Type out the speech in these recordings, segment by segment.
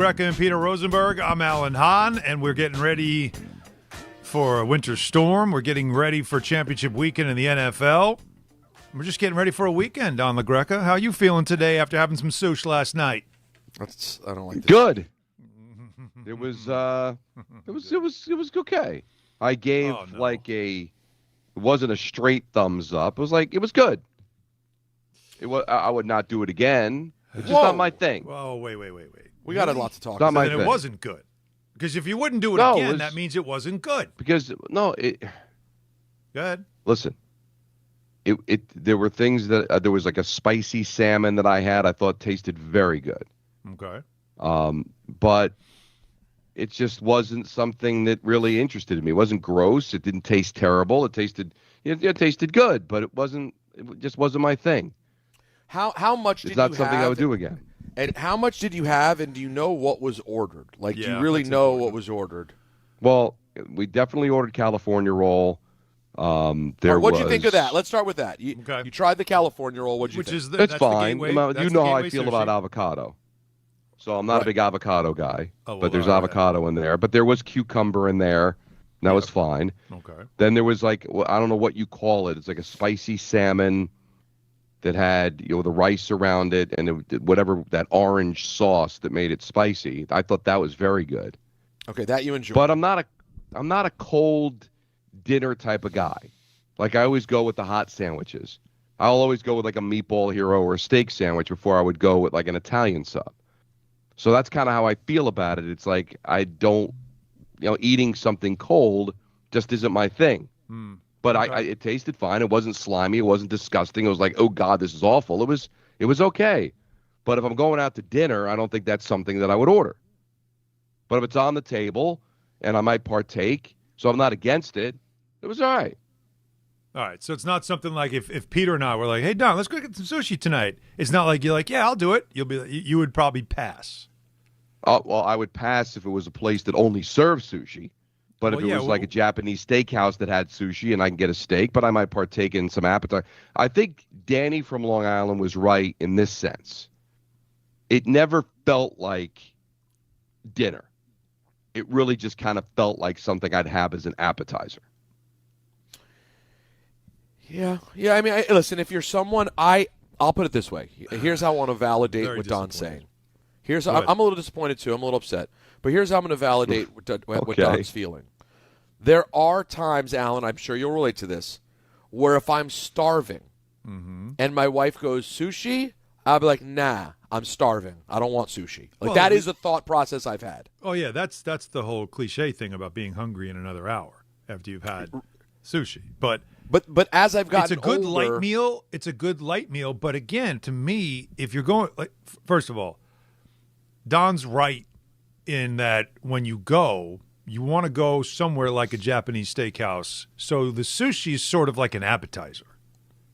Greca and Peter Rosenberg. I'm Alan Hahn, and we're getting ready for a winter storm. We're getting ready for championship weekend in the NFL. We're just getting ready for a weekend on the Greca. How are you feeling today after having some sush last night? I don't like this. Good. It was okay. I gave it wasn't a straight thumbs up. It was good. I would not do it again. It's just not my thing. Oh, wait. We got a lot to talk about. And it wasn't good. Because if you wouldn't do it again, that means it wasn't good. Because Go ahead. Listen. There were things that there was like a spicy salmon that I had. I thought tasted very good. Okay. But it just wasn't something that really interested me. It wasn't gross. It didn't taste terrible. It tasted good, but it just wasn't my thing. How much did you have? It's not something I would do again. And how much did you have, and do you know what was ordered? Like, do you really know what was ordered? Well, we definitely ordered California roll. What'd you think of that? Let's start with that. You tried the California roll. What'd you think? It's fine. You know how I feel about avocado. So I'm not a big avocado guy, but there's avocado in there. But there was cucumber in there. That was fine. Okay. Then there was I don't know what you call it. It's like a spicy salmon that had the rice around it and whatever that orange sauce that made it spicy. I thought that was very good. Okay, that you enjoyed. But I'm not a cold dinner type of guy. Like I always go with the hot sandwiches. I'll always go with like a meatball hero or a steak sandwich before I would go with like an Italian sub. So that's kind of how I feel about it. It's like I don't, eating something cold just isn't my thing. But it tasted fine. It wasn't slimy. It wasn't disgusting. It was like, oh God, this is awful. It was okay. But if I'm going out to dinner, I don't think that's something that I would order. But if it's on the table and I might partake, so I'm not against it, it was all right. All right, so it's not something like if Peter and I were like, hey, Don, let's go get some sushi tonight. It's not like you're like, yeah, I'll do it. You would probably pass. Well, I would pass if it was a place that only served sushi. But if it was like a Japanese steakhouse that had sushi and I can get a steak, but I might partake in some appetizer. I think Danny from Long Island was right in this sense. It never felt like dinner. It really just kind of felt like something I'd have as an appetizer. Yeah. I mean, listen, if you're someone, I'll put it this way. Here's how I want to validate what Don's saying. I'm a little disappointed too. I'm a little upset. But here's how I'm going to validate what Don's feeling. There are times, Alan, I'm sure you'll relate to this, where if I'm starving and my wife goes, sushi, I'll be like, nah, I'm starving. I don't want sushi. That is a thought process I've had. Oh, yeah, that's the whole cliche thing about being hungry in another hour after you've had sushi. But as I've gotten it's a good older, light meal. It's a good light meal. But again, to me, if you're going, first of all, Don's right in that when you go, you want to go somewhere like a Japanese steakhouse. So the sushi is sort of like an appetizer.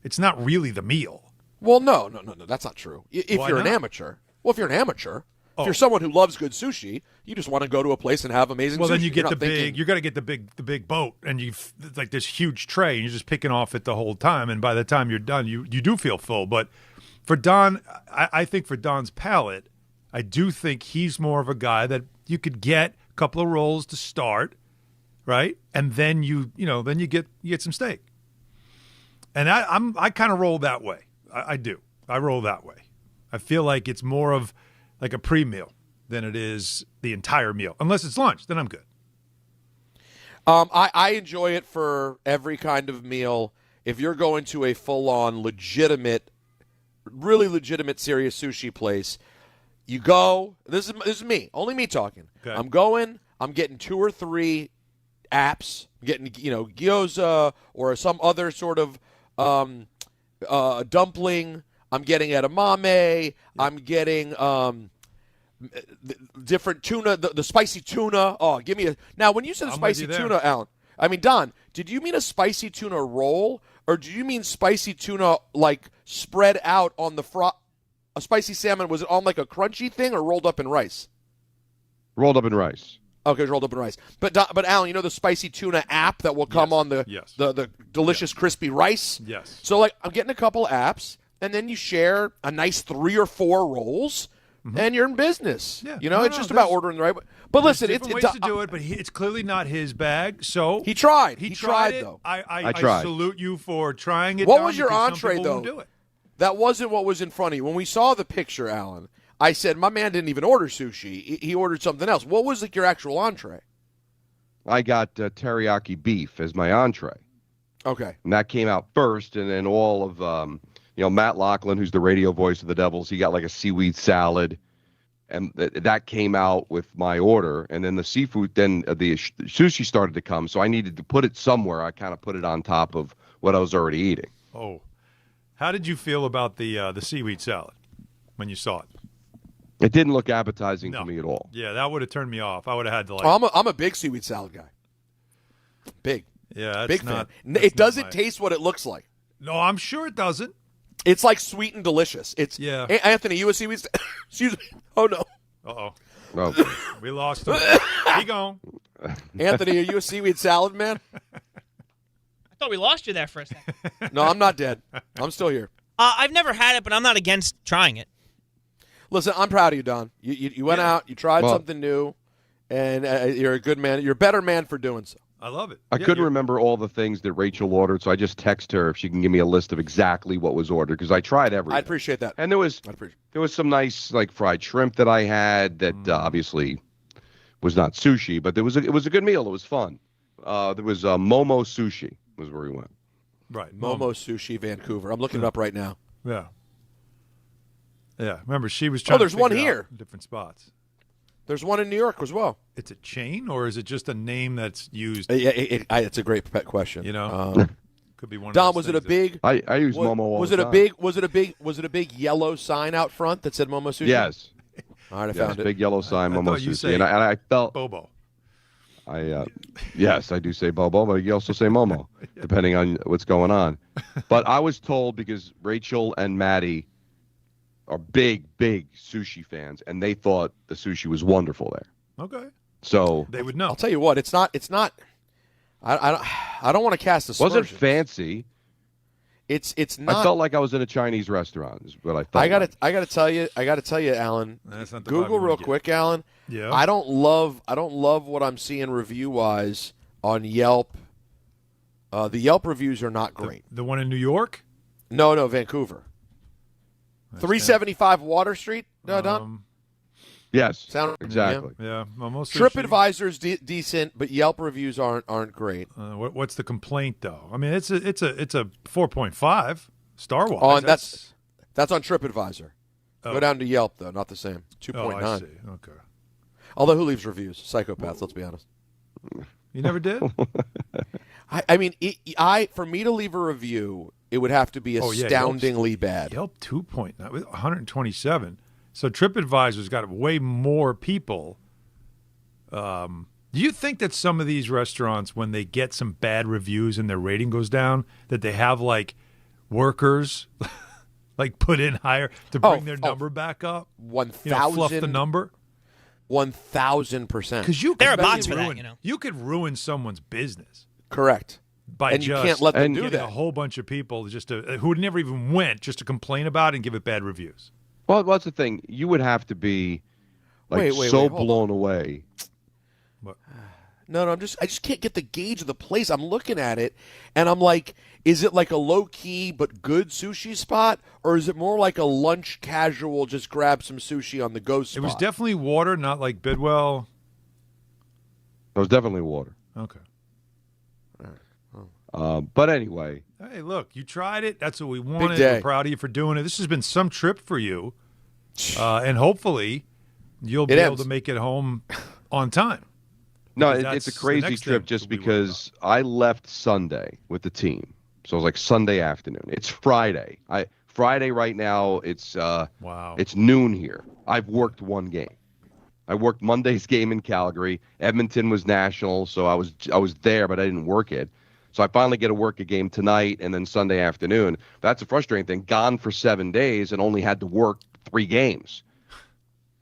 It's not really the meal. Well, no, that's not true. If you're an amateur. Well, if you're an amateur, if you're someone who loves good sushi, you just want to go to a place and have amazing sushi. Well, then you get you're going to get the big boat, and it's like this huge tray, and you're just picking off it the whole time, and by the time you're done, you do feel full. But for Don, I think for Don's palate, I do think he's more of a guy that you could get a couple of rolls to start, right? And then you get some steak. And I kind of roll that way. I do. I roll that way. I feel like it's more of like a pre-meal than it is the entire meal. Unless it's lunch, then I'm good. I enjoy it for every kind of meal. If you're going to a full-on legitimate, really legitimate, serious sushi place, you go. This is me, only me talking. Okay. I'm going. I'm getting 2 or 3 apps. I'm getting gyoza or some other sort of dumpling. I'm getting edamame. I'm getting different tuna, the spicy tuna. Oh, give me a. Now, when you said spicy tuna, Alan, I mean, Don, did you mean a spicy tuna roll, or do you mean spicy tuna like spread out on the a spicy salmon? Was it on like a crunchy thing or rolled up in rice? Rolled up in rice. Okay, rolled up in rice. But Alan, you know the spicy tuna app that will come on the delicious crispy rice? Yes. So like I'm getting a couple apps, and then you share a nice 3 or 4 rolls and you're in business. Yeah. It's just about ordering the right way. But listen, it's ways to do it, but it's clearly not his bag. So he tried. He tried it, though. I tried. salute you for trying it. What was your because entree, some people though? won't do it. That wasn't what was in front of you. When we saw the picture, Alan, I said, my man didn't even order sushi. He ordered something else. What was your actual entree? I got teriyaki beef as my entree. Okay. And that came out first, and then all of Matt Lachlan, who's the radio voice of the Devils, he got like a seaweed salad, and that came out with my order. And then the seafood, then the sushi started to come, so I needed to put it somewhere. I kind of put it on top of what I was already eating. Oh, how did you feel about the seaweed salad when you saw it? It didn't look appetizing to me at all. Yeah, that would have turned me off. I would have had to like. I'm a big seaweed salad guy. Big. Yeah, that's big not, fan. That's it doesn't taste what it looks like. No, I'm sure it doesn't. It's like sweet and delicious. It's Anthony, you a seaweed? Excuse me. Oh no. Uh-oh. Oh. We lost him. He gone. Anthony, are you a seaweed salad man? I thought we lost you there for a second. No, I'm not dead. I'm still here. I've never had it, but I'm not against trying it. Listen, I'm proud of you, Don. You went out, you tried something new, and you're a good man. You're a better man for doing so. I love it. I couldn't remember all the things that Rachel ordered, so I just text her if she can give me a list of exactly what was ordered, because I tried everything. I appreciate that. And there was some nice like fried shrimp that I had that obviously was not sushi, but it was a good meal. It was fun. There was Momo Sushi was where we went. Right. Momo Sushi, Vancouver. I'm looking it up right now. Yeah. Yeah. Remember, she was trying there's to one figure here. out different spots. There's one in New York as well. It's a chain, or is it just a name that's used? It's a great question. Could be one. Don, of those was it a things big? I use Momo all was the it a time. big? Was it a big yellow sign out front that said Momo Sushi? Yes. All right, I found it. Big yellow sign, I Momo thought you Sushi, say and I felt Bobo. Yes, I do say Bobo, but you also say Momo, depending on what's going on. But I was told, because Rachel and Maddie are big sushi fans, and they thought the sushi was wonderful there. Okay. So they would know. I'll tell you what, it's not. I don't want to cast aspersions. Wasn't fancy. It's not. I felt like I was in a Chinese restaurant. Is what I felt. I gotta tell you, Alan. That's not the Google vibe we real get. quick, Alan. Yeah. I don't love what I'm seeing review wise on Yelp. The Yelp reviews are not great. The one in New York? No, Vancouver. 375 Water Street. Don. Yes. Exactly. Yeah. Almost. TripAdvisor's decent, but Yelp reviews aren't great. What's the complaint though? I mean, it's a 4.5 star wise. That's on TripAdvisor. Go down to Yelp though, not the same. 2.9. I see. Okay. Although who leaves reviews? Psychopaths. Let's be honest. You never did? I mean, for me to leave a review, it would have to be astoundingly bad. Yelp 2.9, 127. So TripAdvisor's got way more people. Do you think that some of these restaurants, when they get some bad reviews and their rating goes down, that they have like workers like put in higher to bring their number back up? 1,000. Fluff the number? 1,000%. Because there are bots for that, You could ruin someone's business. Correct. By you can't let them do that. A whole bunch of people who never even went just to complain about it and give it bad reviews. Well, what's the thing? You would have to be blown away. What? No, I just can't get the gauge of the place. I'm looking at it, and I'm like, is it like a low-key but good sushi spot, or is it more like a lunch casual, just grab some sushi on the go spot? It was definitely water, not like Bidwell. It was definitely water. Okay. But anyway. Hey, look, you tried it. That's what we wanted. Big day. We're proud of you for doing it. This has been some trip for you, and hopefully you'll be able to make it home on time. No, it's a crazy trip just because I left Sunday with the team. So it was like Sunday afternoon. It's Friday. Friday right now, it's wow. It's noon here. I've worked one game. I worked Monday's game in Calgary. Edmonton was national, so I was there, but I didn't work it. So I finally get to work a game tonight and then Sunday afternoon. That's a frustrating thing. Gone for 7 days and only had to work 3 games.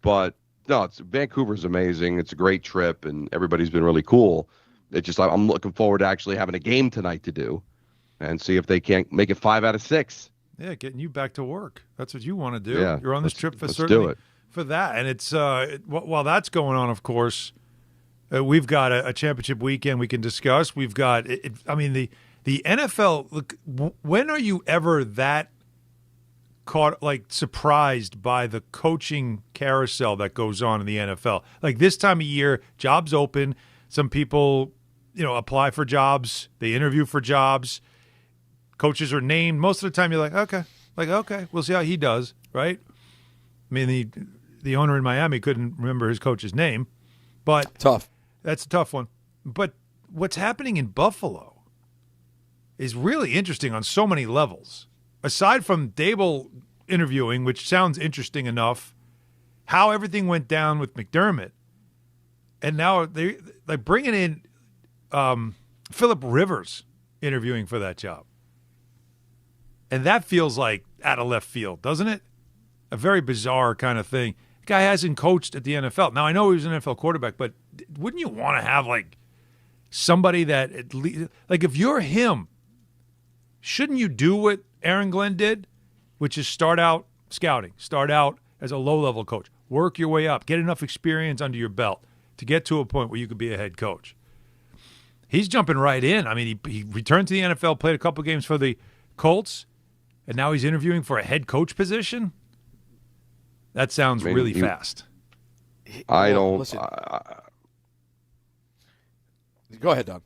But no, Vancouver's amazing. It's a great trip, and everybody's been really cool. It's just I'm looking forward to actually having a game tonight to do and see if they can't make it 5 out of 6. Yeah, getting you back to work. That's what you want to do. Yeah, You're on this trip for let's certainly do it. for that. And it's while that's going on, of course, we've got a championship weekend we can discuss. We've got I mean, the NFL. Look, when are you ever that caught, like, surprised by the coaching carousel that goes on in the NFL? Like, this time of year, jobs open. Some people, apply for jobs. They interview for jobs. Coaches are named. Most of the time, you're like, okay, we'll see how he does, right? I mean, the owner in Miami couldn't remember his coach's name, but tough. That's a tough one. But what's happening in Buffalo is really interesting on so many levels. Aside from Dable interviewing, which sounds interesting enough, how everything went down with McDermott, and now they're bringing in Phillip Rivers interviewing for that job. And that feels like out of left field, doesn't it? A very bizarre kind of thing. The guy hasn't coached at the NFL. Now, I know he was an NFL quarterback, but wouldn't you want to have, like, somebody that at least, like, if you're him, shouldn't you do what Aaron Glenn did, which is start out scouting, start out as a low-level coach, work your way up, get enough experience under your belt to get to a point where you could be a head coach? He's jumping right in. I mean, he returned to the NFL, played a couple games for the Colts, and now he's interviewing for a head coach position? That sounds really fast. I don't. Listen. Go ahead, Don.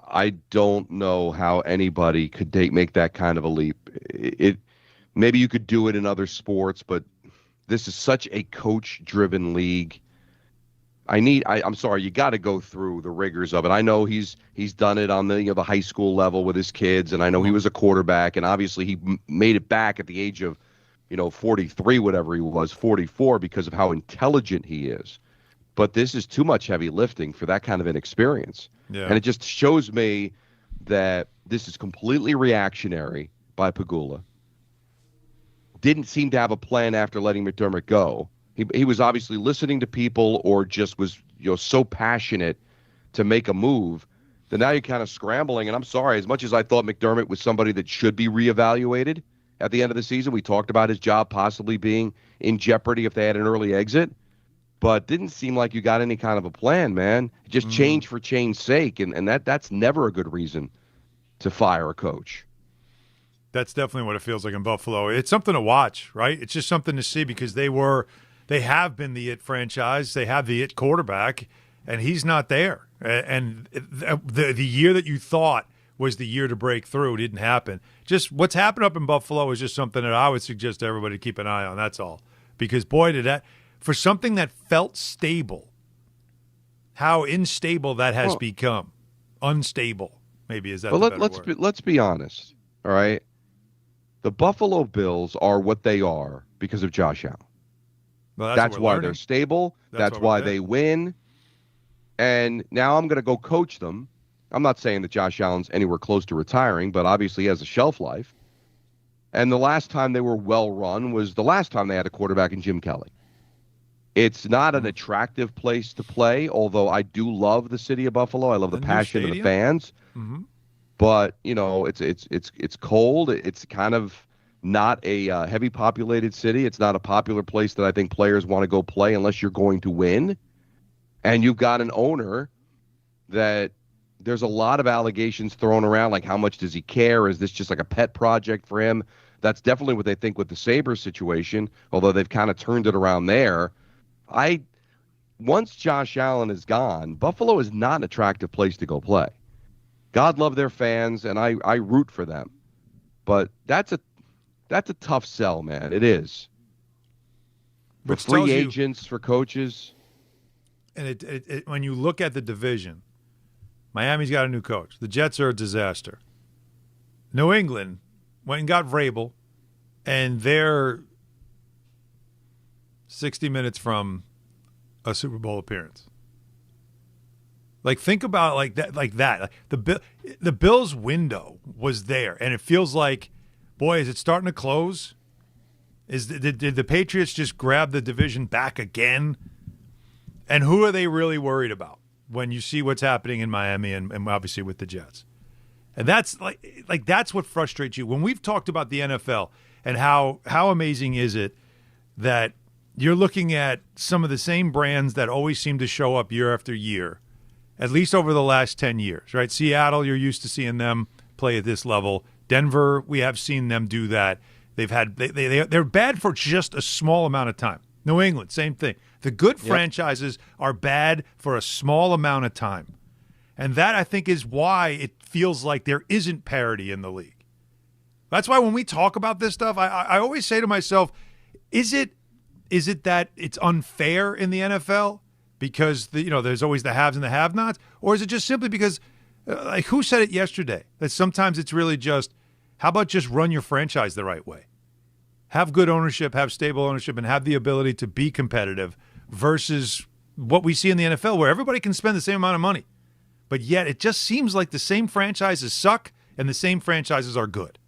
I don't know how anybody could make that kind of a leap. Maybe you could do it in other sports, but this is such a coach-driven league. I'm sorry, you got to go through the rigors of it. I know he's done it on the high school level with his kids, and I know he was a quarterback, and obviously he made it back at the age of 43, whatever he was, 44, because of how intelligent he is. But this is too much heavy lifting for that kind of inexperience. Yeah. And it just shows me that this is completely reactionary by Pegula. Didn't seem to have a plan after letting McDermott go. He was obviously listening to people, or just was so passionate to make a move that now you're kind of scrambling. And I'm sorry, as much as I thought McDermott was somebody that should be reevaluated at the end of the season, we talked about his job possibly being in jeopardy if they had an early exit. But didn't seem like you got any kind of a plan, man. Just change for change's sake, and that's never a good reason to fire a coach. That's definitely what it feels like in Buffalo. It's something to watch, right? It's just something to see, because they have been the it franchise. They have the it quarterback, and he's not there. And the year that you thought was the year to break through didn't happen. Just what's happened up in Buffalo is just something that I would suggest to everybody to keep an eye on. That's all. Because, boy, did that – for something that felt stable, how unstable that has become. Unstable, maybe, is that the better word? Let's be honest, all right? The Buffalo Bills are what they are because of Josh Allen. Well, that's why they're stable. That's why they win. And now I'm going to go coach them. I'm not saying that Josh Allen's anywhere close to retiring, but obviously he has a shelf life. And the last time they were well run was the last time they had a quarterback in Jim Kelly. It's not an attractive place to play, although I do love the city of Buffalo. I love the passion of the fans. Mm-hmm. But, it's cold. It's kind of not a heavy populated city. It's not a popular place that I think players want to go play unless you're going to win. And you've got an owner that there's a lot of allegations thrown around, like how much does he care? Is this just like a pet project for him? That's definitely what they think with the Sabres situation, although they've kind of turned it around there. Once Josh Allen is gone, Buffalo is not an attractive place to go play. God love their fans, and I root for them. But that's a tough sell, man. It is. For free agents, for coaches. And it when you look at the division, Miami's got a new coach. The Jets are a disaster. New England went and got Vrabel, and they're 60 minutes from a Super Bowl appearance. Like, think about it like that. The Bills' window was there, and it feels like, boy, is it starting to close? Did the Patriots just grab the division back again? And who are they really worried about when you see what's happening in Miami and obviously with the Jets? And that's like that's what frustrates you. When we've talked about the NFL and how amazing is it that you're looking at some of the same brands that always seem to show up year after year, at least over the last 10 years, right? Seattle, you're used to seeing them play at this level. Denver, we have seen them do that. They're bad for just a small amount of time. New England, same thing. The good franchises are bad for a small amount of time. And that, I think, is why it feels like there isn't parity in the league. That's why when we talk about this stuff, I always say to myself, is it that it's unfair in the NFL because there's always the haves and the have-nots? Or is it just simply because, like who said it yesterday, that sometimes it's really just, how about just run your franchise the right way? Have good ownership, have stable ownership, and have the ability to be competitive versus what we see in the NFL where everybody can spend the same amount of money. But yet it just seems like the same franchises suck and the same franchises are good.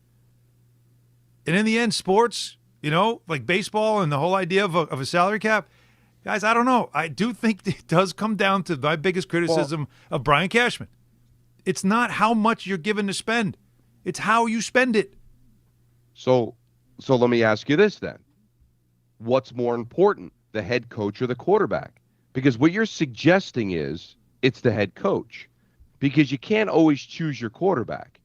And in the end, sports, like baseball and the whole idea of a salary cap, guys, I don't know. I do think it does come down to my biggest criticism of Brian Cashman. It's not how much you're given to spend. It's how you spend it. So let me ask you this then. What's more important, the head coach or the quarterback? Because what you're suggesting is it's the head coach. Because you can't always choose your quarterback.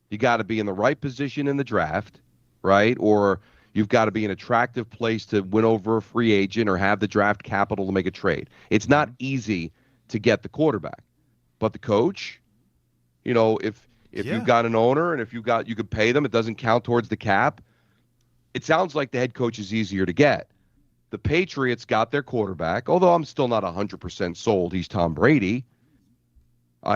You got to be in the right position in the draft, right? Or you've got to be an attractive place to win over a free agent or have the draft capital to make a trade. It's not easy to get the quarterback. But the coach, if you've got an owner and if you could pay them, it doesn't count towards the cap. It sounds like the head coach is easier to get. The Patriots got their quarterback, although I'm still not 100% sold he's Tom Brady.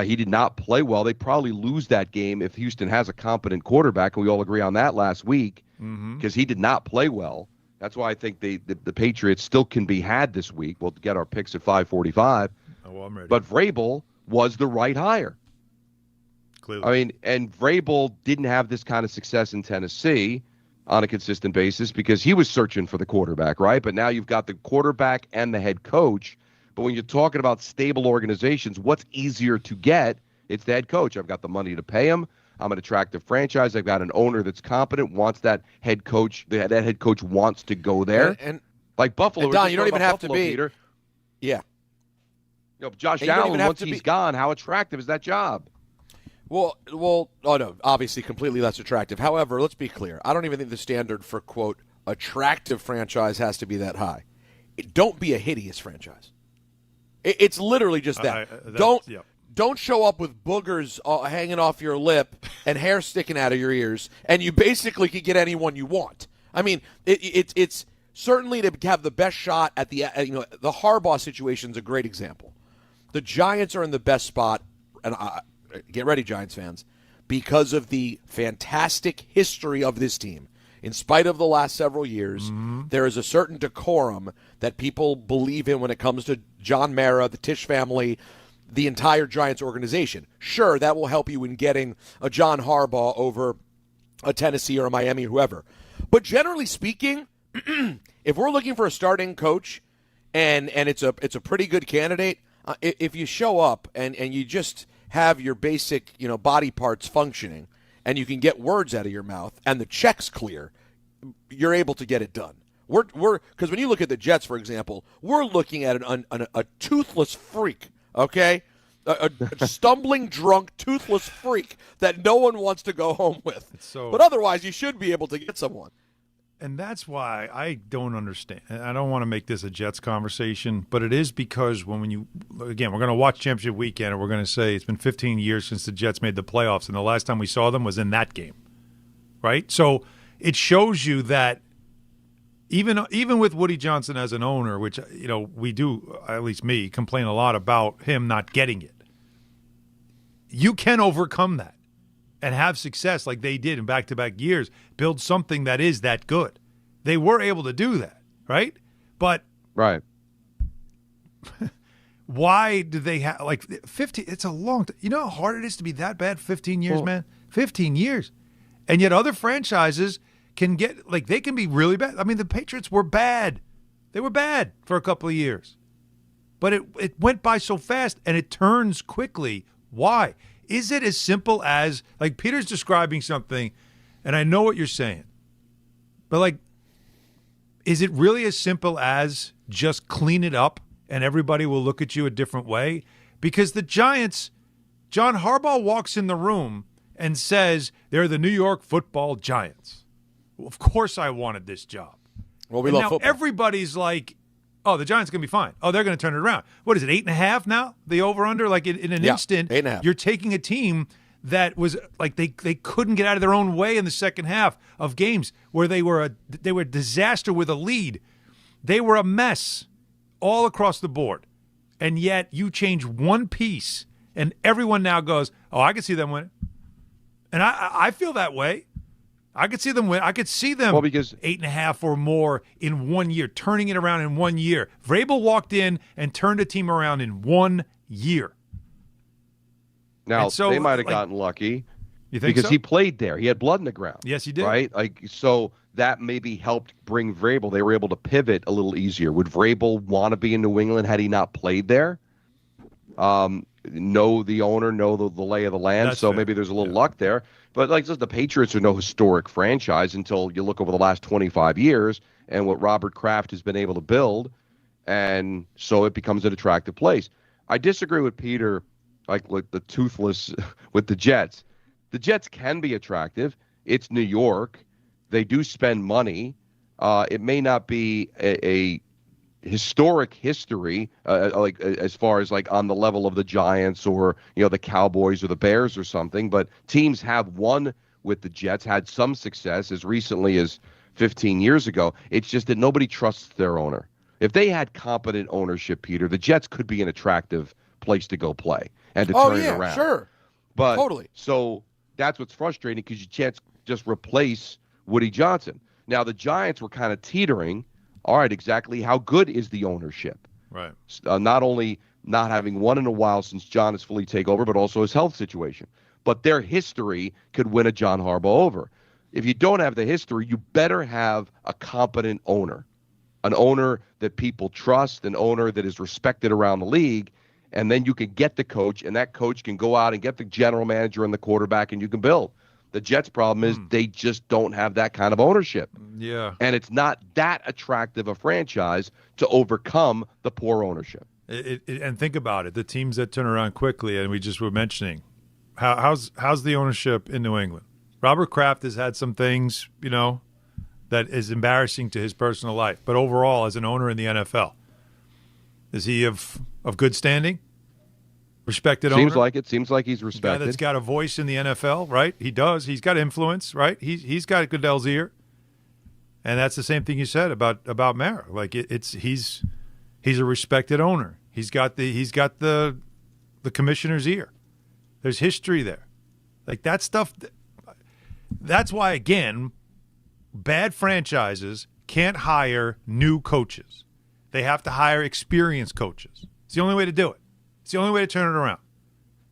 He did not play well. They probably lose that game if Houston has a competent quarterback, and we all agree on that last week because he did not play well. That's why I think the Patriots still can be had this week. We'll get our picks at 5:45. Oh, well, I'm ready. But Vrabel was the right hire. Clearly. I mean, and Vrabel didn't have this kind of success in Tennessee on a consistent basis because he was searching for the quarterback, right? But now you've got the quarterback and the head coach. But when you're talking about stable organizations, what's easier to get? It's the head coach. I've got the money to pay him. I'm an attractive franchise. I've got an owner that's competent, wants that head coach. That head coach wants to go there. And like Buffalo. and Don, you don't even have Buffalo, to be. Peter. Yeah. Josh And you don't Allen, even have once to he's be- gone, how attractive is that job? Well, oh no, obviously completely less attractive. However, let's be clear. I don't even think the standard for, quote, attractive franchise has to be that high. Don't be a hideous franchise. It's literally just that. Don't show up with boogers hanging off your lip and hair sticking out of your ears, and you basically can get anyone you want. I mean, it's certainly to have the best shot at the Harbaugh situation is a great example. The Giants are in the best spot, and get ready, Giants fans, because of the fantastic history of this team. In spite of the last several years, there is a certain decorum that people believe in when it comes to John Mara, the Tisch family, the entire Giants organization. Sure, that will help you in getting a John Harbaugh over a Tennessee or a Miami or whoever. But generally speaking, if we're looking for a starting coach and it's a pretty good candidate, if you show up and you just have your basic body parts functioning, and you can get words out of your mouth, and the check's clear, you're able to get it done. We're because when you look at the Jets, for example, we're looking at a toothless freak, okay? A stumbling, drunk, toothless freak that no one wants to go home with. But otherwise, you should be able to get someone. And that's why I don't understand. I don't want to make this a Jets conversation, but it is because we're going to watch Championship Weekend, and we're going to say it's been 15 years since the Jets made the playoffs, and the last time we saw them was in that game, right? So it shows you that even with Woody Johnson as an owner, which we do, at least me, complain a lot about him not getting it, you can overcome that and have success like they did in back-to-back years, build something that is that good. They were able to do that, right? But right. Why do they have 15? It's a long time. You know how hard it is to be that bad 15 years, man? 15 years. And yet other franchises can get, they can be really bad. I mean, the Patriots were bad. They were bad for a couple of years. But it went by so fast, and it turns quickly. Why? Is it as simple as, Peter's describing something, and I know what you're saying, but, is it really as simple as just clean it up and everybody will look at you a different way? Because the Giants, John Harbaugh walks in the room and says they're the New York Football Giants. Well, of course I wanted this job. Well, we and love now football. Everybody's like, oh, the Giants are going to be fine. Oh, they're going to turn it around. What is it, 8.5 now? The over-under? Like in an instant, 8.5. You're taking a team that was like they couldn't get out of their own way in the second half of games where they were a disaster with a lead. They were a mess all across the board. And yet you change one piece and everyone now goes, oh, I can see them winning. And I feel that way. I could see them win. I could see them because 8.5 or more in 1 year, turning it around in 1 year. Vrabel walked in and turned a team around in 1 year. Now, so, they might have gotten lucky you think because so? he played there. He had blood in the ground. Yes, he did. Right? So that maybe helped bring Vrabel. They were able to pivot a little easier. Would Vrabel want to be in New England had he not played there? Know the owner, know the lay of the land. That's so fair. Maybe there's a little luck there. But just the Patriots are no historic franchise until you look over the last 25 years and what Robert Kraft has been able to build. And so it becomes an attractive place. I disagree with Peter, like the toothless with the Jets. The Jets can be attractive. It's New York. They do spend money. It may not be a historic history, like as far as like on the level of the Giants or the Cowboys or the Bears or something, but teams have won with the Jets, had some success as recently as 15 years ago. It's just that nobody trusts their owner. If they had competent ownership, Peter, the Jets could be an attractive place to go play and to turn it around. Sure. But totally. So that's what's frustrating because you can't just replace Woody Johnson. Now the Giants were kind of teetering. All right, exactly how good is the ownership? Right. Not only not having won in a while since John has fully taken over, but also his health situation. But their history could win a John Harbaugh over. If you don't have the history, you better have a competent owner, an owner that people trust, an owner that is respected around the league, and then you can get the coach, and that coach can go out and get the general manager and the quarterback, and you can build. The Jets' problem is they just don't have that kind of ownership. Yeah. And it's not that attractive a franchise to overcome the poor ownership. And think about it. The teams that turn around quickly, and we just were mentioning, how's the ownership in New England? Robert Kraft has had some things, that is embarrassing to his personal life. But overall, as an owner in the NFL, is he of good standing? Respected owner? Seems like he's respected. Guy that's got a voice in the NFL, right? He does. He's got influence, right? He's got Goodell's ear, and that's the same thing you said about Mara. Like he's a respected owner. He's got the commissioner's ear. There's history there, like that stuff. That's why again, bad franchises can't hire new coaches. They have to hire experienced coaches. It's the only way to do it. It's the only way to turn it around.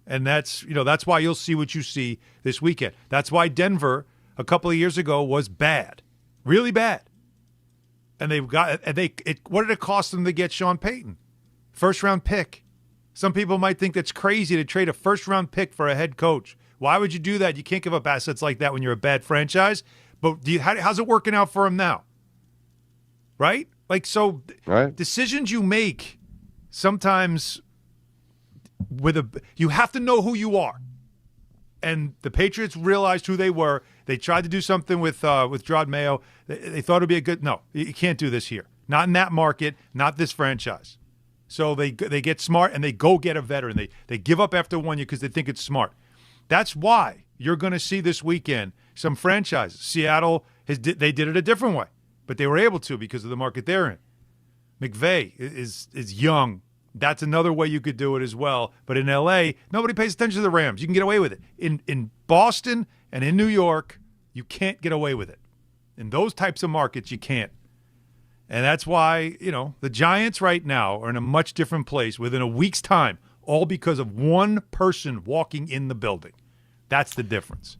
And that's why you'll see what you see this weekend. That's why Denver a couple of years ago was bad. Really bad. And what did it cost them to get Sean Payton? First round pick. Some people might think that's crazy to trade a first round pick for a head coach. Why would you do that? You can't give up assets like that when you're a bad franchise. But how's it working out for him now? Right? Like, so right. Decisions you make sometimes you have to know who you are. And the Patriots realized who they were. They tried to do something with Gerard Mayo. They thought it'd be a good. No, you can't do this here. Not in that market. Not this franchise. So they get smart and they go get a veteran. They give up after 1 year because they think it's smart. That's why you're going to see this weekend some franchises. Seattle they did it a different way, but they were able to because of the market they're in. McVay is young. That's another way you could do it as well. But in L.A., nobody pays attention to the Rams. You can get away with it. In Boston and in New York, you can't get away with it. In those types of markets, you can't. And that's why, the Giants right now are in a much different place within a week's time, all because of one person walking in the building. That's the difference.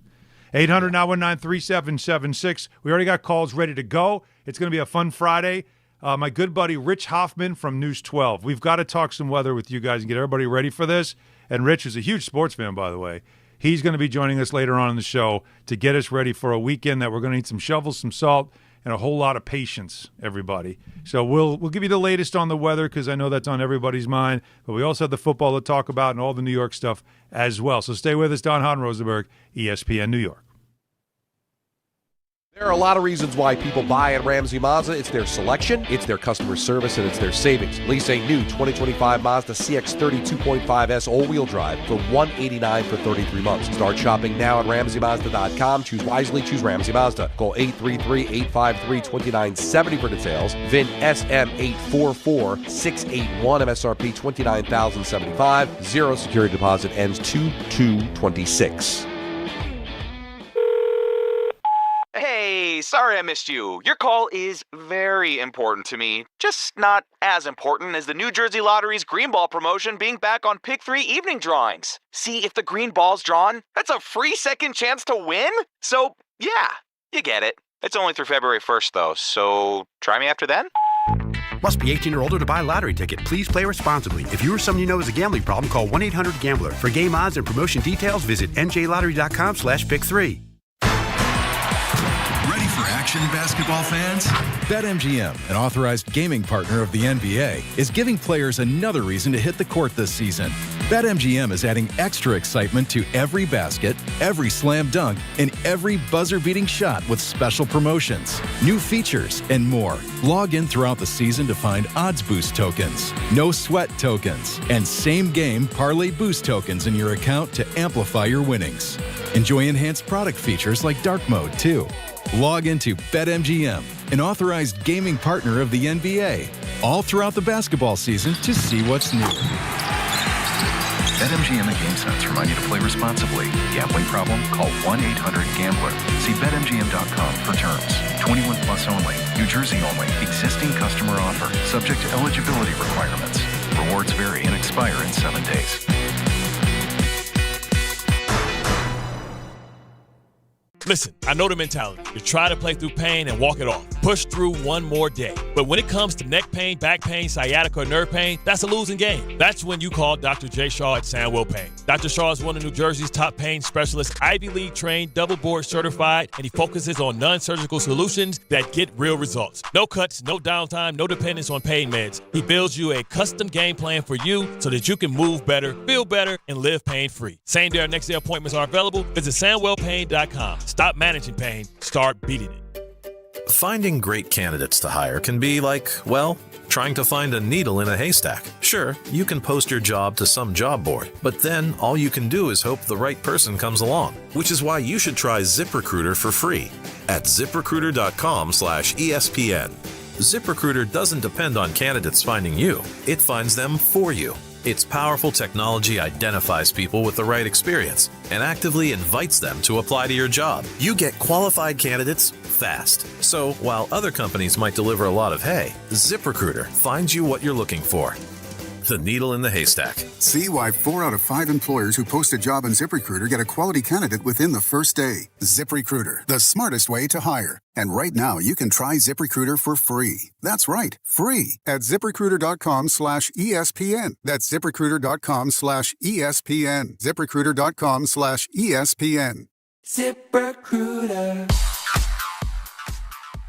800-919-3776. We already got calls ready to go. It's going to be a fun Friday. My good buddy Rich Hoffman from News 12. We've got to talk some weather with you guys and get everybody ready for this. And Rich is a huge sports fan, by the way. He's going to be joining us later on in the show to get us ready for a weekend that we're going to need some shovels, some salt, and a whole lot of patience, everybody. So we'll give you the latest on the weather because I know that's on everybody's mind. But we also have the football to talk about and all the New York stuff as well. So stay with us, Don Hahn, Rosenberg, ESPN New York. There are a lot of reasons why people buy at Ramsey Mazda. It's their selection, it's their customer service, and it's their savings. Lease a new 2025 Mazda CX-30 2.5S all-wheel drive for $189 for 33 months. Start shopping now at RamseyMazda.com. Choose wisely, choose Ramsey Mazda. Call 833-853-2970 for details. VIN SM844681, MSRP $29,075. Zero security deposit ends 2/2/26. Hey, sorry I missed you. Your call is very important to me. Just not as important as the New Jersey Lottery's Green Ball promotion being back on Pick 3 evening drawings. See, if the green ball's drawn, that's a free second chance to win? So, yeah, you get it. It's only through February 1st, though, so try me after then? Must be 18 or older to buy a lottery ticket. Please play responsibly. If you or someone you know has a gambling problem, call 1-800-GAMBLER. For game odds and promotion details, visit njlottery.com/pick3. Ready for action, basketball fans? BetMGM, an authorized gaming partner of the NBA, is giving players another reason to hit the court this season. BetMGM is adding extra excitement to every basket, every slam dunk, and every buzzer-beating shot with special promotions, new features, and more. Log in throughout the season to find odds boost tokens, no sweat tokens, and same-game parlay boost tokens in your account to amplify your winnings. Enjoy enhanced product features like dark mode, too. Log into BetMGM, an authorized gaming partner of the NBA, all throughout the basketball season to see what's new. BetMGM and GameSense remind you to play responsibly. Gambling problem? Call 1-800-GAMBLER. See BetMGM.com for terms. 21 plus only. New Jersey only. Existing customer offer. Subject to eligibility requirements. Rewards vary and expire in 7 days. Listen, I know the mentality. You try to play through pain and walk it off. Push through one more day. But when it comes to neck pain, back pain, sciatica, or nerve pain, that's a losing game. That's when you call Dr. J. Shaw at Sandwell Pain. Dr. Shaw is one of New Jersey's top pain specialists, Ivy League trained, double board certified, and he focuses on non-surgical solutions that get real results. No cuts, no downtime, no dependence on pain meds. He builds you a custom game plan for you so that you can move better, feel better, and live pain-free. Same day or next day appointments are available. Visit SandwellPain.com. Stop managing pain. Start beating it. Finding great candidates to hire can be like, well, trying to find a needle in a haystack. Sure, you can post your job to some job board, but then all you can do is hope the right person comes along, which is why you should try ZipRecruiter for free at ZipRecruiter.com/ESPN. ZipRecruiter doesn't depend on candidates finding you. It finds them for you. Its powerful technology identifies people with the right experience and actively invites them to apply to your job. You get qualified candidates fast. So while other companies might deliver a lot of hay, ZipRecruiter finds you what you're looking for. The needle in the haystack. See why 4 out of 5 employers who post a job on ZipRecruiter get a quality candidate within the first day. ZipRecruiter, the smartest way to hire. And right now, you can try ZipRecruiter for free. That's right, free at ZipRecruiter.com/ESPN. That's ZipRecruiter.com/ESPN. ZipRecruiter.com/ESPN. ZipRecruiter.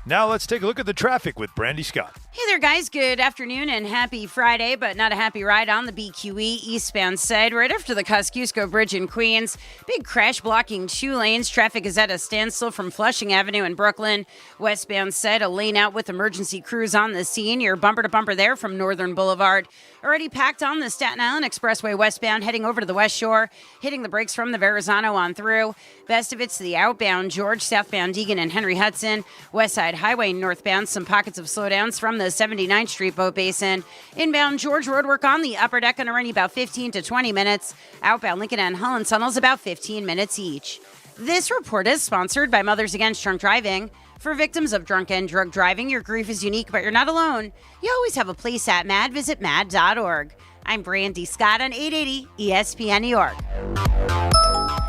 Now let's take a look at the traffic with Brandy Scott. Hey there, guys. Good afternoon and happy Friday, but not a happy ride on the BQE eastbound side. Right after the Kosciuszko Bridge in Queens, big crash blocking 2 lanes. Traffic is at a standstill from Flushing Avenue in Brooklyn. Westbound side, a lane out with emergency crews on the scene. You're bumper to bumper there from Northern Boulevard. Already packed on the Staten Island Expressway westbound, heading over to the West Shore, hitting the brakes from the Verrazano on through. Best of it's the outbound George, southbound Egan and Henry Hudson. West Side Highway northbound, some pockets of slowdowns from the 79th Street Boat Basin. Inbound George roadwork on the upper deck going to run you about 15 to 20 minutes. Outbound Lincoln and Holland tunnels about 15 minutes each. This report is sponsored by Mothers Against Drunk Driving. For victims of drunk and drug driving, your grief is unique, but you're not alone. You always have a place at MAD. Visit MAD.org. I'm Brandy Scott on 880 ESPN New York.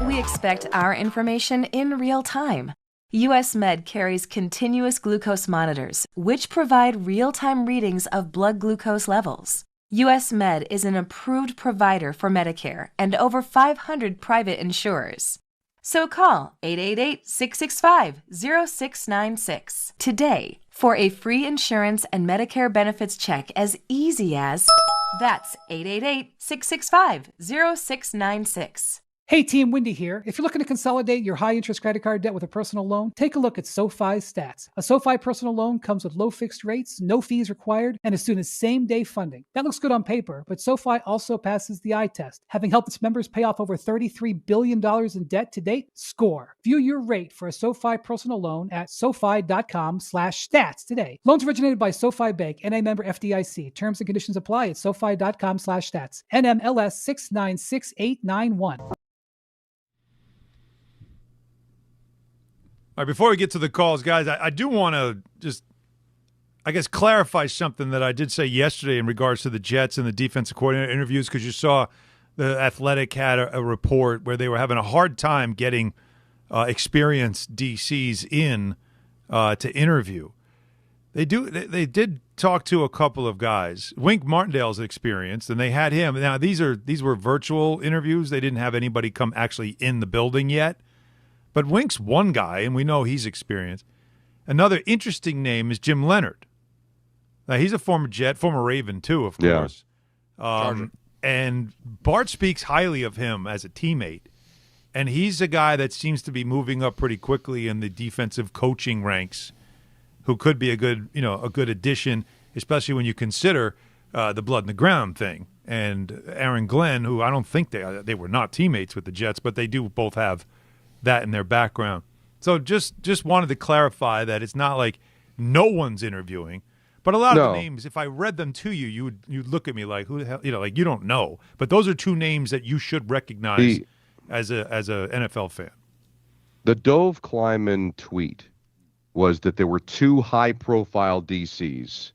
We expect our information in real time. U.S. Med carries continuous glucose monitors, which provide real-time readings of blood glucose levels. U.S. Med is an approved provider for Medicare and over 500 private insurers. So call 888-665-0696 today for a free insurance and Medicare benefits check as easy as... That's 888-665-0696. Hey team, Wendy here. If you're looking to consolidate your high-interest credit card debt with a personal loan, take a look at SoFi's stats. A SoFi personal loan comes with low fixed rates, no fees required, and as soon as same-day funding. That looks good on paper, but SoFi also passes the eye test, having helped its members pay off over $33 billion in debt to date. Score. View your rate for a SoFi personal loan at SoFi.com/stats today. Loans originated by SoFi Bank, NA member FDIC. Terms and conditions apply at SoFi.com/stats. NMLS 696891. All right, before we get to the calls, guys, I do want to just, I guess, clarify something that I did say yesterday in regards to the Jets and the defensive coordinator interviews, because you saw the Athletic had a report where they were having a hard time getting experienced DCs in to interview. They did talk to a couple of guys. Wink Martindale's experienced, and they had him. Now, these were virtual interviews. They didn't have anybody come actually in the building yet. But Wink's one guy, and we know he's experienced. Another interesting name is Jim Leonard. Now, he's a former Jet, former Raven, too, of course. And Bart speaks highly of him as a teammate. And he's a guy that seems to be moving up pretty quickly in the defensive coaching ranks, who could be a good addition, especially when you consider the blood in the ground thing. And Aaron Glenn, who I don't think they were not teammates with the Jets, but they do both have that in their background. So just wanted to clarify that it's not like no one's interviewing, but a lot of the names, if I read them to you, you'd look at me like, who the hell, like you don't know. But those are two names that you should recognize as a NFL fan. The Dove Kleiman tweet was that there were two high-profile DCs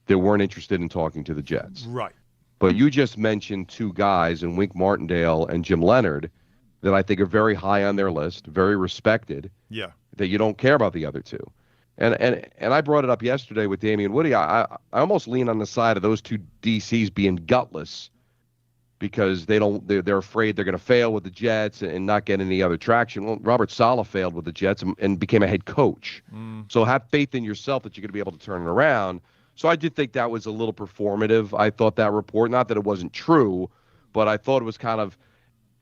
that weren't interested in talking to the Jets. Right. But you just mentioned two guys, in Wink Martindale and Jim Leonard, that I think are very high on their list, very respected. Yeah. That you don't care about the other two. And I brought it up yesterday with Damian Woody. I almost lean on the side of those two DCs being gutless because they're afraid they're going to fail with the Jets and not get any other traction. Well, Robert Saleh failed with the Jets and became a head coach. So have faith in yourself that you're going to be able to turn it around. So I did think that was a little performative. I thought that report, not that it wasn't true, but I thought it was kind of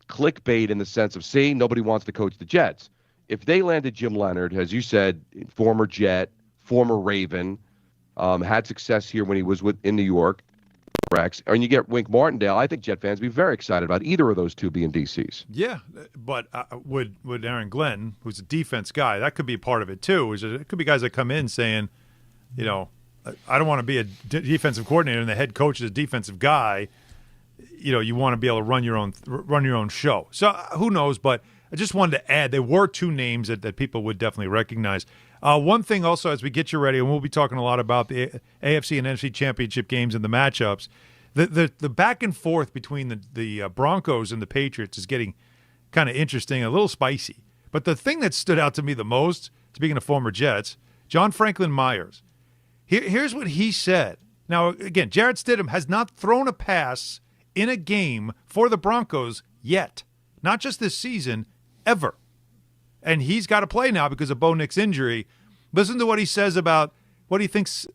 clickbait in the sense of, see, nobody wants to coach the Jets. If they landed Jim Leonard, as you said, former Jet, former Raven, had success here when he was in New York, Rex, and you get Wink Martindale, I think Jet fans would be very excited about either of those two being DCs. Yeah, but would Aaron Glenn, who's a defense guy, that could be part of it too. It could be guys that come in saying, I don't want to be a defensive coordinator and the head coach is a defensive guy. You want to be able to run your own show. So who knows? But I just wanted to add there were two names that people would definitely recognize. One thing also, as we get you ready, and we'll be talking a lot about the AFC and NFC Championship games and the matchups. The back and forth between the Broncos and the Patriots is getting kind of interesting, a little spicy. But the thing that stood out to me the most, speaking of former Jets, John Franklin Myers. Here's what he said. Now, again, Jarrett Stidham has not thrown a pass in a game for the Broncos yet. Not just this season, ever. And he's got to play now because of Bo Nix's injury. Listen to what he says about what he thinks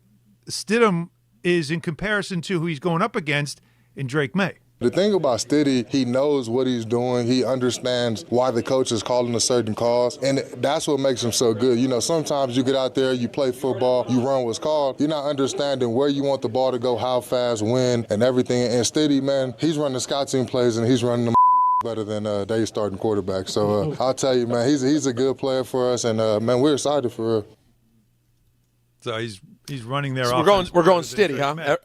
Stidham is in comparison to who he's going up against in Drake May. The thing about Stiddy, he knows what he's doing. He understands why the coach is calling a certain calls, and that's what makes him so good. Sometimes you get out there, you play football, you run what's called. You're not understanding where you want the ball to go, how fast, when, and everything. And Stiddy, man, he's running the scout team plays, and he's running them better than Dave's starting quarterback. So I'll tell you, man, he's a good player for us, and man, we're excited for him. So he's running their so offense. We're going Stiddy, huh?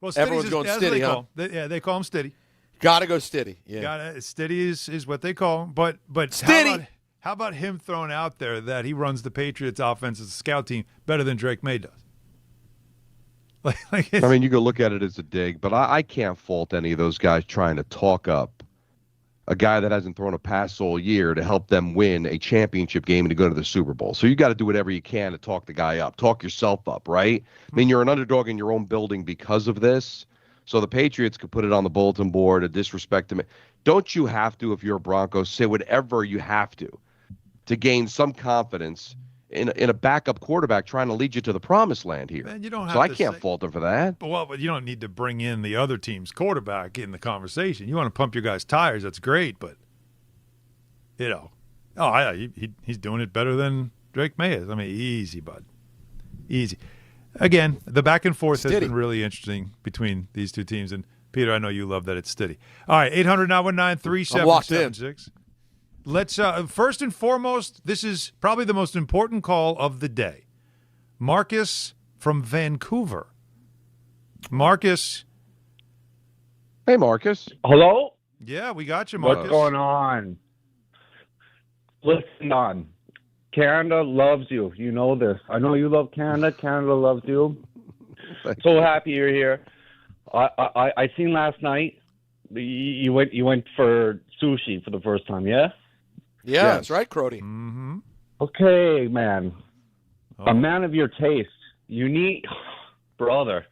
Well, everyone's going Stiddy, huh? They call him Stiddy. Got to go Stiddy. Yeah. Stiddy is what they call him. But Stiddy. How about him thrown out there that he runs the Patriots offense as a scout team better than Drake May does? I mean, you could look at it as a dig, but I can't fault any of those guys trying to talk up a guy that hasn't thrown a pass all year to help them win a championship game and to go to the Super Bowl. So you got to do whatever you can to talk the guy up, talk yourself up, right? I mean, you're an underdog in your own building because of this. so the Patriots could put it on the bulletin board, a disrespect to me. Don't you have to, if you're a Broncos, say whatever you have to gain some confidence in a backup quarterback trying to lead you to the promised land here? Man, you don't have so I to can't fault them for that. But you don't need to bring in the other team's quarterback in the conversation. You want to pump your guys' tires, that's great, but, he's doing it better than Drake May is. I mean, easy, bud. Easy. Again, the back and forth has been really interesting between these two teams. And, Peter, I know you love that it's steady. All right, 800-919-3776. Let's first and foremost, this is probably the most important call of the day. Marcus from Vancouver. Marcus. Hey, Marcus. Hello? Yeah, we got you, Marcus. What's going on? Listen on. Canada loves you. You know this. I know you love Canada. Canada loves you. So happy you're here. I seen last night you went for sushi for the first time, yeah? Yeah, yes. That's right, Crody. Mm-hmm. Okay, man. Oh. A man of your taste. You need, brother.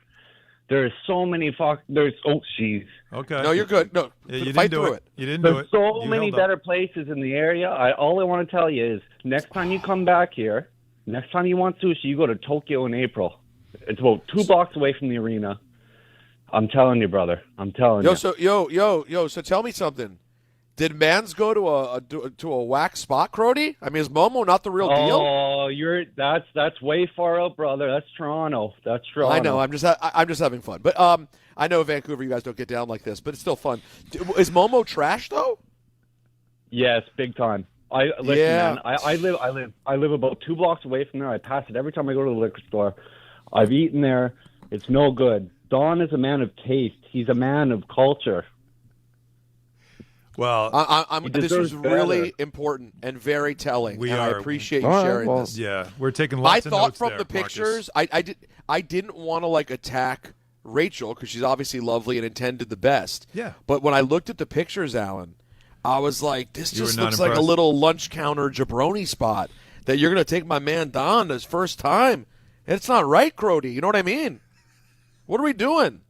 There's so many jeez. Okay. No, you're good. No, you fight didn't through do it. You didn't do There's it. so you many better places in the area. All I want to tell you is next time you come back here, next time you want sushi, you go to Tokyo in April. It's about 2 blocks away from the arena. I'm telling you, brother. I'm telling you. So tell me something. Did Mans go to a whack spot, Crody? I mean, is Momo not the real deal? Oh, that's way far out, brother. That's Toronto. I know. I'm just having fun. But I know Vancouver, you guys don't get down like this, but it's still fun. Is Momo trash though? Yes, big time. Man. I live about 2 blocks away from there. I pass it every time I go to the liquor store. I've eaten there. It's no good. Don is a man of taste. He's a man of culture. Well, this was really important and very telling. I appreciate you sharing this. Yeah, we're taking lots of notes. I thought from there, the pictures, I didn't want to attack Rachel because she's obviously lovely and intended the best. Yeah. But when I looked at the pictures, Alan, I was like, this just looks impressed. like a little lunch counter jabroni spot that you're going to take my man Don his first time. And it's not right, Crody. You know what I mean? What are we doing?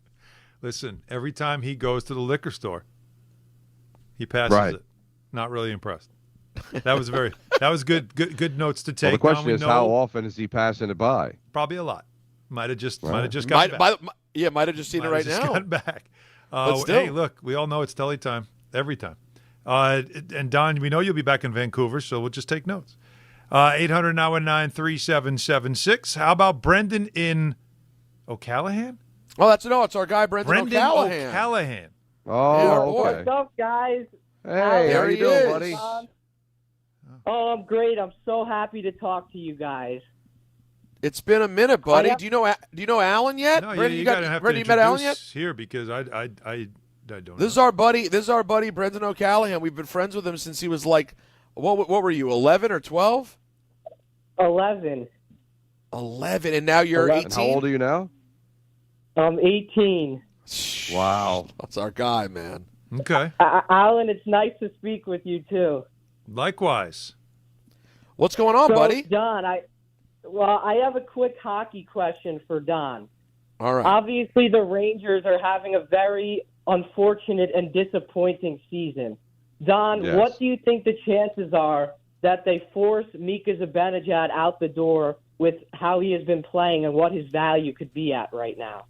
Listen, every time he goes to the liquor store, he passes it. Not really impressed. That was good notes to take. Well, the question is, how often is he passing it by? Probably a lot. Might have just gotten back. Might have just seen it right now. Gotten back. Hey, look, we all know it's telly time every time. And Don, we know you'll be back in Vancouver, so we'll just take notes. 800-919-3776. How about Brendan in O'Callahan? Oh, it's our guy, Brendan O'Callahan. Oh, okay. What's up, guys? Hey, how you doing, buddy? I'm great. I'm so happy to talk to you guys. It's been a minute, buddy. Do you know Alan yet? No, Brendan, you gotta have Brendan, to you met Alan yet? Here because I don't. This is our buddy. This is our buddy Brendan O'Callahan. We've been friends with him since he was like, what were you, 11 or 12? 11. 11, and now you're 18. How old are you now? I'm 18. Wow, that's our guy, man. Okay, Alan, it's nice to speak with you too. Likewise. What's going on, buddy? Don, I have a quick hockey question for Don. All right. Obviously, the Rangers are having a very unfortunate and disappointing season. Don, Yes. What do you think the chances are that they force Mika Zibanejad out the door with how he has been playing and what his value could be at right now?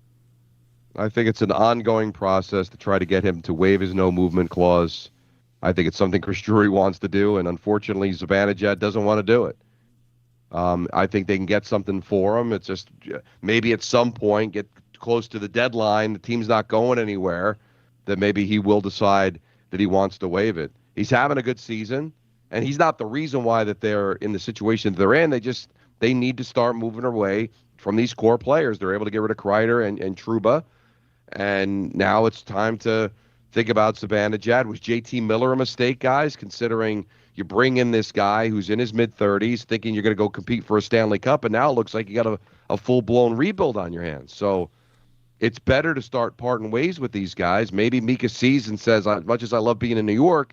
I think it's an ongoing process to try to get him to waive his no-movement clause. I think it's something Chris Drury wants to do, and unfortunately, Zibanejad doesn't want to do it. I think they can get something for him. It's just maybe at some point, get close to the deadline, the team's not going anywhere, that maybe he will decide that he wants to waive it. He's having a good season, and he's not the reason why that they're in the situation they're in. They need to start moving away from these core players. They're able to get rid of Kreider and Trouba, and now it's time to think about Zibanejad. Was JT Miller a mistake, guys, considering you bring in this guy who's in his mid-30s thinking you're going to go compete for a Stanley Cup, and now it looks like you got a full-blown rebuild on your hands. So it's better to start parting ways with these guys. Maybe Mika sees and says, as much as I love being in New York,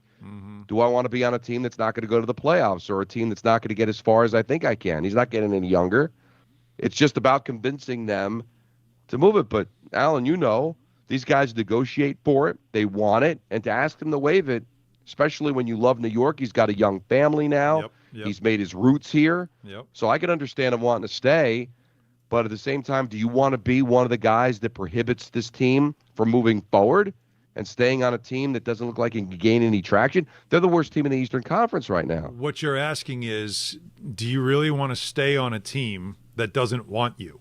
do I want to be on a team that's not going to go to the playoffs or a team that's not going to get as far as I think I can? He's not getting any younger. It's just about convincing them to move it. But, Alan, These guys negotiate for it. They want it. And to ask him to waive it, especially when you love New York, he's got a young family now. Yep. He's made his roots here. Yep. So I can understand him wanting to stay. But at the same time, do you want to be one of the guys that prohibits this team from moving forward and staying on a team that doesn't look like it can gain any traction? They're the worst team in the Eastern Conference right now. What you're asking is, do you really want to stay on a team that doesn't want you?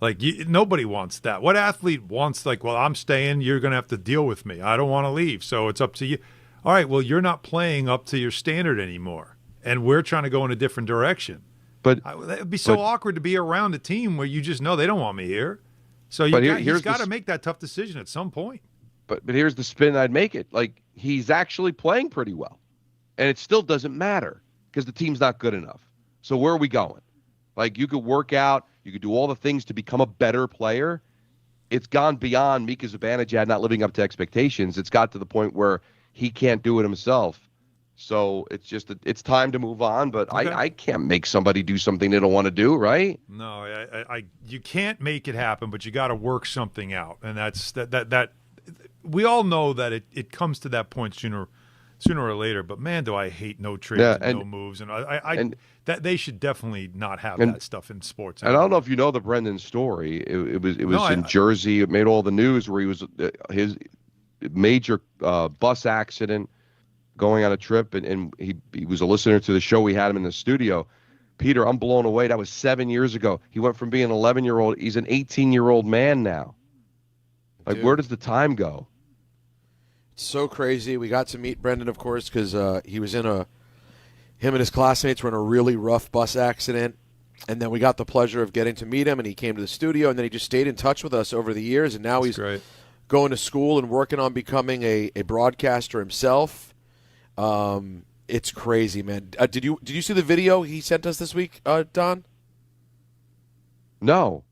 Like, nobody wants that. What athlete wants, like, well, I'm staying, you're going to have to deal with me. I don't want to leave, so it's up to you. All right, well, you're not playing up to your standard anymore, and we're trying to go in a different direction. But it would be so awkward to be around a team where you just know they don't want me here. So he's got to make that tough decision at some point. But here's the spin I'd make it. Like, he's actually playing pretty well, and it still doesn't matter because the team's not good enough. So where are we going? Like, you could work out, you could do all the things to become a better player. It's gone beyond Mika Zibanejad not living up to expectations. It's got to the point where he can't do it himself. So it's time to move on. But okay. I can't make somebody do something they don't want to do, right? No, you can't make it happen, but you got to work something out, and that's that. We all know that it comes to that point sooner or later. But man, do I hate no trades and no moves, and that they should definitely not have that stuff in sports. And I don't know if you know the Brendan story. It was in Jersey. It made all the news where he was his major bus accident going on a trip, and he was a listener to the show. We had him in the studio. Peter, I'm blown away. That was 7 years ago. He went from being an 11-year-old. He's an 18-year-old man now. Like, where does the time go? It's so crazy. We got to meet Brendan, of course, because he was him and his classmates were in a really rough bus accident. And then we got the pleasure of getting to meet him, and he came to the studio, and then he just stayed in touch with us over the years. And now he's going to school and working on becoming a broadcaster himself. It's crazy, man. Did you see the video he sent us this week, Don? No.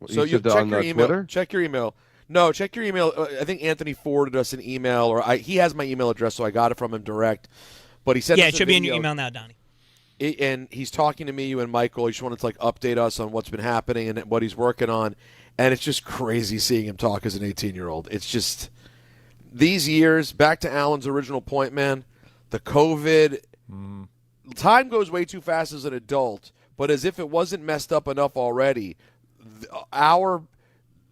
So you check your email. Twitter? Check your email. No, check your email. I think Anthony forwarded us an email, or he has my email address, so I got it from him direct. But he sent us it should be in your email now, Donnie. And he's talking to me, you and Michael. He just wanted to update us on what's been happening and what he's working on. And it's just crazy seeing him talk as an 18-year-old. It's just these years, back to Alan's original point, man, the COVID, time goes way too fast as an adult, but as if it wasn't messed up enough already,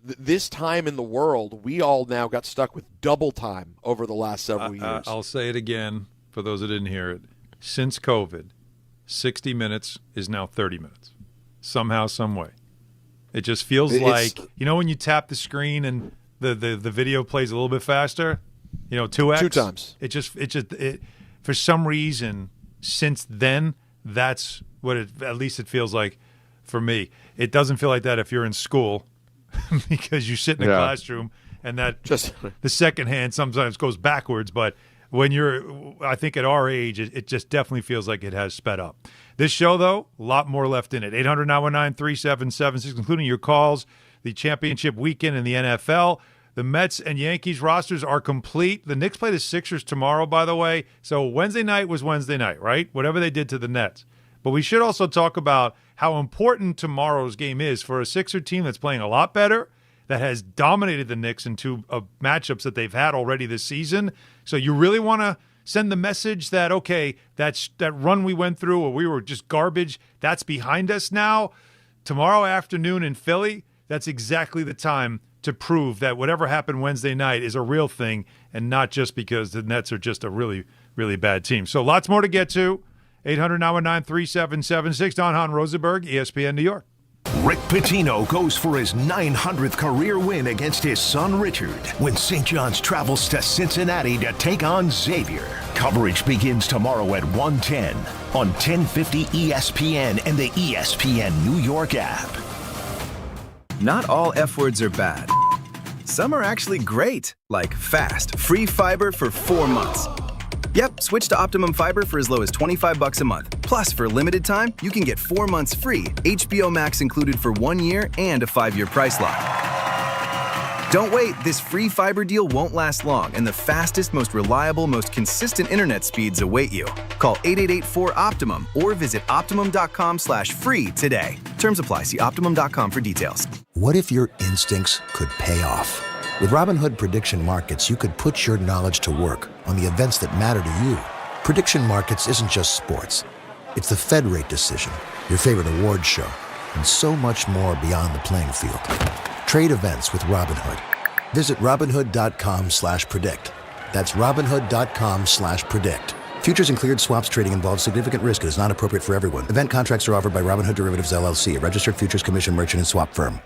this time in the world, we all now got stuck with double time over the last several years. I'll say it again for those that didn't hear it. Since COVID, 60 minutes is now 30 minutes. Somehow, some way. It just feels like, when you tap the screen and the video plays a little bit faster, 2x. 2 times. It for some reason, since then, that's what at least it feels like for me. It doesn't feel like that if you're in school because you sit in a classroom and that the second hand sometimes goes backwards. But when I think at our age, it just definitely feels like it has sped up. This show, though, a lot more left in it. 800-919-3776, including your calls, the championship weekend in the NFL. The Mets and Yankees rosters are complete. The Knicks play the Sixers tomorrow, by the way. So Wednesday night was Wednesday night, right? Whatever they did to the Nets. But we should also talk about how important tomorrow's game is for a Sixer team that's playing a lot better, that has dominated the Knicks in 2 matchups that they've had already this season. So you really want to send the message that, okay, that run we went through where we were just garbage, that's behind us now. Tomorrow afternoon in Philly, that's exactly the time to prove that whatever happened Wednesday night is a real thing and not just because the Nets are just a really, really bad team. So lots more to get to. 800-919-3776. Don Hahn, Rosenberg, ESPN New York. Rick Pitino goes for his 900th career win against his son Richard when St. John's travels to Cincinnati to take on Xavier. Coverage begins tomorrow at 1:10 on 1050 ESPN and the ESPN New York app. Not all F words are bad. Some are actually great, like fast, free fiber for 4 months. Yep, switch to Optimum Fiber for as low as $25 a month. Plus, for a limited time, you can get 4 months free, HBO Max included for 1 year, and a 5-year price lock. Don't wait, this free fiber deal won't last long, and the fastest, most reliable, most consistent internet speeds await you. Call 888-4OPTIMUM or visit Optimum.com/free today. Terms apply. See Optimum.com for details. What if your instincts could pay off? With Robinhood Prediction Markets, you could put your knowledge to work on the events that matter to you. Prediction Markets isn't just sports. It's the Fed rate decision, your favorite award show, and so much more beyond the playing field. Trade events with Robinhood. Visit Robinhood.com/predict. That's Robinhood.com/predict. Futures and cleared swaps trading involves significant risk and is not appropriate for everyone. Event contracts are offered by Robinhood Derivatives LLC, a registered futures commission merchant and swap firm.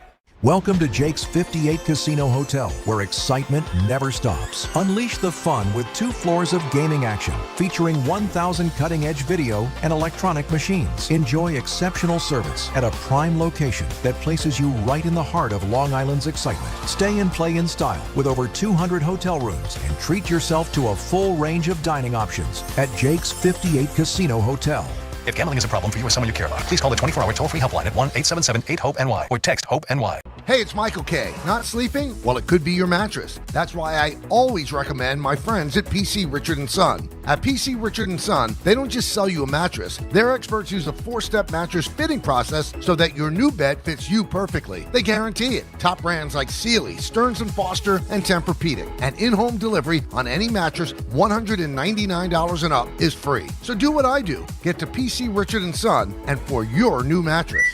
Welcome to Jake's 58 Casino Hotel, where excitement never stops. Unleash the fun with 2 floors of gaming action, featuring 1,000 cutting-edge video and electronic machines. Enjoy exceptional service at a prime location that places you right in the heart of Long Island's excitement. Stay and play in style with over 200 hotel rooms and treat yourself to a full range of dining options at Jake's 58 Casino Hotel. If gambling is a problem for you or someone you care about, please call the 24-hour toll-free helpline at 1-877-8-HOPE-NY or text HOPE-NY. Hey, it's Michael K. Not sleeping? Well, it could be your mattress. That's why I always recommend my friends at PC Richard & Son. At PC Richard & Son, they don't just sell you a mattress. Their experts use a 4-step mattress fitting process so that your new bed fits you perfectly. They guarantee it. Top brands like Sealy, Stearns & Foster, and Tempur-Pedic. And in-home delivery on any mattress, $199 and up, is free. So do what I do. Get to PC Richard & Son and for your new mattress.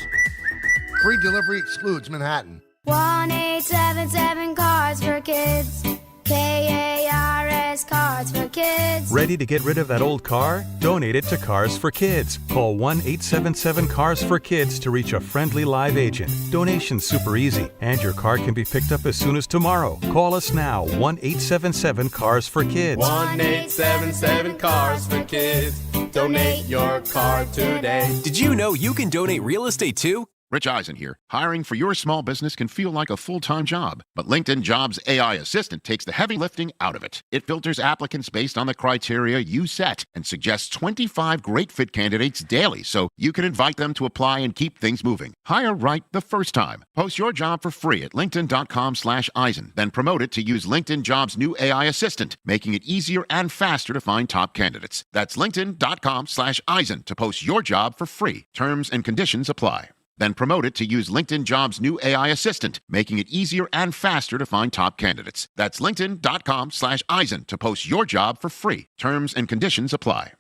Free delivery excludes Manhattan. 1-877 Cards for Kids. KARS Cards for Kids. Ready to get rid of that old car? Donate it to Cars for Kids. Call 1-877 Cars for Kids to reach a friendly live agent. Donation's super easy, and your car can be picked up as soon as tomorrow. Call us now, 1-877 Cars for Kids. 1-877 Cars for Kids. Donate your car today. Did you know you can donate real estate too? Rich Eisen here. Hiring for your small business can feel like a full-time job, but LinkedIn Jobs AI Assistant takes the heavy lifting out of it. It filters applicants based on the criteria you set and suggests 25 great fit candidates daily, so you can invite them to apply and keep things moving. Hire right the first time. Post your job for free at linkedin.com/Eisen, then promote it to use LinkedIn Jobs' new AI Assistant, making it easier and faster to find top candidates. That's linkedin.com/Eisen to post your job for free. Terms and conditions apply. Then promote it to use LinkedIn Jobs' new AI Assistant, making it easier and faster to find top candidates. That's linkedin.com/Eisen to post your job for free. Terms and conditions apply.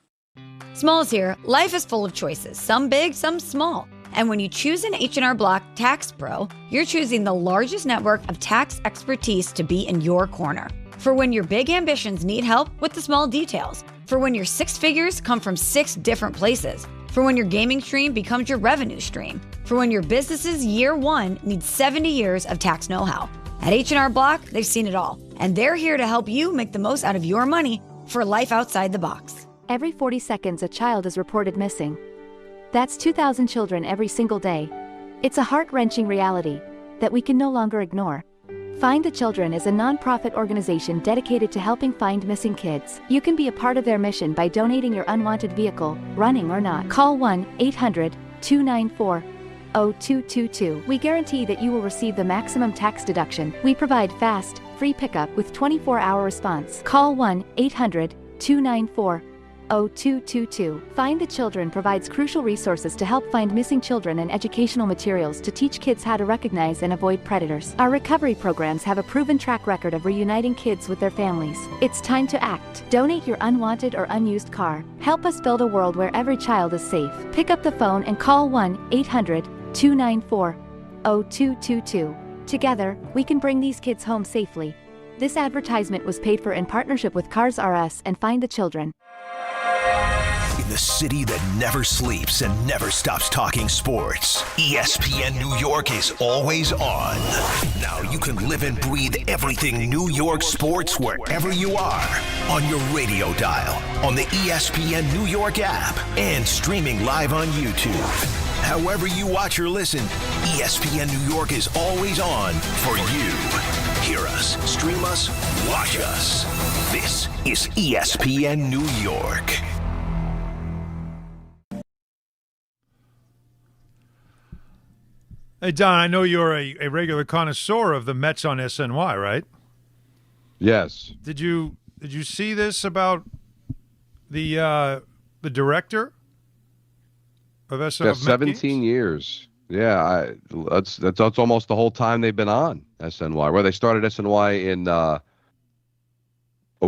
Smalls here. Life is full of choices, some big, some small. And when you choose an H&R Block Tax Pro, you're choosing the largest network of tax expertise to be in your corner. For when your big ambitions need help with the small details. For when your 6 figures come from 6 different places. For when your gaming stream becomes your revenue stream. For when your business's year 1 needs 70 years of tax know-how. At H&R Block, they've seen it all. And they're here to help you make the most out of your money for life outside the box. Every 40 seconds, a child is reported missing. That's 2,000 children every single day. It's a heart-wrenching reality that we can no longer ignore. Find the Children is a non-profit organization dedicated to helping find missing kids. You can be a part of their mission by donating your unwanted vehicle, running or not. Call 1-800-294-0222. We guarantee that you will receive the maximum tax deduction. We provide fast, free pickup with 24-hour response. Call 1-800-294-0222. Find the Children provides crucial resources to help find missing children and educational materials to teach kids how to recognize and avoid predators. Our recovery programs have a proven track record of reuniting kids with their families. It's time to act. Donate your unwanted or unused car. Help us build a world where every child is safe. Pick up the phone and call 1-800-294-0222. Together, we can bring these kids home safely. This advertisement was paid for in partnership with Cars R Us and Find the Children. In the city that never sleeps and never stops talking sports, ESPN New York is always on. Now you can live and breathe everything New York sports wherever you are. On your radio dial, on the ESPN New York app, and streaming live on YouTube. However you watch or listen, ESPN New York is always on for you. Hear us, stream us, watch us. This is ESPN New York. Hey, Don, I know you're a regular connoisseur of the Mets on SNY, right? Yes. Did you see this about the director of SNY? Yeah, 17 years. Yeah, that's almost the whole time they've been on SNY. Where they started SNY in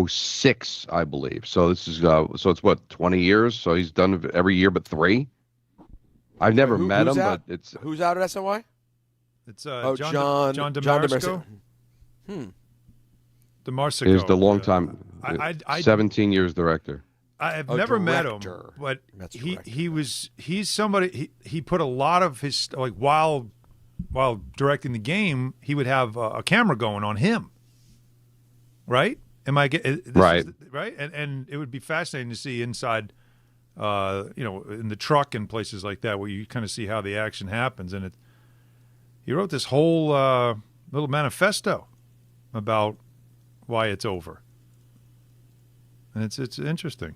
'06, I believe. So this is so it's what 20 years. So he's done every year but 3. I've never met him, but it's who's out at SNY? It's John DeMarco. DeMarco is the long time. 17 years director. I've never met him, but he's somebody. He put a lot of his while directing the game, he would have a camera going on him. Right? Right? Right? And it would be fascinating to see inside, in the truck and places like that where you kind of see how the action happens. And he wrote this whole little manifesto about why it's over, and it's interesting.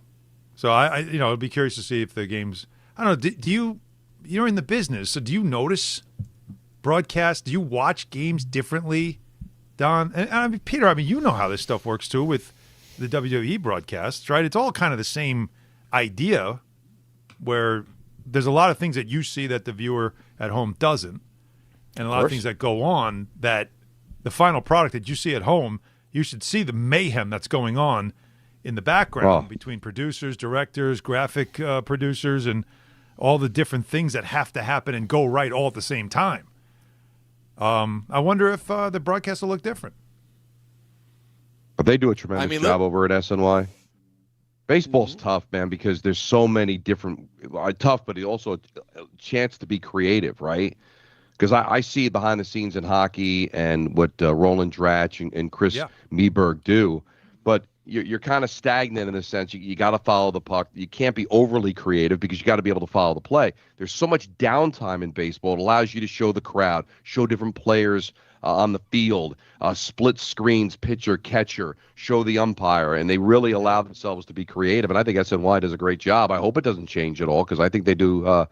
So I'd be curious to see if the games. I don't know. Do you're in the business, so do you notice broadcasts? Do you watch games differently, Don? And I mean, Peter. I mean, you know how this stuff works too with the WWE broadcasts, right? It's all kind of the same idea, where there's a lot of things that you see that the viewer at home doesn't, and a lot of things that go on that the final product that you see at home, you should see the mayhem that's going on in the background between producers, directors, graphic producers, and all the different things that have to happen and go right all at the same time. I wonder if the broadcasts will look different. But they do a tremendous job over at SNY. Baseball's tough, man, because there's so many different tough, but also a chance to be creative, right? Because I see behind the scenes in hockey and what Roland Dratch and Chris Meberg do, but you're kind of stagnant in the sense you got to follow the puck. You can't be overly creative because you got to be able to follow the play. There's so much downtime in baseball. It allows you to show the crowd, show different players on the field, split screens, pitcher, catcher, show the umpire, and they really allow themselves to be creative. And I think SNY does a great job. I hope it doesn't change at all because I think they do a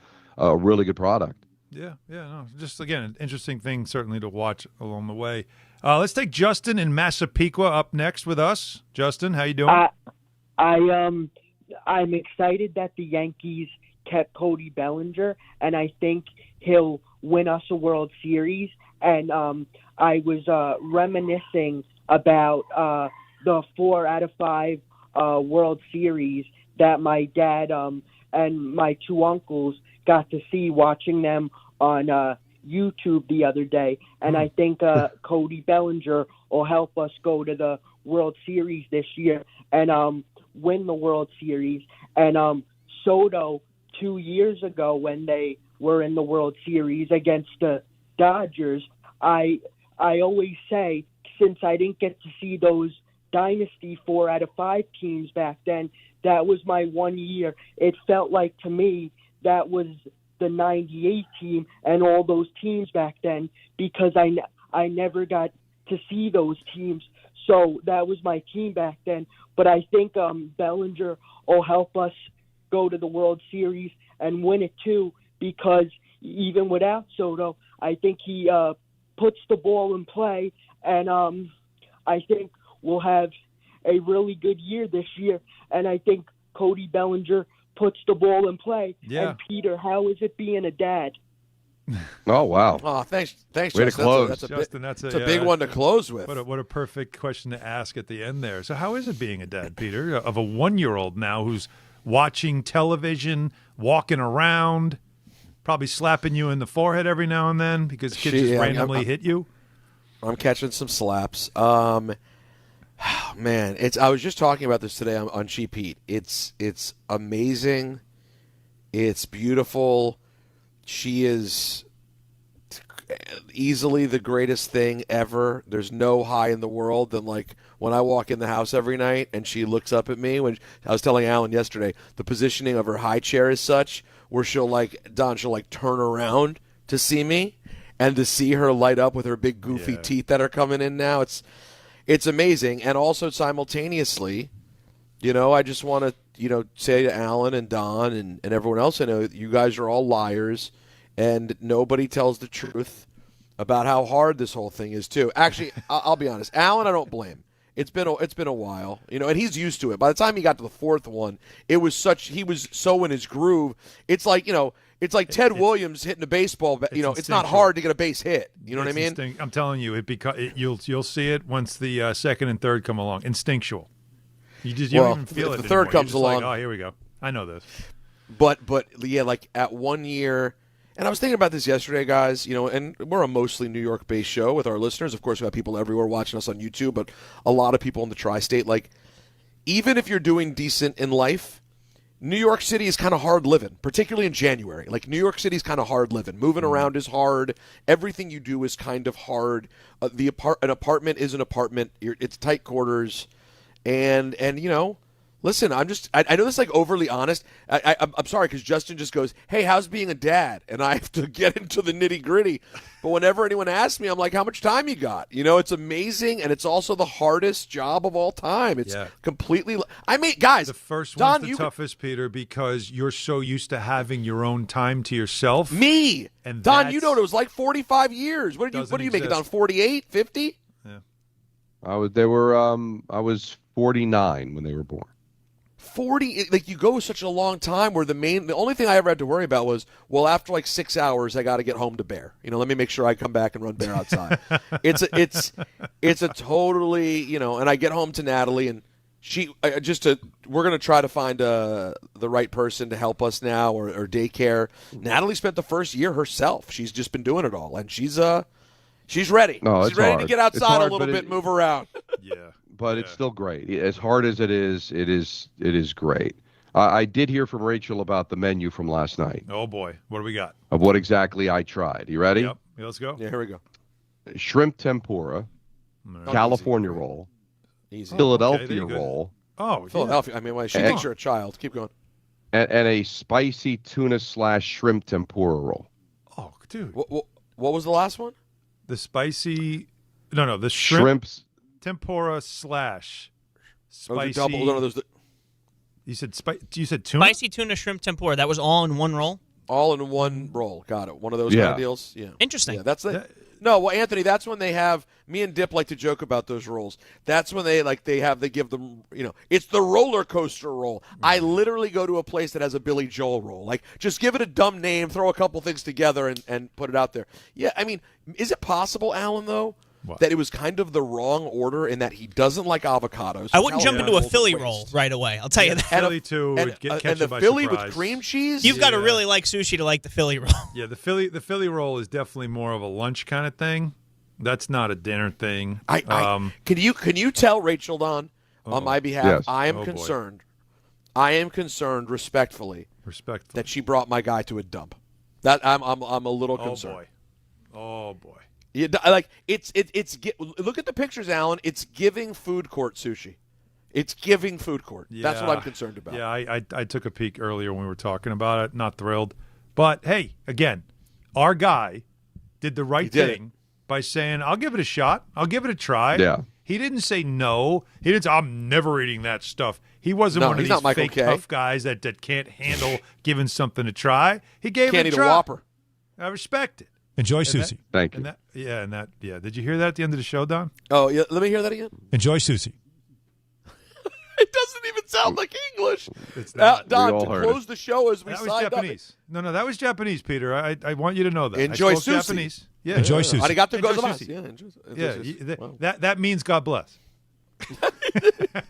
really good product. Yeah, no, just again, an interesting thing certainly to watch along the way. Let's take Justin in Massapequa up next with us. Justin, how you doing? I'm excited that the Yankees kept Cody Bellinger, and I think he'll win us a World Series. And I was reminiscing about the 4 out of 5 World Series that my dad and my 2 uncles got to see watching them on YouTube the other day. And I think Cody Bellinger will help us go to the World Series this year and win the World Series. And Soto, 2 years ago when they were in the World Series against the Dodgers, I always say, since I didn't get to see those dynasty 4 out of 5 teams back then, that was my 1 year. It felt like to me that was the 98 team and all those teams back then because I never got to see those teams. So that was my team back then. But I think Bellinger will help us go to the World Series and win it too because even without Soto, I think he puts the ball in play, and I think we'll have a really good year this year. And I think Cody Bellinger puts the ball in play. Yeah. And Peter, how is it being a dad? Oh, wow. Oh, thanks, Way Justin. to close. That's a big one to close with. What a perfect question to ask at the end there. So how is it being a dad, Peter, of a 1-year-old now who's watching television, walking around, probably slapping you in the forehead every now and then because kids just randomly hit you? I'm catching some slaps. Man, I was just talking about this today on Cheap Heat. It's amazing. It's beautiful. She is easily the greatest thing ever. There's no high in the world than like when I walk in the house every night and she looks up at me. When I was telling Alan yesterday, the positioning of her high chair is such where she'll turn around to see me, and to see her light up with her big goofy teeth that are coming in now, it's amazing. And also simultaneously, I just want to, say to Alan and Don and everyone else I know, you guys are all liars, and nobody tells the truth about how hard this whole thing is too. Actually, I'll be honest. Alan, I don't blame. It's been a while, and he's used to it. By the time he got to the 4th one, he was so in his groove. It's like, It's like Ted Williams hitting a baseball. It's not hard to get a base hit. You know what I mean? I'm telling you, you'll see it once the second and third come along. Instinctual. You don't even feel it. The third comes along. Like, oh, here we go. I know this. But yeah, like at 1 year, and I was thinking about this yesterday, guys. And we're a mostly New York-based show with our listeners. Of course, we have people everywhere watching us on YouTube, but a lot of people in the tri-state. Like, even if you're doing decent in life, New York City is kind of hard living, particularly in January. Like, New York City is kind of hard living. Moving around is hard. Everything you do is kind of hard. An apartment is an apartment. It's tight quarters. And listen, I know this is like overly honest. I'm sorry because Justin just goes, "Hey, how's being a dad?" And I have to get into the nitty gritty. But whenever anyone asks me, I'm like, "How much time you got?" It's amazing, and it's also the hardest job of all time. It's completely. I mean, guys, the first Don, one's the toughest, Peter, because you're so used to having your own time to yourself. Me and Don, it was like 45 years. What do you make it down? 48, 50? Yeah, I was 49 when they were born. 40, like you go such a long time where the only thing I ever had to worry about was, well, after like 6 hours, I got to get home to Bear. Let me make sure I come back and run Bear outside. It's a totally, and I get home to Natalie and we're going to try to find the right person to help us now or daycare. Natalie spent the first year herself. She's just been doing it all and she's ready. No, she's ready hard. to get outside a little bit, move around. Yeah. But it's still great. As hard as it is great. I did hear from Rachel about the menu from last night. Oh, boy. What do we got? Of what exactly I tried. You ready? Yep. Yeah, let's go. Yeah, here we go. Shrimp tempura, California roll, easy. Philadelphia roll. Oh, Philadelphia. I mean, she thinks you're a child. Keep going. And a spicy tuna/shrimp tempura roll. Oh, dude. What was the last one? The spicy. No, the shrimps. Tempura / spicy. You said tuna? Spicy tuna shrimp tempura. That was all in one roll? All in one roll. Got it. One of those kind of deals. Yeah. Interesting. Yeah, that's it. No, well, Anthony, that's when they have me and Dip like to joke about those rolls. That's when they give them, it's the roller coaster roll. I literally go to a place that has a Billy Joel roll. Like, just give it a dumb name, throw a couple things together, and put it out there. Yeah, I mean, is it possible, Alan, though, that it was kind of the wrong order in that he doesn't like avocados? I wouldn't jump into a Philly roll right away. I'll tell you that. Philly too. And the Philly with cream cheese. You've got to really like sushi to like the Philly roll. Yeah, the Philly roll is definitely more of a lunch kind of thing. That's not a dinner thing. Can you tell Rachel Don on my behalf? Yes. I am concerned. Boy. I am concerned respectfully that she brought my guy to a dump. That I'm a little concerned. Oh boy. Yeah, like it's look at the pictures, Alan. It's giving food court sushi. It's giving food court. Yeah, that's what I'm concerned about. Yeah, I took a peek earlier when we were talking about it. Not thrilled, but hey, again, our guy did the right thing by saying, "I'll give it a shot. I'll give it a try." Yeah. He didn't say no. He didn't say, "I'm never eating that stuff." He wasn't one of these fake tough guys that can't handle giving something a try. He gave it a try. Can't eat a Whopper. I respect it. Enjoy sushi. Thank you. Did you hear that at the end of the show, Don? Oh, yeah. Let me hear that again. Enjoy sushi. It doesn't even sound like English. It's not. Don, to close the show as we signed up. That was Japanese. No, that was Japanese, Peter. I want you to know that. Enjoy sushi. Japanese. Yeah. Enjoy sushi. Arigato Enjoy gozaimasu. sushi. Yeah, enjoy wow. That means God bless.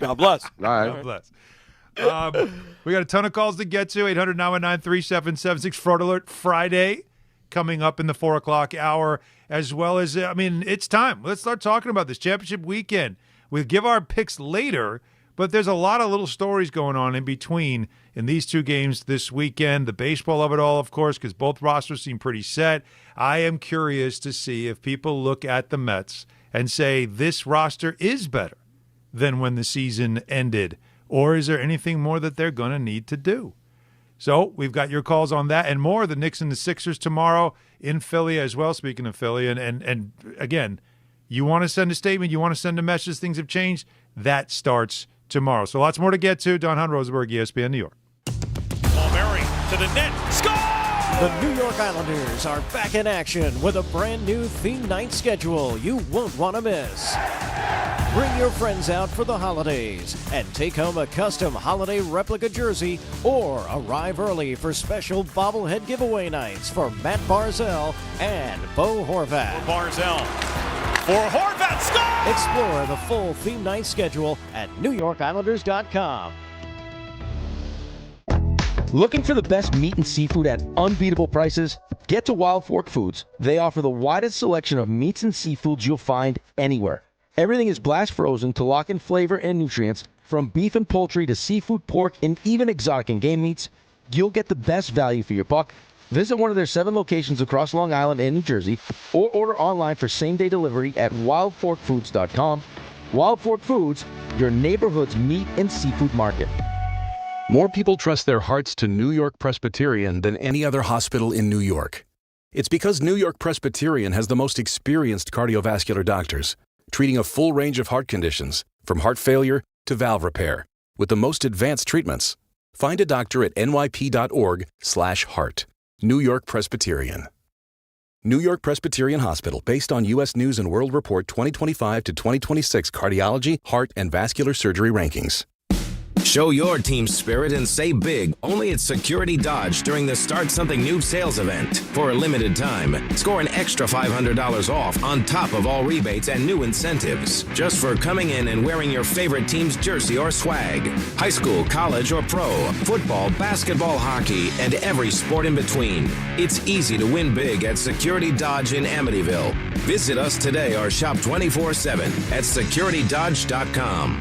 God bless. All right. God bless. We got a ton of calls to get to. 800-919-3776. Fraud Alert Friday coming up in the 4 o'clock hour, as well as, it's time. Let's start talking about this championship weekend. We'll give our picks later, but there's a lot of little stories going on in between in these two games this weekend. The baseball of it all, of course, because both rosters seem pretty set. I am curious to see if people look at the Mets and say this roster is better than when the season ended, or is there anything more that they're going to need to do? So we've got your calls on that and more. The Knicks and the Sixers tomorrow in Philly as well, speaking of Philly. And again, you want to send a statement, you want to send a message, things have changed, that starts tomorrow. So lots more to get to. Don Hahn, Rosenberg, ESPN New York. Palmieri to the net. Score! The New York Islanders are back in action with a brand new theme night schedule you won't want to miss. Bring your friends out for the holidays and take home a custom holiday replica jersey or arrive early for special bobblehead giveaway nights for Matt Barzell and Bo Horvat. Barzell for Horvat, score! Explore the full theme night schedule at NewYorkIslanders.com. Looking for the best meat and seafood at unbeatable prices? Get to Wild Fork Foods. They offer the widest selection of meats and seafoods you'll find anywhere. Everything is blast frozen to lock in flavor and nutrients. From beef and poultry to seafood, pork, and even exotic and game meats, you'll get the best value for your buck. Visit one of their 7 locations across Long Island and New Jersey, or order online for same-day delivery at wildforkfoods.com. Wild Fork Foods, your neighborhood's meat and seafood market. More people trust their hearts to New York Presbyterian than any other hospital in New York. It's because New York Presbyterian has the most experienced cardiovascular doctors, treating a full range of heart conditions, from heart failure to valve repair, with the most advanced treatments. Find a doctor at nyp.org/heart. New York Presbyterian. New York Presbyterian Hospital, based on U.S. News & World Report 2025 to 2026 cardiology, heart, and vascular surgery rankings. Show your team's spirit and save big only at Security Dodge during the Start Something New sales event. For a limited time, score an extra $500 off on top of all rebates and new incentives, just for coming in and wearing your favorite team's jersey or swag. High school, college, or pro, football, basketball, hockey, and every sport in between. It's easy to win big at Security Dodge in Amityville. Visit us today or shop 24/7 at securitydodge.com.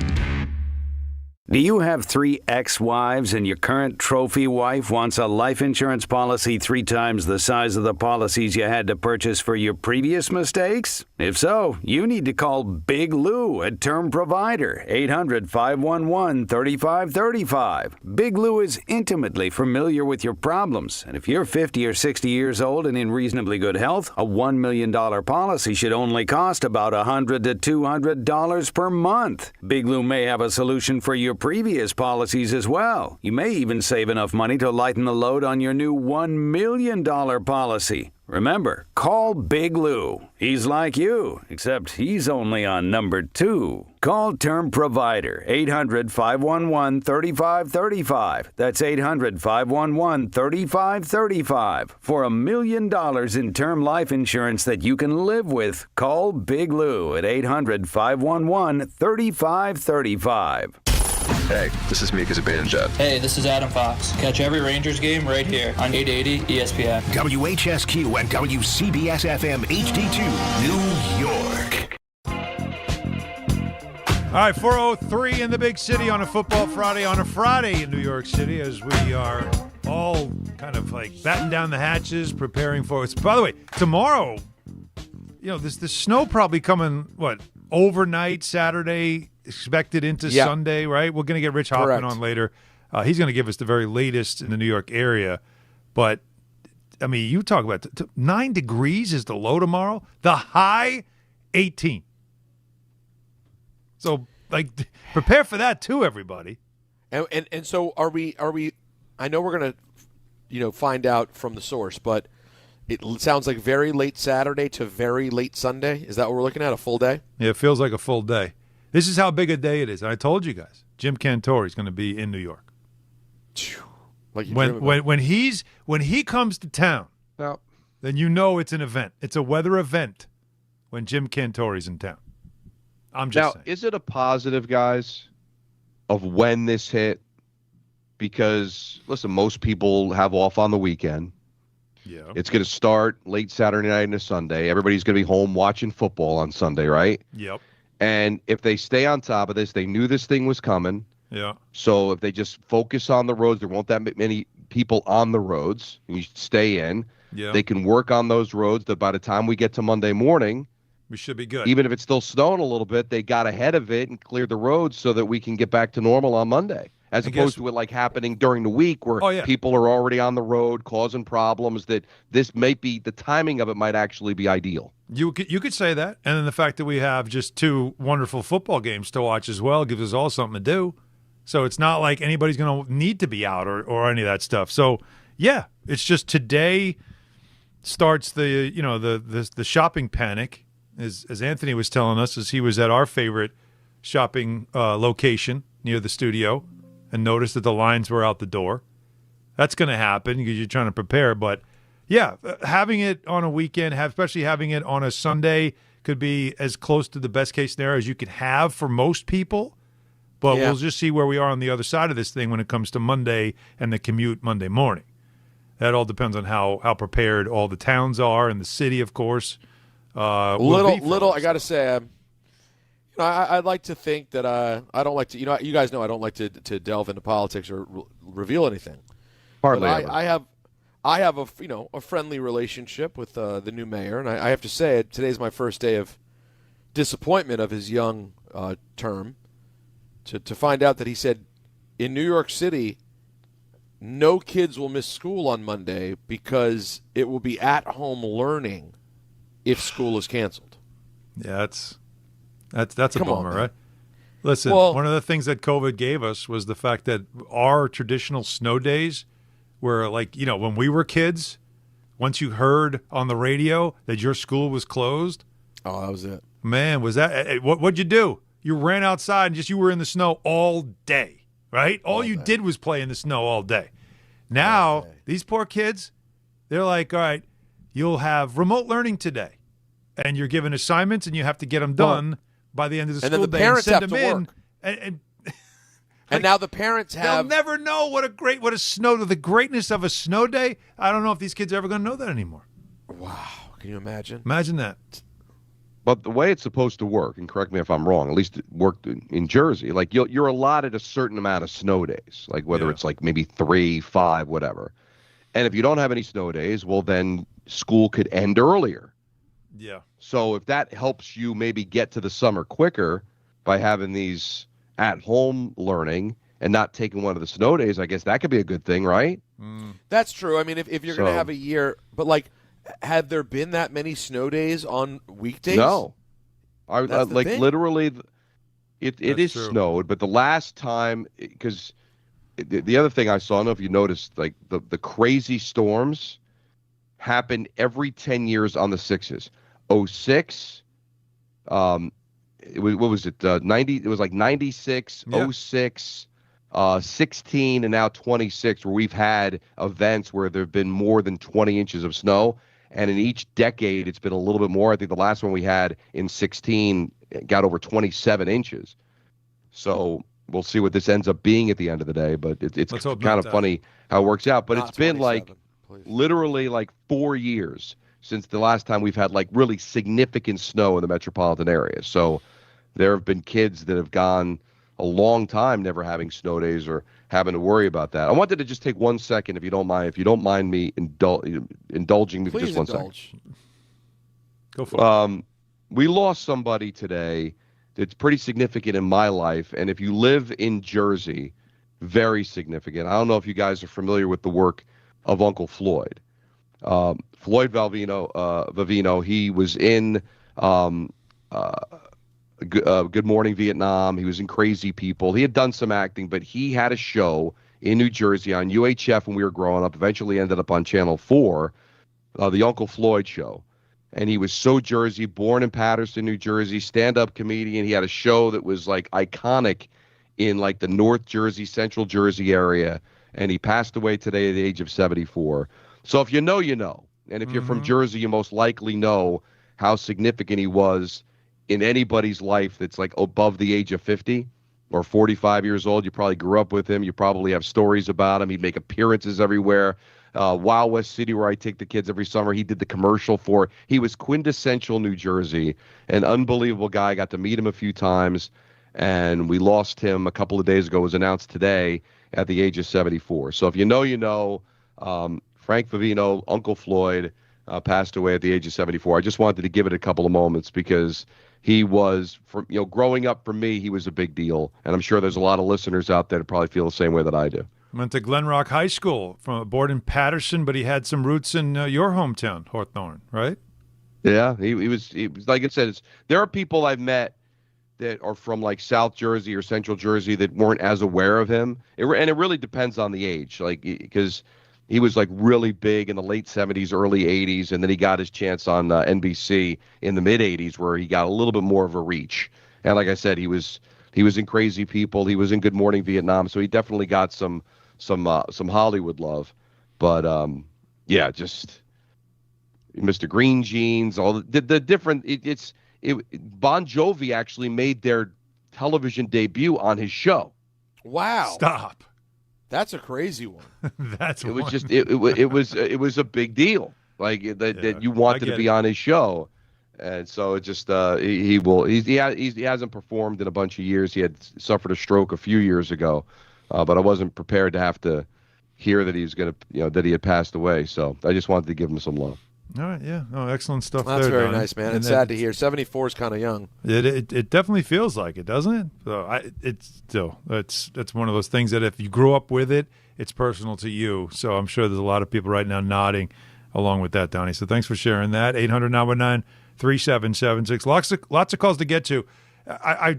Do you have 3 ex-wives and your current trophy wife wants a life insurance policy 3 times the size of the policies you had to purchase for your previous mistakes? If so, you need to call Big Lou at Term Provider, 800-511-3535. Big Lou is intimately familiar with your problems, and if you're 50 or 60 years old and in reasonably good health, a $1 million policy should only cost about $100 to $200 per month. Big Lou may have a solution for your previous policies as well. You may even save enough money to lighten the load on your new $1 million policy. Remember, call Big Lou. He's like you, except he's only on number 2. Call Term Provider, 800-511-3535. That's 800-511-3535. For $1 million in term life insurance that you can live with, call Big Lou at 800-511-3535. Hey, this is Mika Zibanejad. Hey, this is Adam Fox. Catch every Rangers game right here on 880 ESPN. WHSQ and WCBS FM HD2, New York. All right, 4:03 in the big city on a football Friday, in New York City, as we are all kind of like batten down the hatches, preparing for it. By the way, tomorrow, this snow probably coming, overnight, Saturday, expected into Sunday, right? We're going to get Rich Hoffman on later. He's going to give us the very latest in the New York area. But, I mean, you talk about 9 degrees is the low tomorrow. The high, 18. So, prepare for that too, everybody. And so are we? I know we're going to, find out from the source, but it sounds like very late Saturday to very late Sunday. Is that what we're looking at? A full day? Yeah, it feels like a full day. This is how big a day it is. And I told you guys, Jim Cantore is going to be in New York. When he comes to town, then you know it's an event. It's a weather event when Jim Cantore's in town. I'm just saying. Is it a positive, guys, of when this hit? Because, listen, most people have off on the weekend. Yeah. It's going to start late Saturday night into Sunday. Everybody's going to be home watching football on Sunday, right? Yep. And if they stay on top of this, they knew this thing was coming. Yeah. So if they just focus on the roads, there won't that many people on the roads. And you stay in. Yeah. They can work on those roads that by the time we get to Monday morning, we should be good. Even if it's still snowing a little bit, they got ahead of it and cleared the roads so that we can get back to normal on Monday. As opposed to it happening during the week where people are already on the road causing problems, that this might be, the timing of it might actually be ideal. You could say that. And then the fact that we have just 2 wonderful football games to watch as well gives us all something to do. So it's not like anybody's going to need to be out or any of that stuff. So, yeah, it's just today starts the shopping panic, as Anthony was telling us, as he was at our favorite shopping location near the studio and noticed that the lines were out the door. That's going to happen because you're trying to prepare. But, yeah, having it on a weekend, especially having it on a Sunday, could be as close to the best-case scenario as you could have for most people. But we'll just see where we are on the other side of this thing when it comes to Monday and the commute Monday morning. That all depends on how prepared all the towns are and the city, of course. Little. I got to say, I'd like to think that I don't like to. You guys know I don't like to delve into politics or reveal anything. Hardly. I have a friendly relationship with the new mayor, and I have to say today's my first day of disappointment of his young term. To find out that he said in New York City, no kids will miss school on Monday because it will be at-home learning if school is canceled. Yeah, that's a bummer, right? Listen, Well, one of the things that COVID gave us was the fact that our traditional snow days were like, when we were kids, once you heard on the radio that your school was closed. Oh, that was it. Man, was that – what'd you do? You ran outside and you were in the snow all day, right? All you did was play in the snow all day. Now, these poor kids, they're like, all right, you'll have remote learning today. And you're given assignments and you have to get them done by the end of the school then the day parents and send have them to in. work. And now the parents have – they'll never know the greatness of a snow day. I don't know if these kids are ever going to know that anymore. Wow. Can you imagine? Imagine that. But the way it's supposed to work, and correct me if I'm wrong, at least it worked in Jersey, like you're allotted a certain amount of snow days, like whether it's like maybe 3, 5, whatever. And if you don't have any snow days, well, then school could end earlier. Yeah. So if that helps you maybe get to the summer quicker by having these at-home learning and not taking one of the snow days, I guess that could be a good thing, right? That's true. I mean, if you're going to have a year, but like, have there been that many snow days on weekdays? No. I like thing. literally, it is true. snowed, but the last time, because the other thing I saw, I don't know if you noticed, like the crazy storms happened every 10 years on the sixes. 06, what was it? 90. It was like 96, 06, 16, and now 26, where we've had events where there have been more than 20 inches of snow. And in each decade, it's been a little bit more. I think the last one we had in 16 got over 27 inches. So we'll see what this ends up being at the end of the day. But it's kind of funny how it works out. But it's been like literally like 4 years since the last time we've had like really significant snow in the metropolitan area. So there have been kids that have gone a long time never having snow days or having to worry about that. I wanted to just take 1 second, if you don't mind me indulging me for just 1 second. Go for it. We lost somebody today that's pretty significant in my life, and if you live in Jersey, very significant. I don't know if you guys are familiar with the work of Uncle Floyd. Floyd Vivino, he was in Good Morning Vietnam. He was in Crazy People. He had done some acting, but he had a show in New Jersey on UHF when we were growing up, eventually ended up on Channel 4, the Uncle Floyd Show. And he was so Jersey, born in Paterson, New Jersey, stand-up comedian. He had a show that was like iconic in like the North Jersey, Central Jersey area. And he passed away today at the age of 74. So if you know, you know. And if you're from Jersey, you most likely know how significant he was in anybody's life that's like above the age of 50 or 45 years old. You probably grew up with him. You probably have stories about him. He'd make appearances everywhere. Wild West City, where I take the kids every summer, he did the commercial for it. He was quintessential New Jersey, an unbelievable guy. I got to meet him a few times, and we lost him a couple of days ago. It was announced today at the age of 74. So if you know, you know. Frank Vivino, Uncle Floyd, passed away at the age of 74. I just wanted to give it a couple of moments because he was, growing up for me, he was a big deal. And I'm sure there's a lot of listeners out there that probably feel the same way that I do. Went to Glen Rock High School, born in Paterson, but he had some roots in your hometown, Hawthorne, right? Yeah, he was like I said, there are people I've met that are from like South Jersey or Central Jersey that weren't as aware of him. And it really depends on the age, like, because he was like really big in the late 70s, early 80s, and then he got his chance on NBC in the mid 80s where he got a little bit more of a reach. And like I said, he was in Crazy People. He was in Good Morning Vietnam. So he definitely got some Hollywood love. But yeah, just Mr. Green Jeans, all the different. Bon Jovi actually made their television debut on his show. Wow! Stop. That's a crazy one. It was a big deal. Like that you wanted to be on his show. And so it just he hasn't performed in a bunch of years. He had suffered a stroke a few years ago, but I wasn't prepared to have to hear that he was that he had passed away. So I just wanted to give him some love. All right, yeah, excellent stuff. That's there, very nice, man. It's sad to hear. 74 is kind of young. It definitely feels like it, doesn't it? So that's one of those things that if you grew up with it, it's personal to you. So I'm sure there's a lot of people right now nodding along with that, Donnie. So thanks for sharing that. 800-919-3776. Lots of calls to get to. I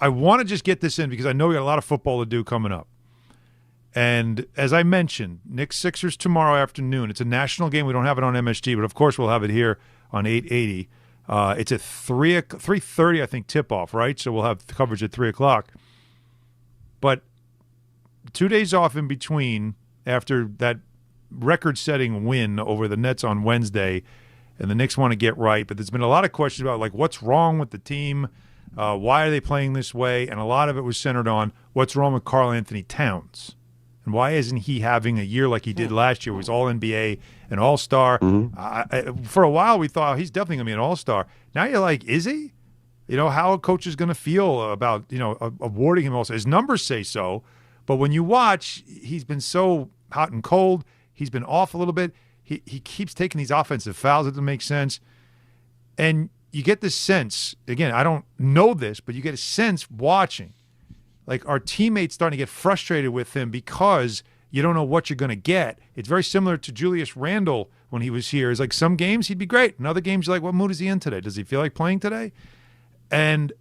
want to just get this in because I know we got a lot of football to do coming up. And as I mentioned, Knicks Sixers tomorrow afternoon. It's a national game. We don't have it on MSG, but of course we'll have it here on 880. It's at 3:30, I think, tip-off, right? So we'll have coverage at 3 o'clock. But 2 days off in between after that record-setting win over the Nets on Wednesday, and the Knicks want to get right. But there's been a lot of questions about, like, what's wrong with the team? Why are they playing this way? And a lot of it was centered on what's wrong with Karl Anthony Towns. And why isn't he having a year like he did last year? He was All-NBA and All-Star. For a while, we thought he's definitely going to be an All-Star. Now you're like, is he? You know, how a coach is going to feel about, awarding him also. His numbers say so. But when you watch, he's been so hot and cold. He's been off a little bit. He keeps taking these offensive fouls. It doesn't make sense. And you get this sense, again, I don't know this, but you get a sense watching. Like, our teammates starting to get frustrated with him because you don't know what you're going to get. It's very similar to Julius Randle when he was here. It's like some games he'd be great. In other games, you're like, what mood is he in today? Does he feel like playing today? And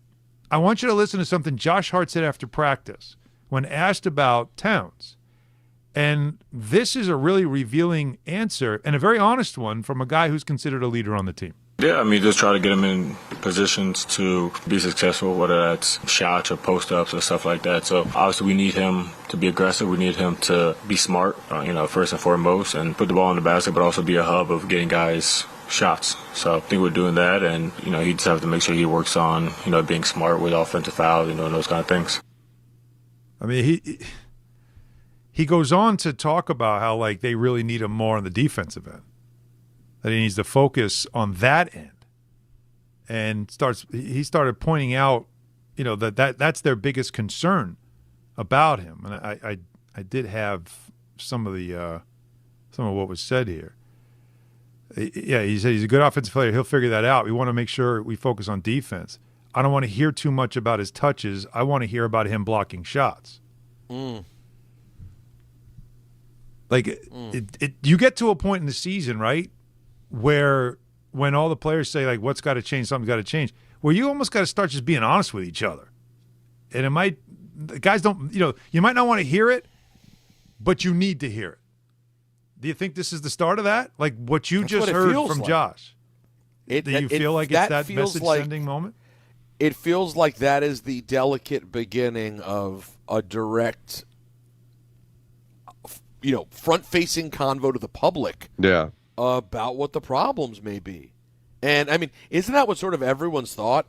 I want you to listen to something Josh Hart said after practice when asked about Towns. And this is a really revealing answer and a very honest one from a guy who's considered a leader on the team. Yeah, I mean, just try to get him in positions to be successful, whether that's shots or post-ups or stuff like that. So obviously we need him to be aggressive. We need him to be smart, first and foremost, and put the ball in the basket, but also be a hub of getting guys shots. So I think we're doing that, and, he just have to make sure he works on, being smart with offensive fouls and those kind of things. I mean, he goes on to talk about how, like, they really need him more on the defensive end. That he needs to focus on that end, and he started pointing out, that's their biggest concern about him. And I did have some of what was said here. Yeah, he said he's a good offensive player. He'll figure that out. We want to make sure we focus on defense. I don't want to hear too much about his touches. I want to hear about him blocking shots. You get to a point in the season, right, where when all the players say, like, what's got to change, something's got to change, where you almost got to start just being honest with each other. And the guys don't, you might not want to hear it, but you need to hear it. Do you think this is the start of that? Like what you just heard from Josh? Do you feel like it's that message-sending moment? It feels like that is the delicate beginning of a direct, front-facing convo to the public. Yeah. About what the problems may be. And, I mean, isn't that what sort of everyone's thought?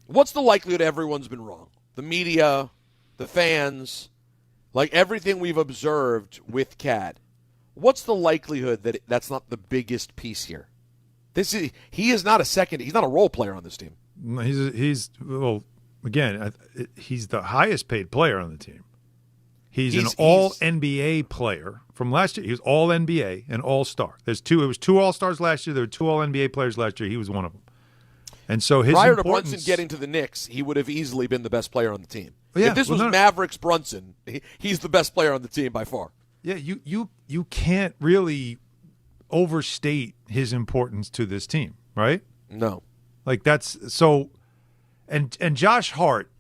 What's the likelihood everyone's been wrong? The media, the fans, like everything we've observed with Cad. What's the likelihood that that's not the biggest piece here? He is not he's not a role player on this team. He's the highest paid player on the team. He's an All-NBA player from last year. He was All-NBA and All-Star. It was two All-Stars last year. There were two All-NBA players last year. He was one of them. And so prior to Brunson getting to the Knicks, he would have easily been the best player on the team. If this was Mavericks Brunson, he's the best player on the team by far. Yeah, you can't really overstate his importance to this team, right? No. Like that's so. And Josh Hart,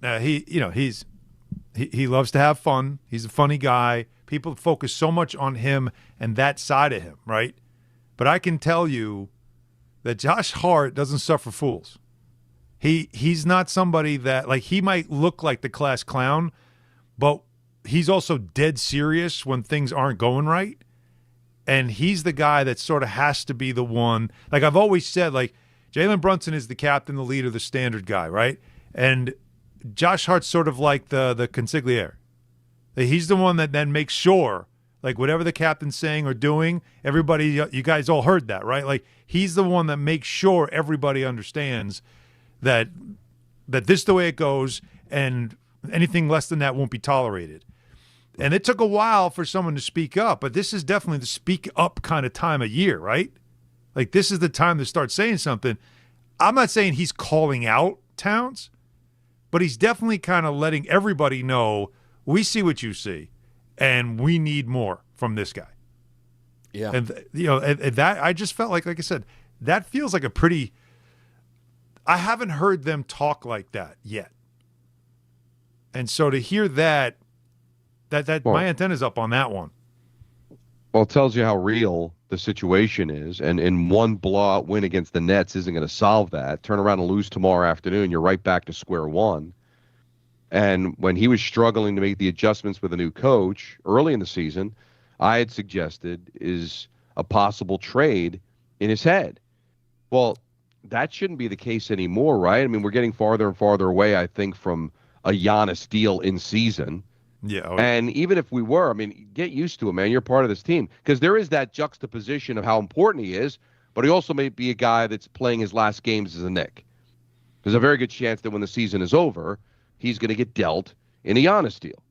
He loves to have fun. He's a funny guy. People focus so much on him and that side of him, right? But I can tell you that Josh Hart doesn't suffer fools. He's not somebody that, like, he might look like the class clown, but he's also dead serious when things aren't going right. And he's the guy that sort of has to be the one. Like I've always said, like, Jalen Brunson is the captain, the leader, the standard guy, right? And Josh Hart's sort of like the consigliere. He's the one that then makes sure, like, whatever the captain's saying or doing, everybody, you guys all heard that, right? Like, he's the one that makes sure everybody understands that this is the way it goes, and anything less than that won't be tolerated. And it took a while for someone to speak up, but this is definitely the speak up kind of time of year, right? Like, this is the time to start saying something. I'm not saying he's calling out Towns, but he's definitely kind of letting everybody know, we see what you see, and we need more from this guy. Yeah. And, and that, I just felt like I said, that feels like a pretty, I haven't heard them talk like that yet. And so to hear that my antenna's up on that one. Well, it tells you how real the situation is, and one blowout win against the Nets isn't going to solve that. Turn around and lose tomorrow afternoon, you're right back to square one. And when he was struggling to make the adjustments with a new coach early in the season, I had suggested is a possible trade in his head. Well, that shouldn't be the case anymore, right? I mean, we're getting farther and farther away, I think, from a Giannis deal in season. Yeah. And even if we were, I mean, get used to it, man. You're part of this team. Because there is that juxtaposition of how important he is, but he also may be a guy that's playing his last games as a Knick. There's a very good chance that when the season is over, he's going to get dealt in a Giannis deal.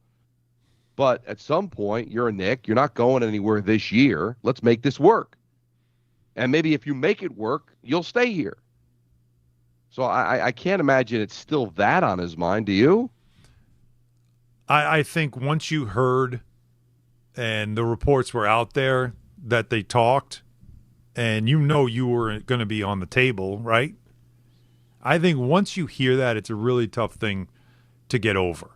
But at some point, you're a Knick. You're not going anywhere this year. Let's make this work. And maybe if you make it work, you'll stay here. So I can't imagine it's still that on his mind. Do you? I think once you heard and the reports were out there that they talked and you were going to be on the table, right? I think once you hear that, it's a really tough thing to get over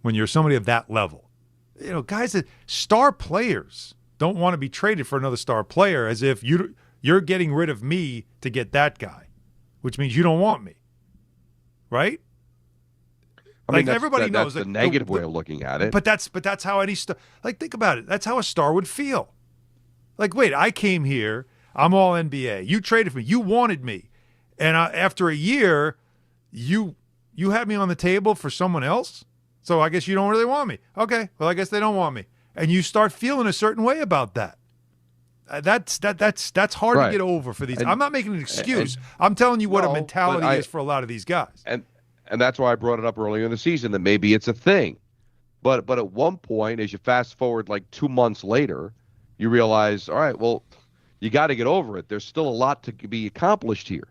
when you're somebody of that level. Guys that star players don't want to be traded for another star player as if you're getting rid of me to get that guy, which means you don't want me, right? I mean, everybody knows that's the negative way of looking at it. But that's how any star. Like, think about it. That's how a star would feel. Like, wait, I came here. I'm all NBA. You traded for me. You wanted me, and after a year, you had me on the table for someone else. So I guess you don't really want me. Okay, well, I guess they don't want me, and you start feeling a certain way about that. That's hard to get over for these. I'm not making an excuse. I'm telling you what a mentality is for a lot of these guys. And that's why I brought it up earlier in the season that maybe it's a thing. But at one point, as you fast forward like 2 months later, you realize, all right, well, you got to get over it. There's still a lot to be accomplished here.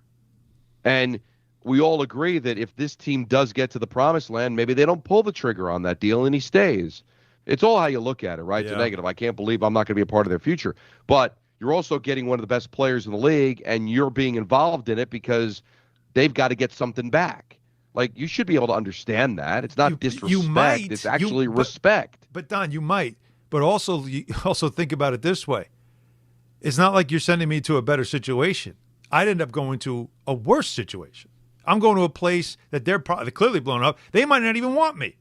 And we all agree that if this team does get to the promised land, maybe they don't pull the trigger on that deal and he stays. It's all how you look at it, right? Yeah. It's a negative. I can't believe I'm not going to be a part of their future. But you're also getting one of the best players in the league, and you're being involved in it because they've got to get something back. Like, you should be able to understand that. It's not disrespect. It's actually respect. But Don, you might. But also think about it this way. It's not like you're sending me to a better situation. I'd end up going to a worse situation. I'm going to a place that they're clearly blown up. They might not even want me.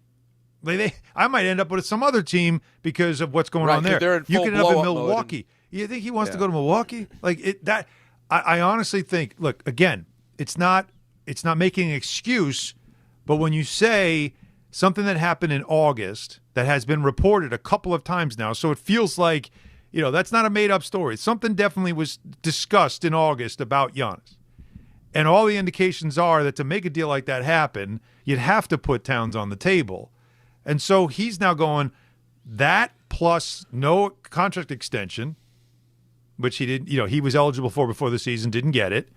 I might end up with some other team because of what's going on there. You could end up in Milwaukee. You think he wants to go to Milwaukee? I honestly think, look, again, it's not making an excuse, but when you say something that happened in August that has been reported a couple of times now, so it feels like, that's not a made-up story. Something definitely was discussed in August about Giannis. And all the indications are that to make a deal like that happen, you'd have to put Towns on the table. And so he's now going, that plus no contract extension, which he didn't, he was eligible for before the season, didn't get it.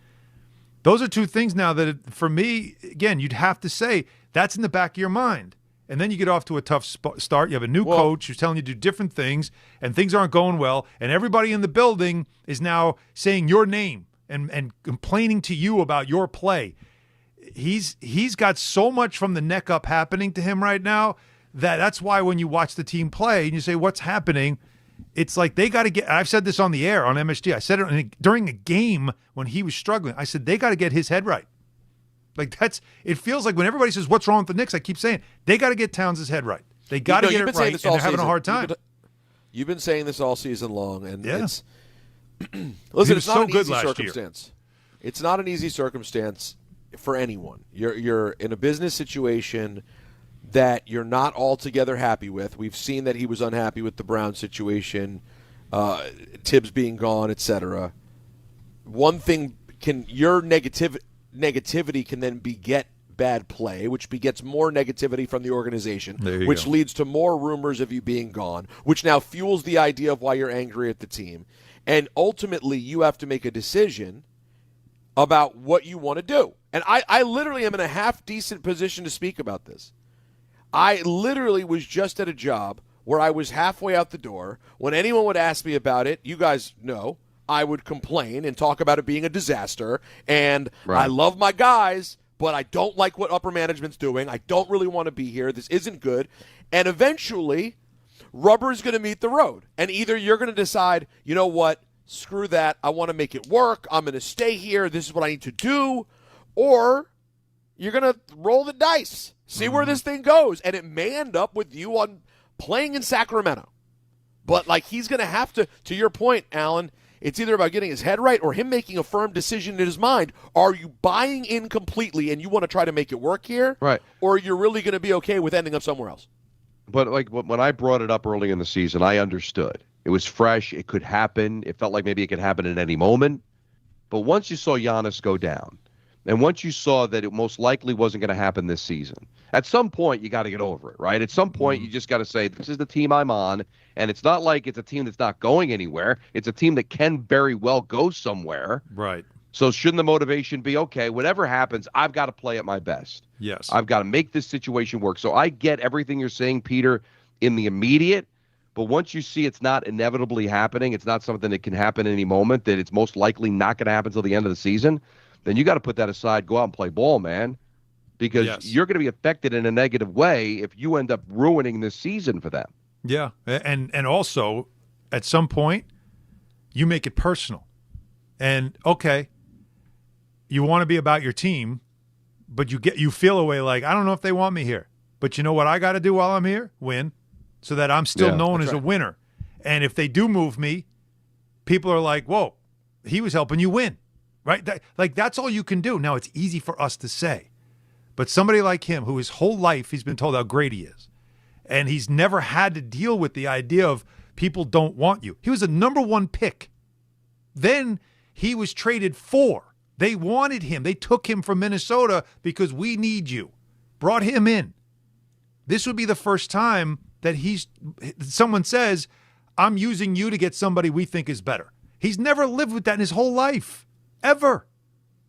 Those are two things now that, for me, again, you'd have to say that's in the back of your mind. And then you get off to a tough start. You have a new coach who's telling you to do different things, and things aren't going well. And everybody in the building is now saying your name and complaining to you about your play. He's got so much from the neck up happening to him right now that's why when you watch the team play and you say, what's happening? It's like they got to get – I've said this on the air on MSG. I said it during a game when he was struggling. I said they got to get his head right. Like it feels like when everybody says, what's wrong with the Knicks, I keep saying, they got to get Towns' head right. They got to get it right, and they're having a hard time. You've been saying this all season long, and it's listen, it's not an easy circumstance. It's not an easy circumstance for anyone. You're in a business situation that you're not altogether happy with. We've seen that he was unhappy with the Brown situation, Tibbs being gone, etc. One thing your negativity can then beget bad play, which begets more negativity from the organization, which leads to more rumors of you being gone, which now fuels the idea of why you're angry at the team. And ultimately, you have to make a decision about what you want to do. And I literally am in a half-decent position to speak about this. I literally was just at a job where I was halfway out the door. When anyone would ask me about it, you guys know, I would complain and talk about it being a disaster. And I love my guys, but I don't like what upper management's doing. I don't really want to be here. This isn't good. And eventually, rubber is going to meet the road. And either you're going to decide, you know what, screw that. I want to make it work. I'm going to stay here. This is what I need to do. Or you're going to roll the dice, see where this thing goes. And it may end up with you on playing in Sacramento. But, like, he's going to have to your point, Alan, it's either about getting his head right or him making a firm decision in his mind. Are you buying in completely and you want to try to make it work here? Right. Or you're really going to be okay with ending up somewhere else? But, like, when I brought it up early in the season, I understood. It was fresh. It could happen. It felt like maybe it could happen at any moment. But once you saw Giannis go down, and once you saw that it most likely wasn't going to happen this season, at some point you got to get over it, right? At some point you just got to say, this is the team I'm on, and it's not like it's a team that's not going anywhere. It's a team that can very well go somewhere. Right. So shouldn't the motivation be, okay, whatever happens, I've got to play at my best. Yes. I've got to make this situation work. So I get everything you're saying, Peter, in the immediate, but once you see it's not inevitably happening, it's not something that can happen any moment, that it's most likely not going to happen until the end of the season, then you got to put that aside, go out and play ball, man, because you're going to be affected in a negative way if you end up ruining this season for them. Yeah, and also, at some point, you make it personal. And, okay, you want to be about your team, but you feel a way like, I don't know if they want me here. But you know what I got to do while I'm here? Win, so that I'm still known as a winner. And if they do move me, people are like, whoa, he was helping you win. Right? That's all you can do. Now, it's easy for us to say. But somebody like him, who his whole life he's been told how great he is, and he's never had to deal with the idea of people don't want you. He was a number one pick. Then he was traded for. They wanted him. They took him from Minnesota because we need you. Brought him in. This would be the first time that someone says, I'm using you to get somebody we think is better. He's never lived with that in his whole life. Ever,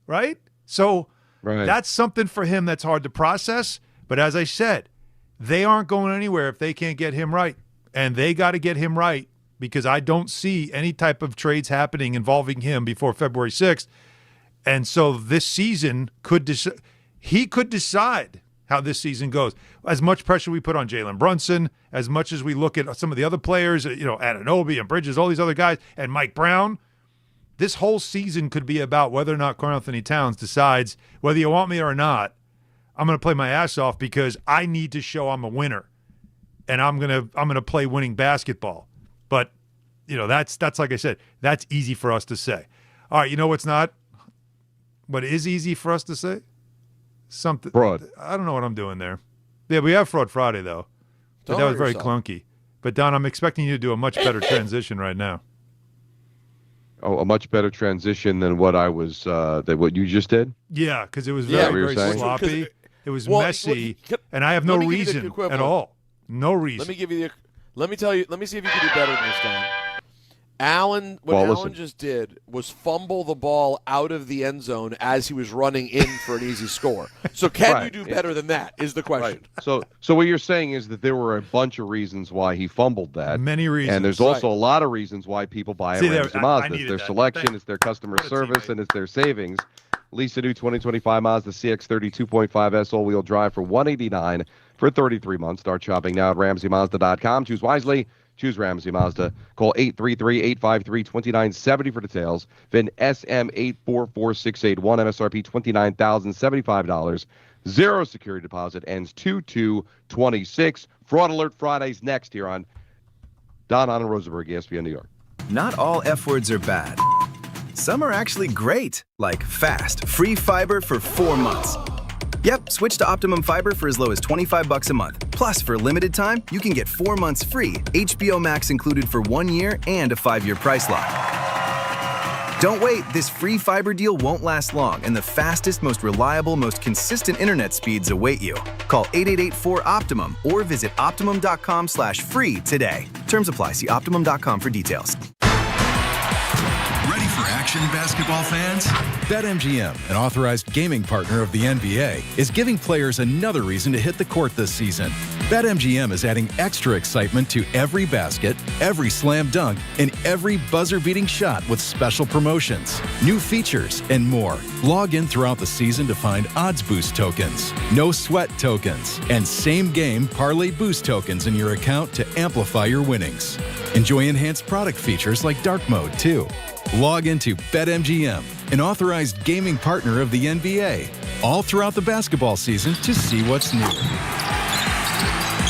right? So that's something for him that's hard to process. But as I said, they aren't going anywhere if they can't get him right. And they got to get him right because I don't see any type of trades happening involving him before February 6th. And so this season he could decide how this season goes. As much pressure we put on Jalen Brunson, as much as we look at some of the other players, Anunoby and Bridges, all these other guys, and Mike Brown, this whole season could be about whether or not Karl-Anthony Towns decides whether you want me or not, I'm going to play my ass off because I need to show I'm a winner, and I'm going to play winning basketball. But that's like I said, that's easy for us to say. All right, you know what's not? What is easy for us to say? Something fraud. I don't know what I'm doing there. Yeah, we have Fraud Friday though, but that was very clunky. But Don, I'm expecting you to do a much better transition right now. Oh, a much better transition than what I was, what you just did? Yeah, because it was very sloppy. It was messy, and I have no reason at all. No reason. Let me see if you can do better than this, Don. Alan just did was fumble the ball out of the end zone as he was running in for an easy score. So can you do better than that is the question. Right. So what you're saying is that there were a bunch of reasons why he fumbled that. Many reasons. And there's also a lot of reasons why people buy a Ramsey Mazda. It's their selection, it's their customer service, and it's their savings. Lease a new 2025 Mazda CX-30 2.5S all-wheel drive for $189 for 33 months. Start shopping now at RamseyMazda.com. Choose wisely. Choose Ramsey Mazda. Call 833-853-2970 for details. VIN SM844681. MSRP $29,075. Zero security deposit. Ends 2/2/26. Fraud Alert Fridays next here on Don, Hahn, and Rosenberg, ESPN New York. Not all F words are bad. Some are actually great, like fast, free fiber for 4 months. Yep, switch to Optimum Fiber for as low as $25 a month. Plus, for a limited time, you can get 4 months free, HBO Max included for 1 year, and a 5-year price lock. Don't wait, this free fiber deal won't last long, and the fastest, most reliable, most consistent internet speeds await you. Call 888-4-OPTIMUM or visit Optimum.com/free today. Terms apply. See Optimum.com for details. Ready for action, basketball fans? BetMGM, an authorized gaming partner of the NBA, is giving players another reason to hit the court this season. BetMGM is adding extra excitement to every basket, every slam dunk, and every buzzer-beating shot with special promotions, new features, and more. Log in throughout the season to find odds boost tokens, no sweat tokens, and same-game parlay boost tokens in your account to amplify your winnings. Enjoy enhanced product features like dark mode, too. Log into BetMGM, an authorized gaming partner of the NBA, all throughout the basketball season to see what's new.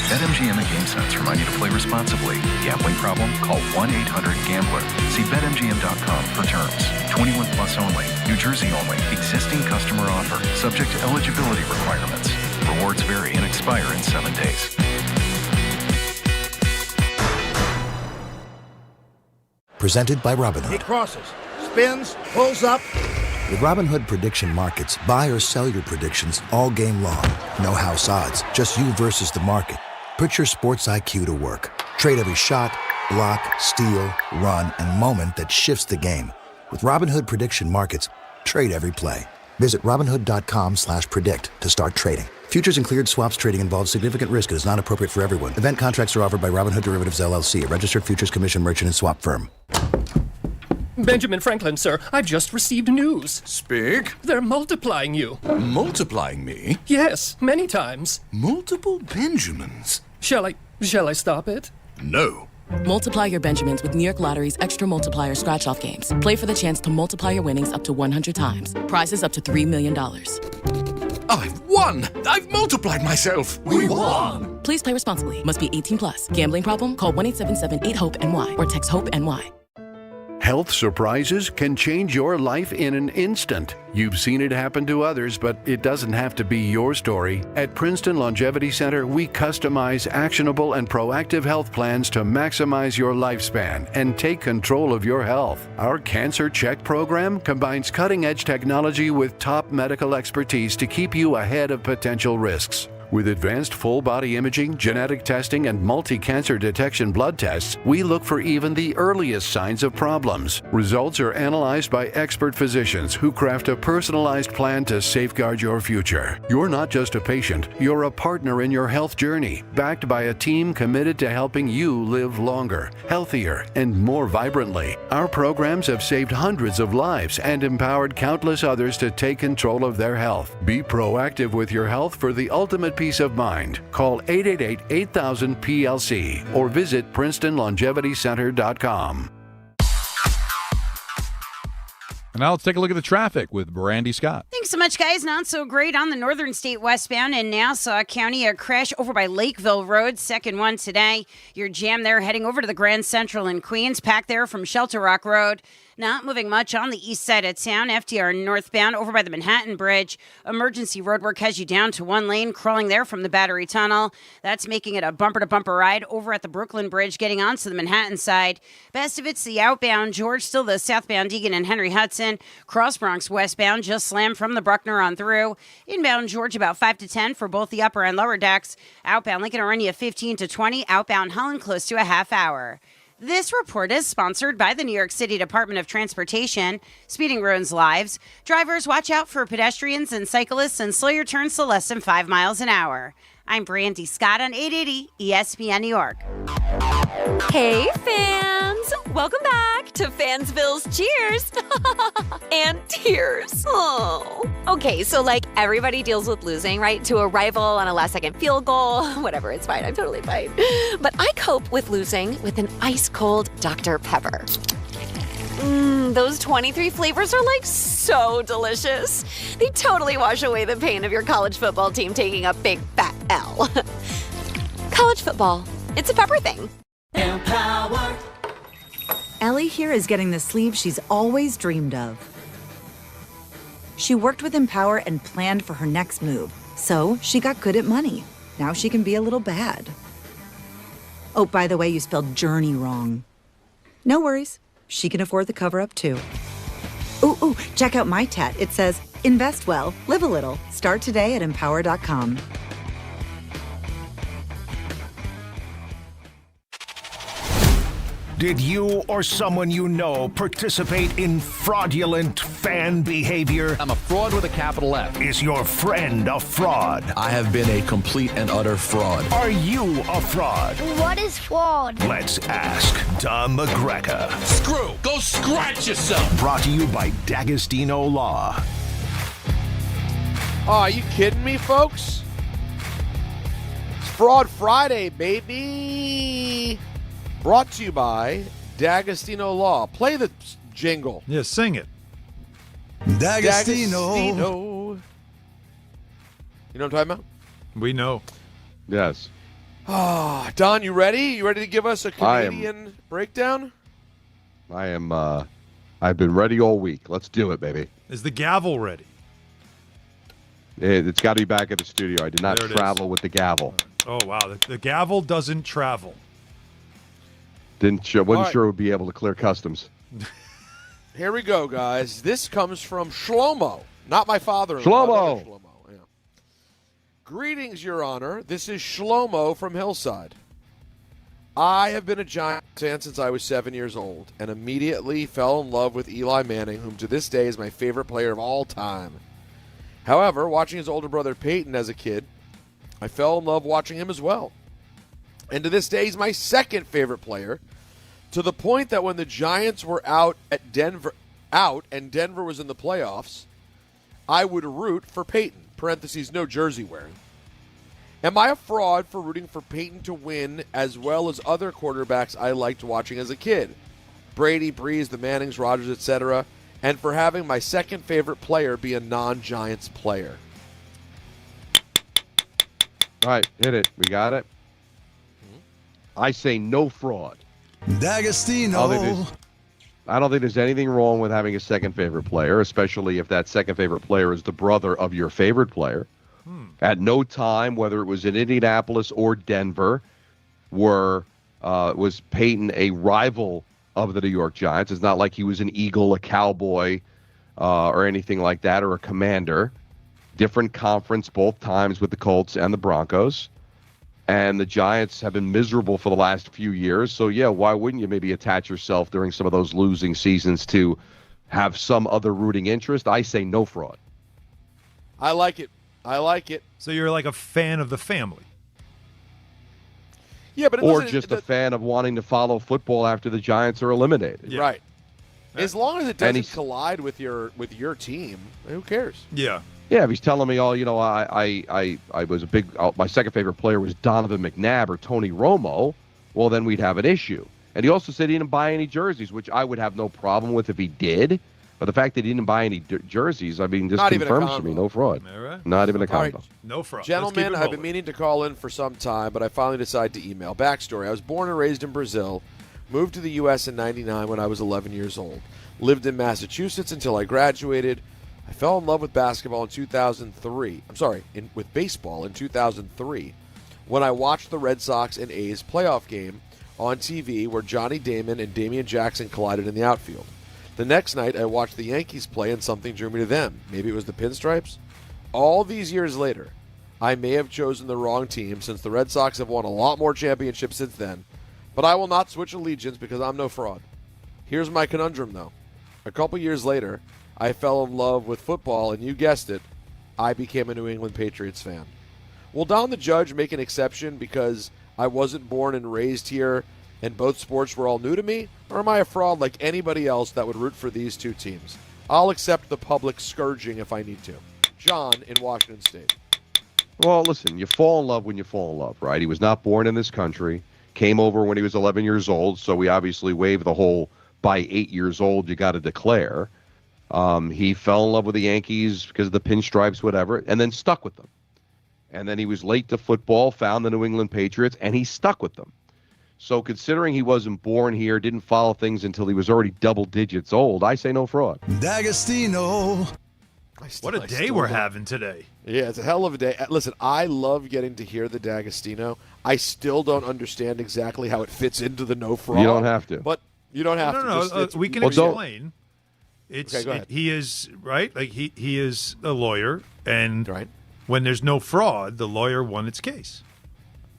BetMGM and GameSense remind you to play responsibly. Gambling problem? Call 1-800-GAMBLER. See BetMGM.com for terms. 21 plus only. New Jersey only. Existing customer offer. Subject to eligibility requirements. Rewards vary and expire in 7 days. Presented by Robinhood. He crosses, spins, pulls up. With Robinhood Prediction Markets, buy or sell your predictions all game long. No house odds, just you versus the market. Put your sports IQ to work. Trade every shot, block, steal, run, and moment that shifts the game. With Robinhood Prediction Markets, trade every play. Visit Robinhood.com/predict to start trading. Futures and cleared swaps trading involves significant risk and is not appropriate for everyone. Event contracts are offered by Robinhood Derivatives LLC, a registered futures commission merchant and swap firm. Benjamin Franklin, sir, I've just received news. Speak. They're multiplying you. Multiplying me? Yes, many times. Multiple Benjamins? Shall I stop it? No. Multiply your Benjamins with New York Lottery's Extra Multiplier Scratch-Off games. Play for the chance to multiply your winnings up to 100 times. Prizes up to $3 million. I've won! I've multiplied myself! We won! Please play responsibly. Must be 18 plus. Gambling problem? Call 1-877-8-HOPE-NY or text HOPE-NY. Health surprises can change your life in an instant. You've seen it happen to others, but it doesn't have to be your story. At Princeton Longevity Center, we customize actionable and proactive health plans to maximize your lifespan and take control of your health. Our Cancer Check program combines cutting-edge technology with top medical expertise to keep you ahead of potential risks. With advanced full-body imaging, genetic testing, and multi-cancer detection blood tests, we look for even the earliest signs of problems. Results are analyzed by expert physicians who craft a personalized plan to safeguard your future. You're not just a patient, you're a partner in your health journey, backed by a team committed to helping you live longer, healthier, and more vibrantly. Our programs have saved hundreds of lives and empowered countless others to take control of their health. Be proactive with your health for the ultimate peace of mind. Call 888-8000-PLC or visit PrincetonLongevityCenter.com. And now let's take a look at the traffic with Brandy Scott. Thanks so much, guys. Not so great on the Northern State westbound in Nassau County. A crash over by Lakeville Road, second one today. You're jammed there heading over to the Grand Central in Queens. Packed there from Shelter Rock Road. Not moving much on the east side of town. FDR northbound over by the Manhattan Bridge. Emergency roadwork has you down to one lane, crawling there from the Battery Tunnel. That's making it a bumper-to-bumper ride over at the Brooklyn Bridge, getting onto the Manhattan side. Best of it's the outbound George, still the southbound Egan and Henry Hudson. Cross Bronx westbound just slammed from the Bruckner on through. Inbound George about 5 to 10 for both the upper and lower decks. Outbound Lincoln Orania 15 to 20. Outbound Holland close to a half hour. This report is sponsored by the New York City Department of Transportation. Speeding ruins lives. Drivers, watch out for pedestrians and cyclists and slow your turns to less than 5 miles an hour. I'm Brandy Scott on 880 ESPN New York. Hey, fans! Welcome back to Fansville's Cheers and Tears. Oh, Okay, so like everybody deals with losing, right? To a rival on a last-second field goal. Whatever, it's fine. I'm totally fine. But I cope with losing with an ice-cold Dr. Pepper. Those 23 flavors are like so delicious. They totally wash away the pain of your college football team taking a big fat L. College football, it's a pepper thing. Empower. Ellie here is getting the sleeve she's always dreamed of. She worked with Empower and planned for her next move, so she got good at money. Now she can be a little bad. Oh, by the way, you spelled journey wrong. No worries. She can afford the cover-up, too. Ooh, check out my tat. It says, invest well, live a little. Start today at empower.com. Did you or someone you know participate in fraudulent fan behavior? I'm a fraud with a capital F. Is your friend a fraud? I have been a complete and utter fraud. Are you a fraud? What is fraud? Let's ask Don McGregor. Screw! Go scratch yourself! Brought to you by D'Agostino Law. Oh, are you kidding me, folks? It's Fraud Friday, baby. Brought to you by D'Agostino Law. Play the jingle. Yeah, sing it. D'Agostino. You know what I'm talking about? We know. Yes. Ah, Don, you ready? You ready to give us a Canadian breakdown? I am. I've been ready all week. Let's do it, baby. Is the gavel ready? It's got to be back at the studio. I did not travel with the gavel. Oh, wow. The gavel doesn't travel. Wasn't sure it would be able to clear customs. Here we go, guys. This comes from Shlomo, not my father-in-law. Shlomo. Yeah. Greetings, Your Honor. This is Shlomo from Hillside. I have been a Giants fan since I was 7 years old and immediately fell in love with Eli Manning, whom to this day is my favorite player of all time. However, watching his older brother Peyton as a kid, I fell in love watching him as well. And to this day, he's my second favorite player, to the point that when the Giants were out and Denver was in the playoffs, I would root for Peyton, parentheses, no jersey wearing. Am I a fraud for rooting for Peyton to win as well as other quarterbacks I liked watching as a kid? Brady, Breeze, the Mannings, Rodgers, etc., and for having my second favorite player be a non-Giants player? All right, hit it. We got it. I say no fraud. D'Agostino. I don't think there's anything wrong with having a second favorite player, especially if that second favorite player is the brother of your favorite player. At no time, whether it was in Indianapolis or Denver, was Peyton a rival of the New York Giants. It's not like he was an Eagle, a Cowboy, or anything like that, or a Commander. Different conference both times with the Colts and the Broncos. And the Giants have been miserable for the last few years. So, yeah, why wouldn't you maybe attach yourself during some of those losing seasons to have some other rooting interest? I say no fraud. I like it. So you're like a fan of the family. Yeah, but or just a fan of wanting to follow football after the Giants are eliminated. Yeah. Right. As long as it doesn't collide with your team, who cares? Yeah. Yeah, if he's telling me, I was my second favorite player was Donovan McNabb or Tony Romo, well, then we'd have an issue. And he also said he didn't buy any jerseys, which I would have no problem with if he did. But the fact that he didn't buy any jerseys, I mean, just confirms to me no fraud. Right. Not even a combo. Right. No fraud. Gentlemen, I've been meaning to call in for some time, but I finally decided to email. Backstory, I was born and raised in Brazil, moved to the U.S. in 99 when I was 11 years old. Lived in Massachusetts until I graduated. I fell in love with basketball in 2003. With baseball in 2003 when I watched the Red Sox and A's playoff game on TV where Johnny Damon and Damian Jackson collided in the outfield. The next night, I watched the Yankees play and something drew me to them. Maybe it was the Pinstripes? All these years later, I may have chosen the wrong team since the Red Sox have won a lot more championships since then, but I will not switch allegiance because I'm no fraud. Here's my conundrum, though. A couple years later, I fell in love with football, and you guessed it, I became a New England Patriots fan. Will Don the Judge make an exception because I wasn't born and raised here and both sports were all new to me, or am I a fraud like anybody else that would root for these two teams? I'll accept the public scourging if I need to. John in Washington State. Well, listen, you fall in love when you fall in love, right? He was not born in this country, came over when he was 11 years old, so we obviously waived the whole by 8 years old you got to declare. He fell in love with the Yankees because of the pinstripes, whatever, and then stuck with them. And then he was late to football, found the New England Patriots, and he stuck with them. So considering he wasn't born here, didn't follow things until he was already double digits old, I say no fraud. D'Agostino. What a day we're having today. Yeah, it's a hell of a day. Listen, I love getting to hear the D'Agostino. I still don't understand exactly how it fits into the no fraud. You don't have to. But you don't have to. No, we can explain. He is, right? Like he is a lawyer, and when there's no fraud, the lawyer won its case.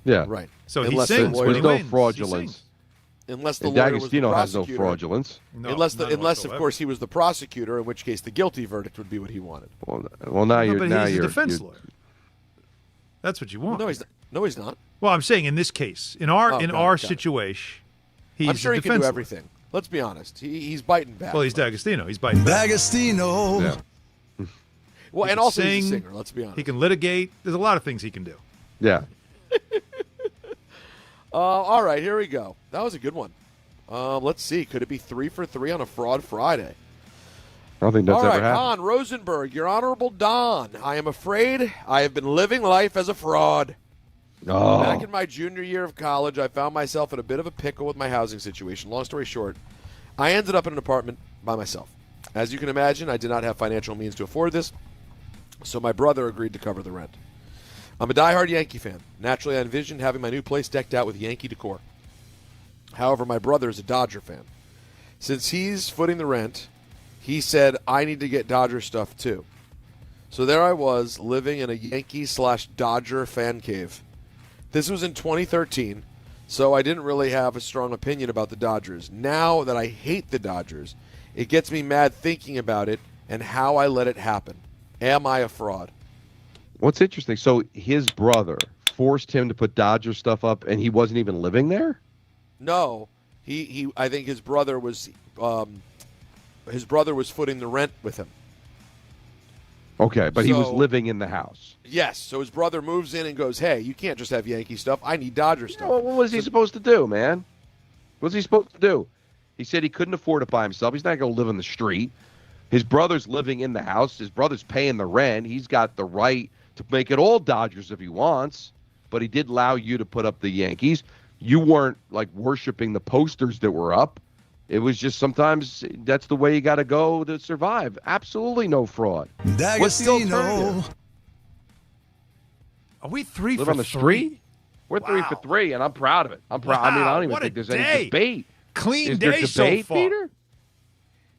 Yeah. Right. So unless he sings. There's no fraudulence. Unless the lawyer was the D'Agostino has prosecutor. no fraudulence. No, unless of course, he was the prosecutor, in which case the guilty verdict would be what he wanted. Well, now you're a defense lawyer. That's what you want. No, he's not. Well, I'm saying in this case, in our situation, he's I'm sure a he can defense do lawyer. everything. Let's be honest. He's biting back. Well, he's D'Agostino. He's biting back. D'Agostino. Yeah. Well, and also he's a singer. Let's be honest. He can litigate. There's a lot of things he can do. Yeah. All right, here we go. That was a good one. Let's see. Could it be 3 for 3 on a Fraud Friday? I don't think that's All ever right, happened. Hahn, Rosenberg, your Honorable Don. I am afraid I have been living life as a fraud. Oh. Back in my junior year of college, I found myself in a bit of a pickle with my housing situation. Long story short, I ended up in an apartment by myself. As you can imagine, I did not have financial means to afford this, so my brother agreed to cover the rent. I'm a diehard Yankee fan. Naturally, I envisioned having my new place decked out with Yankee decor. However, my brother is a Dodger fan. Since he's footing the rent, he said, I need to get Dodger stuff too. So there I was, living in a Yankee/Dodger fan cave. This was in 2013, so I didn't really have a strong opinion about the Dodgers. Now that I hate the Dodgers, it gets me mad thinking about it and how I let it happen. Am I a fraud? What's interesting, so his brother forced him to put Dodger stuff up, and he wasn't even living there? No, he. I think his brother was footing the rent with him. Okay, but he was So- living in the house. Yes, so his brother moves in and goes, hey, you can't just have Yankee stuff. I need Dodger stuff. Well, what was he supposed to do, man? What was he supposed to do? He said he couldn't afford it by himself. He's not going to live on the street. His brother's living in the house. His brother's paying the rent. He's got the right to make it all Dodgers if he wants, but he did allow you to put up the Yankees. You weren't, like, worshiping the posters that were up. It was just sometimes that's the way you got to go to survive. Absolutely no fraud. What's the alternative? Are we 3 Live for on the 3? street? We're 3 for 3, and I'm proud of it. I'm proud. I mean, I don't even What a think there's day. any debate. Clean Is there day so debate, far. Peter?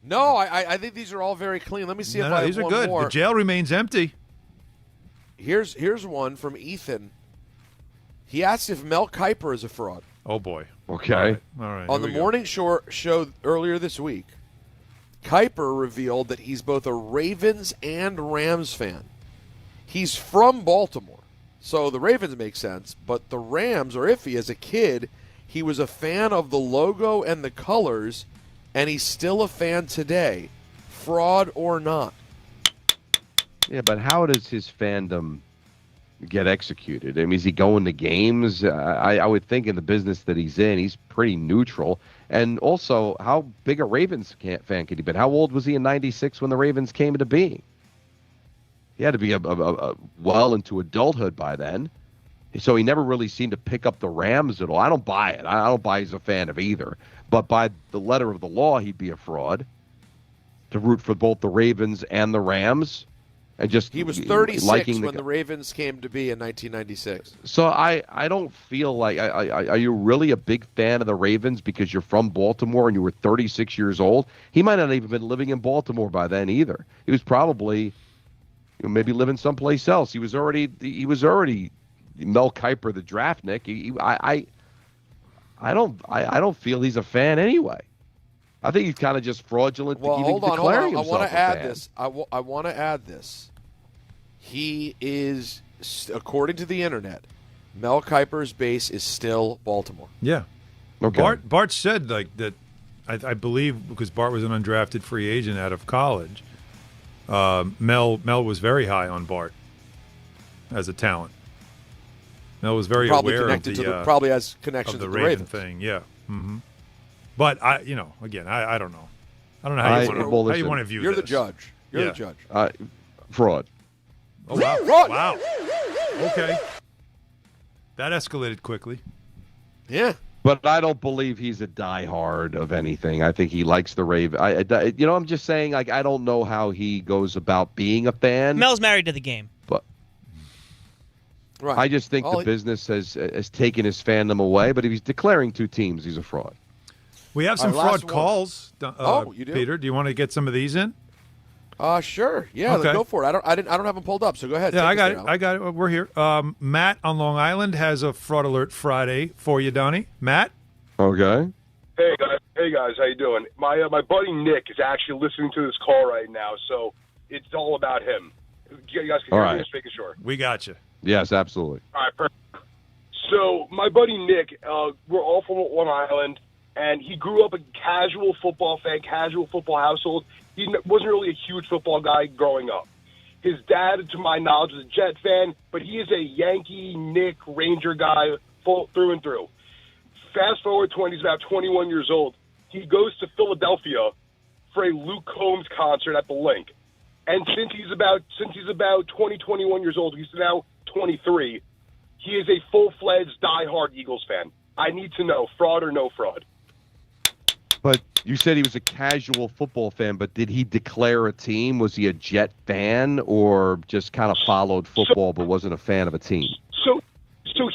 No, I think these are all very clean. Let me see if I have These are one good. more. The jail remains empty. Here's one from Ethan. He asks if Mel Kiper is a fraud. Oh, boy. Okay. All right. On the morning show earlier this week, Kiper revealed that he's both a Ravens and Rams fan. He's from Baltimore, so the Ravens make sense, but the Rams are iffy. As a kid, he was a fan of the logo and the colors, and he's still a fan today. Fraud or not? Yeah, but how does his fandom get executed? I mean, is he going to games? I would think in the business that he's in, he's pretty neutral. And also, how big a Ravens fan could he be? How old was he in '96 when the Ravens came into being? He had to be well into adulthood by then. So he never really seemed to pick up the Rams at all. I don't buy it. I don't buy he's a fan of either. But by the letter of the law, he'd be a fraud to root for both the Ravens and the Rams. And just He was 36 liking when the Ravens came to be in 1996. So I don't feel like are you really a big fan of the Ravens because you're from Baltimore and you were 36 years old? He might not have even been living in Baltimore by then either. He was probably maybe living someplace else. He was already Mel Kiper, the draftnik. I don't feel he's a fan anyway. I think he's kind of just fraudulent to even declaring himself I want a to add fan. this. I want to add this. He is, according to the internet, Mel Kiper's base is still Baltimore. Yeah. Okay. Bart said like that. I believe because Bart was an undrafted free agent out of college. Mel was very high on Bart as a talent. Mel was very probably aware connected of to the the, probably has connections of the to the Raven Ravens thing. Yeah. Mm-hmm. But I don't know. I don't know how you want to view You're this. the judge. You're the judge. Fraud. Oh, wow. Fraud. Wow. Okay. That escalated quickly. Yeah. But I don't believe he's a diehard of anything. I think he likes the Raven. I'm just saying, like, I don't know how he goes about being a fan. Mel's married to the game. But right. I just think the business has taken his fandom away. But if he's declaring two teams, he's a fraud. We have some fraud calls. You do? Peter, do you want to get some of these in? Sure. Yeah, Okay. Go for it. I don't have them pulled up, so go ahead. Yeah, I got it. We're here. Matt on Long Island has a fraud alert Friday for you, Donnie. Matt? Okay. Hey guys, how you doing? My buddy Nick is actually listening to this call right now, so it's all about him. You guys can hear me? Just making sure. We got you. Yes, absolutely. All right, perfect. So my buddy Nick, we're all from Long Island, and he grew up a casual football fan, casual football household. He wasn't really a huge football guy growing up. His dad, to my knowledge, was a Jet fan, but he is a Yankee, Knick, Ranger guy through and through. Fast forward to when he's about 21 years old. He goes to Philadelphia for a Luke Combs concert at the Link. And since he's about 20, 21 years old, he's now 23, he is a full-fledged, diehard Eagles fan. I need to know, fraud or no fraud? But you said he was a casual football fan, but did he declare a team? Was he a Jet fan or just kind of followed football but wasn't a fan of a team? So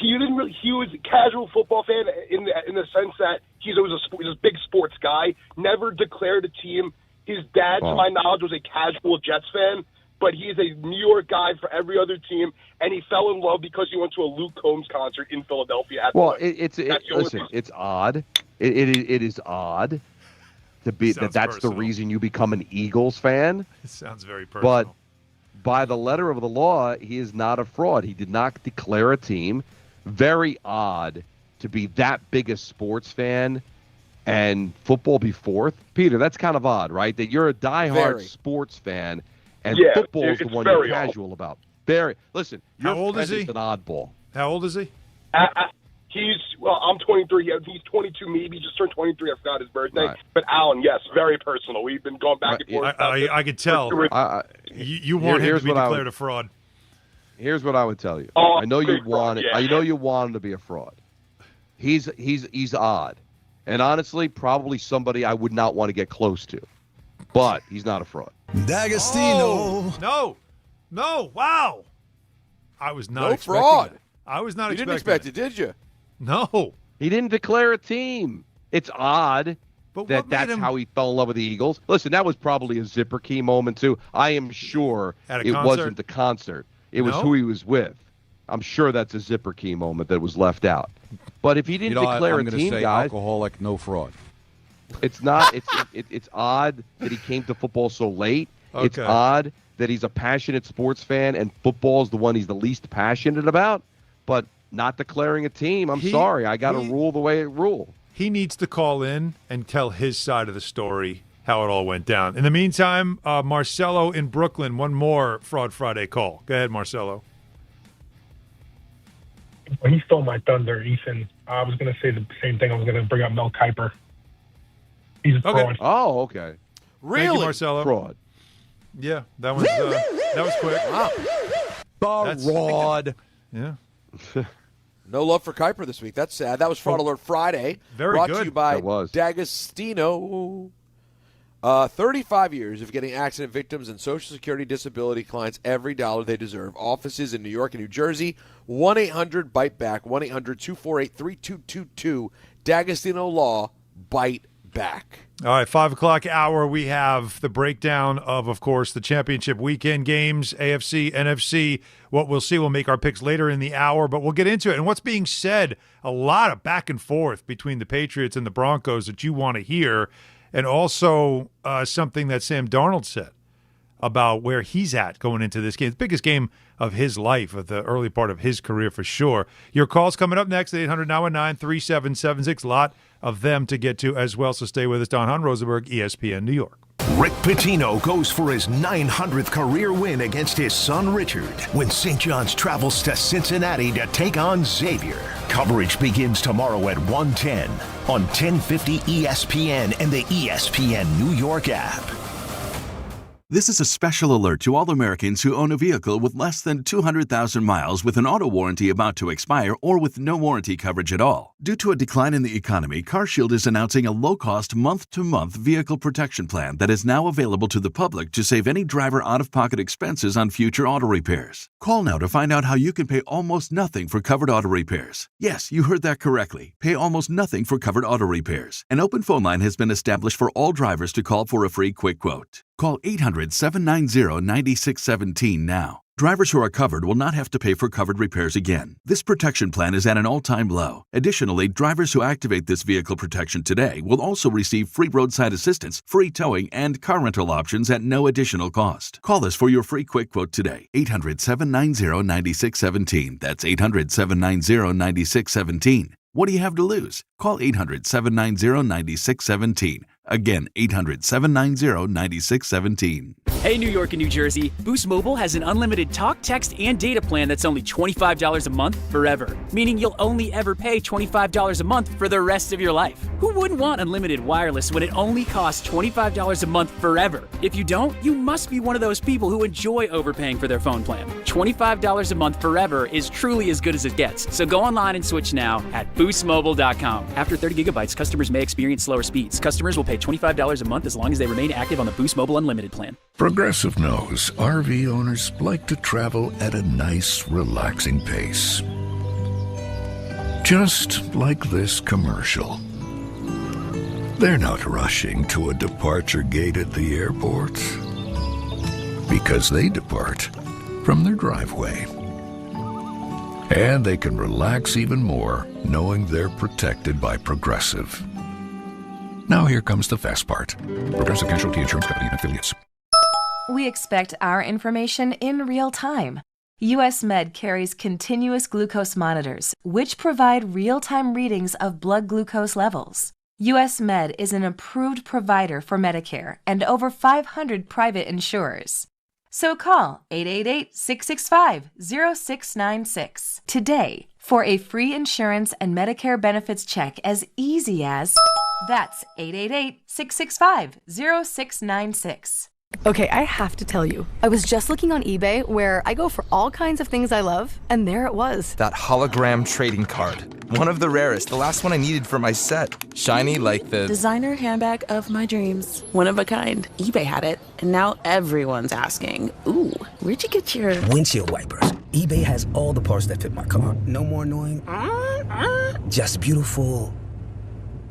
he didn't really. He was a casual football fan in the sense that he's always a big sports guy. Never declared a team. His dad, to my knowledge, was a casual Jets fan, but he is a New York guy for every other team, and he fell in love because he went to a Luke Combs concert in Philadelphia. Listen, it's odd. It is odd to be that's personal. The reason you become an Eagles fan. It sounds very personal. But by the letter of the law, he is not a fraud. He did not declare a team. Very odd to be that big a sports fan and football be fourth. Peter, that's kind of odd, right? That you're a diehard sports fan and football is the one you're casual about. Listen, your old is he? An oddball. How old is he? I'm 23. He's 22, maybe just turned 23. I forgot his birthday. Right. But Alan, yes, very personal. We've been going back and forth. I could tell. You want him to be declared a fraud. Here's what I would tell you. I know you want it. I know you want him to be a fraud. He's odd, and honestly, probably somebody I would not want to get close to. But he's not a fraud. D'Agostino. No. Wow. I was not expecting fraud. That. I was not you expecting. You didn't expect it, did you? No. He didn't declare a team. It's odd. But that's how he fell in love with the Eagles. Listen, that was probably a zipper key moment, too. I am sure it wasn't the concert. It was who he was with. I'm sure that's a zipper key moment that was left out. But if he didn't declare a team, guys, alcoholic, no fraud. It's not. It's odd that he came to football so late. Okay. It's odd that he's a passionate sports fan and football is the one he's the least passionate about. But not declaring a team, I'm sorry. I got to rule the way it rule. He needs to call in and tell his side of the story, how it all went down. In the meantime, Marcelo in Brooklyn, one more Fraud Friday call. Go ahead, Marcelo. Well, he stole my thunder, Ethan. I was going to say the same thing. I was going to bring up Mel Kiper. He's a fraud. Oh, okay. Really? Thank you, Marcelo. Fraud. Yeah, that was quick. Wow. Fraud. Yeah. No love for Kiper this week. That's sad. That was Fraud Alert Friday. Very brought good. to you by was. D'Agostino. 35 years of getting accident victims and Social Security disability clients every dollar they deserve. Offices in New York and New Jersey. 1-800-BITE-BACK. 1-800-248-3222. D'Agostino Law. Bite back. All right, 5 o'clock hour, we have the breakdown of course, the championship weekend games, AFC, NFC. What we'll see, we'll make our picks later in the hour, but we'll get into it. And what's being said, a lot of back and forth between the Patriots and the Broncos that you want to hear, and also something that Sam Darnold said about where he's at going into this game. The biggest game of his life, of the early part of his career for sure. Your call's coming up next at 800-919-3776. A lot of them to get to as well, so stay with us. Hahn, Rosenberg, ESPN New York. Rick Pitino goes for his 900th career win against his son Richard when St. John's travels to Cincinnati to take on Xavier. Coverage begins tomorrow at 1:10 on 1050 ESPN and the ESPN New York app. This is a special alert to all Americans who own a vehicle with less than 200,000 miles with an auto warranty about to expire or with no warranty coverage at all. Due to a decline in the economy, CarShield is announcing a low-cost month-to-month vehicle protection plan that is now available to the public to save any driver out-of-pocket expenses on future auto repairs. Call now to find out how you can pay almost nothing for covered auto repairs. Yes, you heard that correctly. Pay almost nothing for covered auto repairs. An open phone line has been established for all drivers to call for a free quick quote. Call 800-790-9617 now. Drivers who are covered will not have to pay for covered repairs again. This protection plan is at an all-time low. Additionally, drivers who activate this vehicle protection today will also receive free roadside assistance, free towing, and car rental options at no additional cost. Call us for your free quick quote today. 800-790-9617. That's 800-790-9617. What do you have to lose? Call 800-790-9617. Again, 800-790-9617. Hey, New York and New Jersey, Boost Mobile has an unlimited talk, text, and data plan that's only $25 a month forever, meaning you'll only ever pay $25 a month for the rest of your life. Who wouldn't want unlimited wireless when it only costs $25 a month forever? If you don't, you must be one of those people who enjoy overpaying for their phone plan. $25 a month forever is truly as good as it gets, so go online and switch now at boostmobile.com. After 30 gigabytes, customers may experience slower speeds. Customers will pay $25 a month as long as they remain active on the Boost Mobile Unlimited plan. Progressive knows RV owners like to travel at a nice, relaxing pace. Just like this commercial. They're not rushing to a departure gate at the airport because they depart from their driveway. And they can relax even more knowing they're protected by Progressive. Now here comes the fast part. Progressive Casualty Insurance Company and Affiliates. We expect our information in real time. US Med carries continuous glucose monitors, which provide real-time readings of blood glucose levels. US Med is an approved provider for Medicare and over 500 private insurers. So call 888-665-0696 today for a free insurance and Medicare benefits check as easy as... That's 888-665-0696. Okay, I have to tell you, I was just looking on eBay where I go for all kinds of things I love, and there it was. That hologram trading card. One of the rarest, the last one I needed for my set. Shiny like the... designer handbag of my dreams. One of a kind. eBay had it, and now everyone's asking, ooh, where'd you get your... windshield wipers. eBay has all the parts that fit my car. No more annoying. Just beautiful.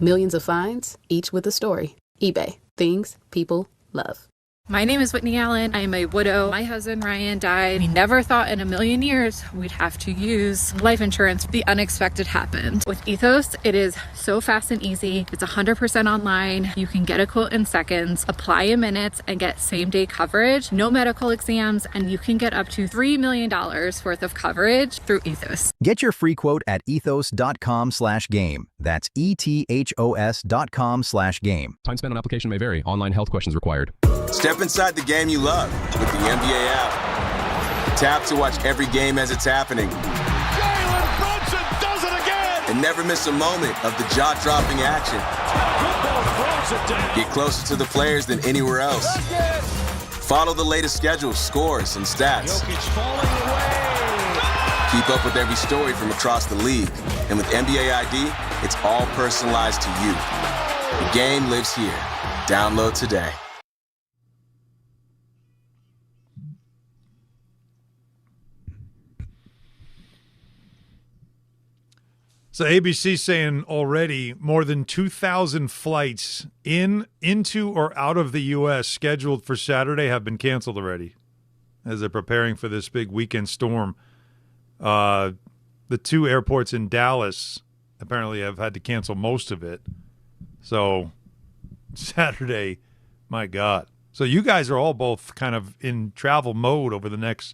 Millions of finds, each with a story. eBay. Things people love. My name is Whitney Allen. I am a widow. My husband Ryan died. We never thought in a million years we'd have to use life insurance. The unexpected happened. With Ethos, it is so fast and easy. It's 100% online. You can get a quote in seconds, apply in minutes, and get same-day coverage. No medical exams, and you can get up to $3 million worth of coverage through Ethos. Get your free quote at ethos.com/game. That's ETHOS.com/game. Time spent on application may vary. Online health questions required. Step inside the game you love with the NBA app. Tap to watch every game as it's happening. Jalen Brunson does it again! And never miss a moment of the jaw-dropping action. Get closer to the players than anywhere else. Follow the latest schedules, scores, and stats. Keep up with every story from across the league. And with NBA ID, it's all personalized to you. The game lives here. Download today. So ABC saying already more than 2,000 flights into, or out of the U.S. scheduled for Saturday have been canceled already as they're preparing for this big weekend storm. The two airports in Dallas apparently have had to cancel most of it. So Saturday, my God. So you guys are all both kind of in travel mode over the next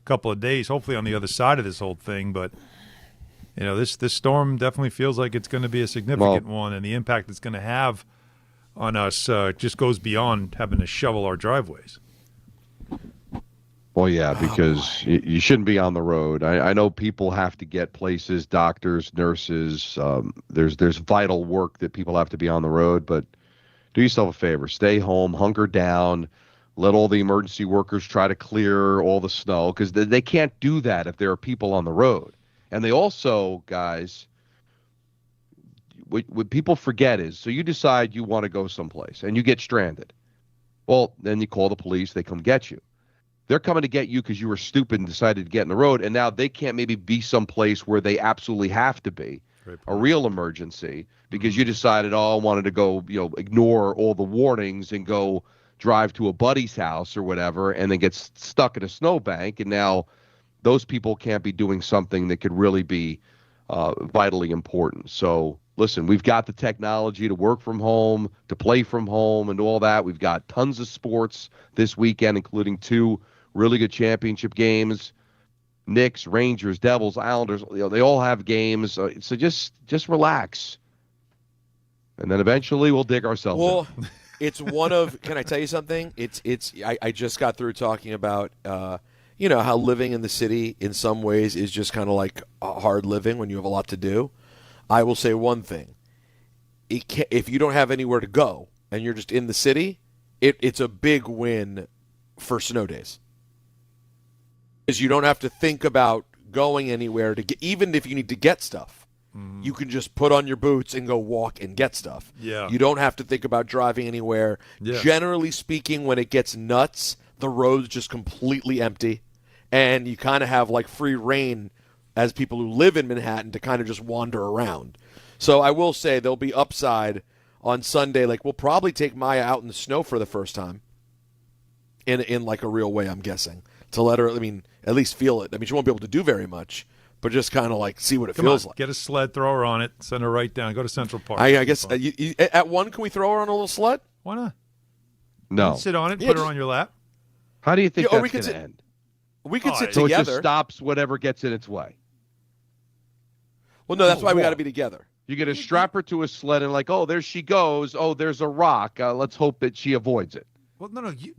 couple of days, hopefully on the other side of this whole thing, but you know, this storm definitely feels like it's going to be a significant one, and the impact it's going to have on us just goes beyond having to shovel our driveways. Well, yeah, because you shouldn't be on the road. I know people have to get places, doctors, nurses. There's vital work that people have to be on the road, but do yourself a favor. Stay home, hunker down, let all the emergency workers try to clear all the snow, because they can't do that if there are people on the road. And they also, guys, what people forget is, so you decide you want to go someplace, and you get stranded. Well, then you call the police, they come get you. They're coming to get you because you were stupid and decided to get in the road, and now they can't maybe be someplace where they absolutely have to be, a real emergency, because you decided, I wanted to go, ignore all the warnings and go drive to a buddy's house or whatever, and then get stuck in a snowbank, and now those people can't be doing something that could really be vitally important. So, listen, we've got the technology to work from home, to play from home, and all that. We've got tons of sports this weekend, including 2 really good championship games. Knicks, Rangers, Devils, Islanders, they all have games. So just relax. And then eventually we'll dig ourselves in. It's one of, can I tell you something? I just got through talking about, how living in the city in some ways is just kind of like hard living when you have a lot to do. I will say one thing. If you don't have anywhere to go and you're just in the city, it's a big win for snow days. Because you don't have to think about going anywhere to get, even if you need to get stuff. Mm-hmm. You can just put on your boots and go walk and get stuff. Yeah. You don't have to think about driving anywhere. Yeah. Generally speaking, when it gets nuts, the road's just completely empty. And you kind of have like free reign as people who live in Manhattan to kind of just wander around. So I will say there'll be upside on Sunday. Like, we'll probably take Maya out in the snow for the first time in like a real way, I'm guessing, to let her, at least feel it. She won't be able to do very much, but just kind of like see what it feels like. Get a sled, throw her on it, send her right down. Go to Central Park. I guess at one, can we throw her on a little sled? Why not? No. Sit on it, put her on your lap. How do you think that's going to end? We could sit so together. So it just stops whatever gets in its way. Well, no, that's why we got to be together. You're going to strap her to a sled and there she goes. Oh, there's a rock. Let's hope that she avoids it. Well, no, you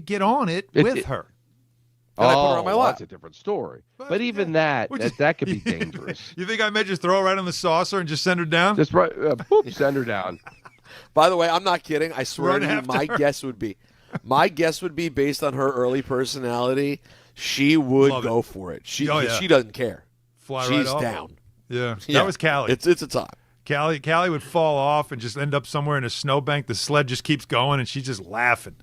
get on it with her. And I put her on my lap. That's a different story. But even that could be dangerous. You think I may just throw her right on the saucer and just send her down? Just right, send her down. By the way, I'm not kidding. I swear to you, my guess would be based on her early personality, she would go for it. She doesn't care. She's right down. Yeah, that was Callie. It's a time. Callie would fall off and just end up somewhere in a snowbank. The sled just keeps going, and she's just laughing.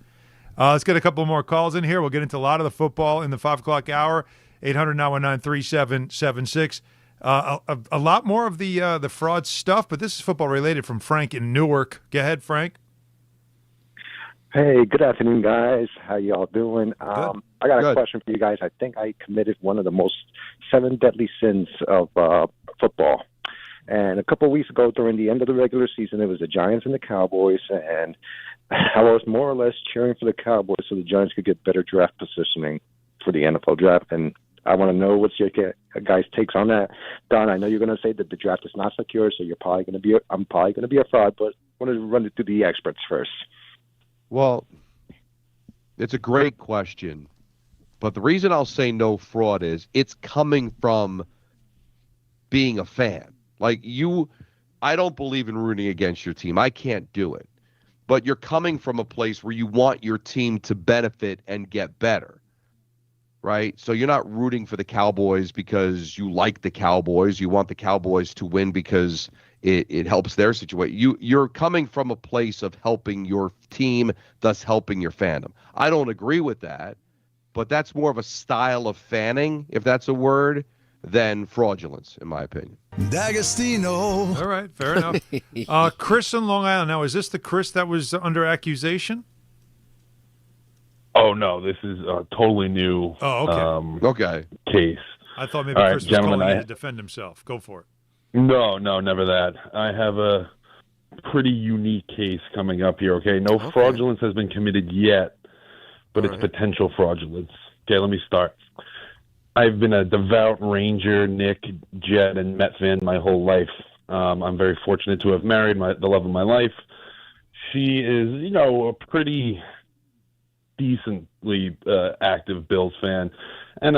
Let's get a couple more calls in here. We'll get into a lot of the football in the 5 o'clock hour. 800-919-3776. A lot more of the fraud stuff, but this is football related from Frank in Newark. Go ahead, Frank. Hey, good afternoon, guys. How y'all doing? I got a question for you guys. I think I committed one of the most 7 deadly sins of football. And a couple of weeks ago, during the end of the regular season, it was the Giants and the Cowboys, and I was more or less cheering for the Cowboys so the Giants could get better draft positioning for the NFL draft. And I want to know what's your guys' takes on that. Don, I know you're going to say that the draft is not secure, so I'm probably going to be a fraud, but I wanted to run it through the experts first. Well, it's a great question, but the reason I'll say no fraud is it's coming from being a fan. Like I don't believe in rooting against your team. I can't do it. But you're coming from a place where you want your team to benefit and get better, right? So you're not rooting for the Cowboys because you like the Cowboys. You want the Cowboys to win because it helps their situation. You're coming from a place of helping your team, thus helping your fandom. I don't agree with that, but that's more of a style of fanning, if that's a word, than fraudulence, in my opinion. D'Agostino. All right, fair enough. Chris in Long Island. Now, is this the Chris that was under accusation? Oh, no, this is a totally new okay. case. I thought maybe Chris was calling to defend himself. Go for it. No, never that. I have a pretty unique case coming up here, okay? No fraudulence has been committed yet, but it's potential fraudulence. Okay, let me start. I've been a devout Ranger, Nick, Jet, and Met fan my whole life. I'm very fortunate to have married the love of my life, she is, a pretty decently active Bills fan and,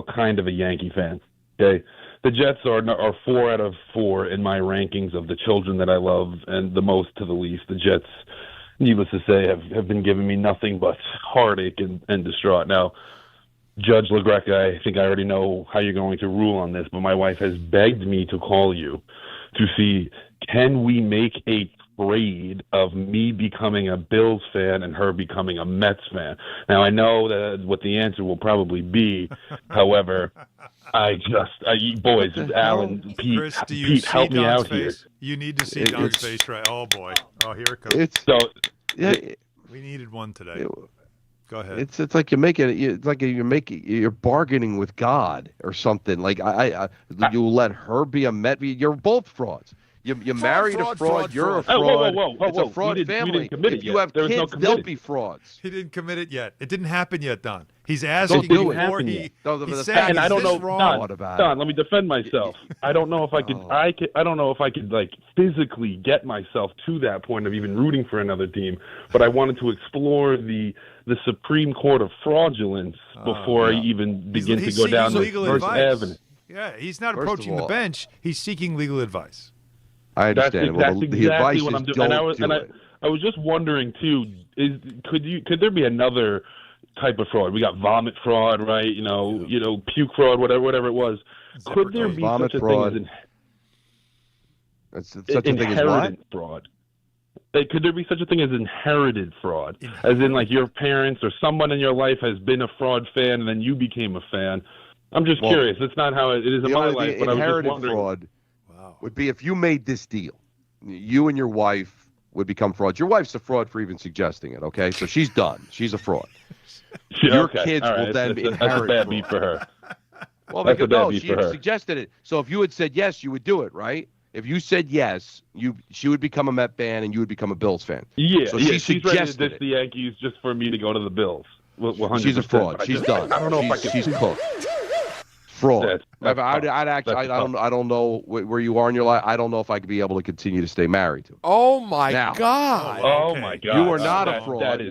kind of a Yankee fan. Okay. The Jets are 4 out of 4 in my rankings of the children that I love, and the most to the least. The Jets, needless to say, have been giving me nothing but heartache and distraught. Now, Judge LaGreca, I think I already know how you're going to rule on this, but my wife has begged me to call you to see, can we make a trade of me becoming a Bills fan and her becoming a Mets fan? Now, I know that what the answer will probably be. However, boys, Alan, Pete, Chris, do you Pete, see help me Don's out face? here. You need to see Don's face, right? Oh boy! Oh, here it comes. We needed one today. Go ahead. It's like you're bargaining with God or something. Like you let her be a Met. You're both frauds. You married a fraud. You're a fraud. Whoa. It's a fraud family. If you have kids, they'll be frauds. He didn't commit it yet. It didn't happen yet, Don. He's asking before he. He's saying, and I don't know. Don, let me defend myself. I don't know if I could. I don't know if I could physically get myself to that point of even rooting for another team. But I wanted to explore the Supreme Court of fraudulence before I even begin to go down the First Avenue. Yeah, he's not approaching the bench. He's seeking legal advice. I understand. That's the advice what is I'm doing. I was just wondering too. Could there be another type of fraud? We got vomit fraud, right? Puke fraud, whatever it was. Could there be vomit such a fraud? thing as such a thing as what? Fraud? Could there be such a thing as inherited fraud? As in, your parents or someone in your life has been a fraud fan, and then you became a fan. I'm just curious. It's not how it is in my life, but I was just wondering. Fraud would be if you made this deal, you and your wife would become frauds. Your wife's a fraud for even suggesting it, okay? So she's done. She's a fraud. Your kids will then inherit That's a bad beat for her. Well, because she suggested it. So if you had said yes, you would do it, right? If you said yes, she would become a Met fan and you would become a Bills fan. Yeah, so she's ready to ditch the Yankees just for me to go to the Bills. 100%. She's a fraud. She's done. I don't know if I can. She's cooked. Fraud. I don't know where you are in your life. I don't know if I could be able to continue to stay married to him. Oh my God! Oh my God! You are not a fraud.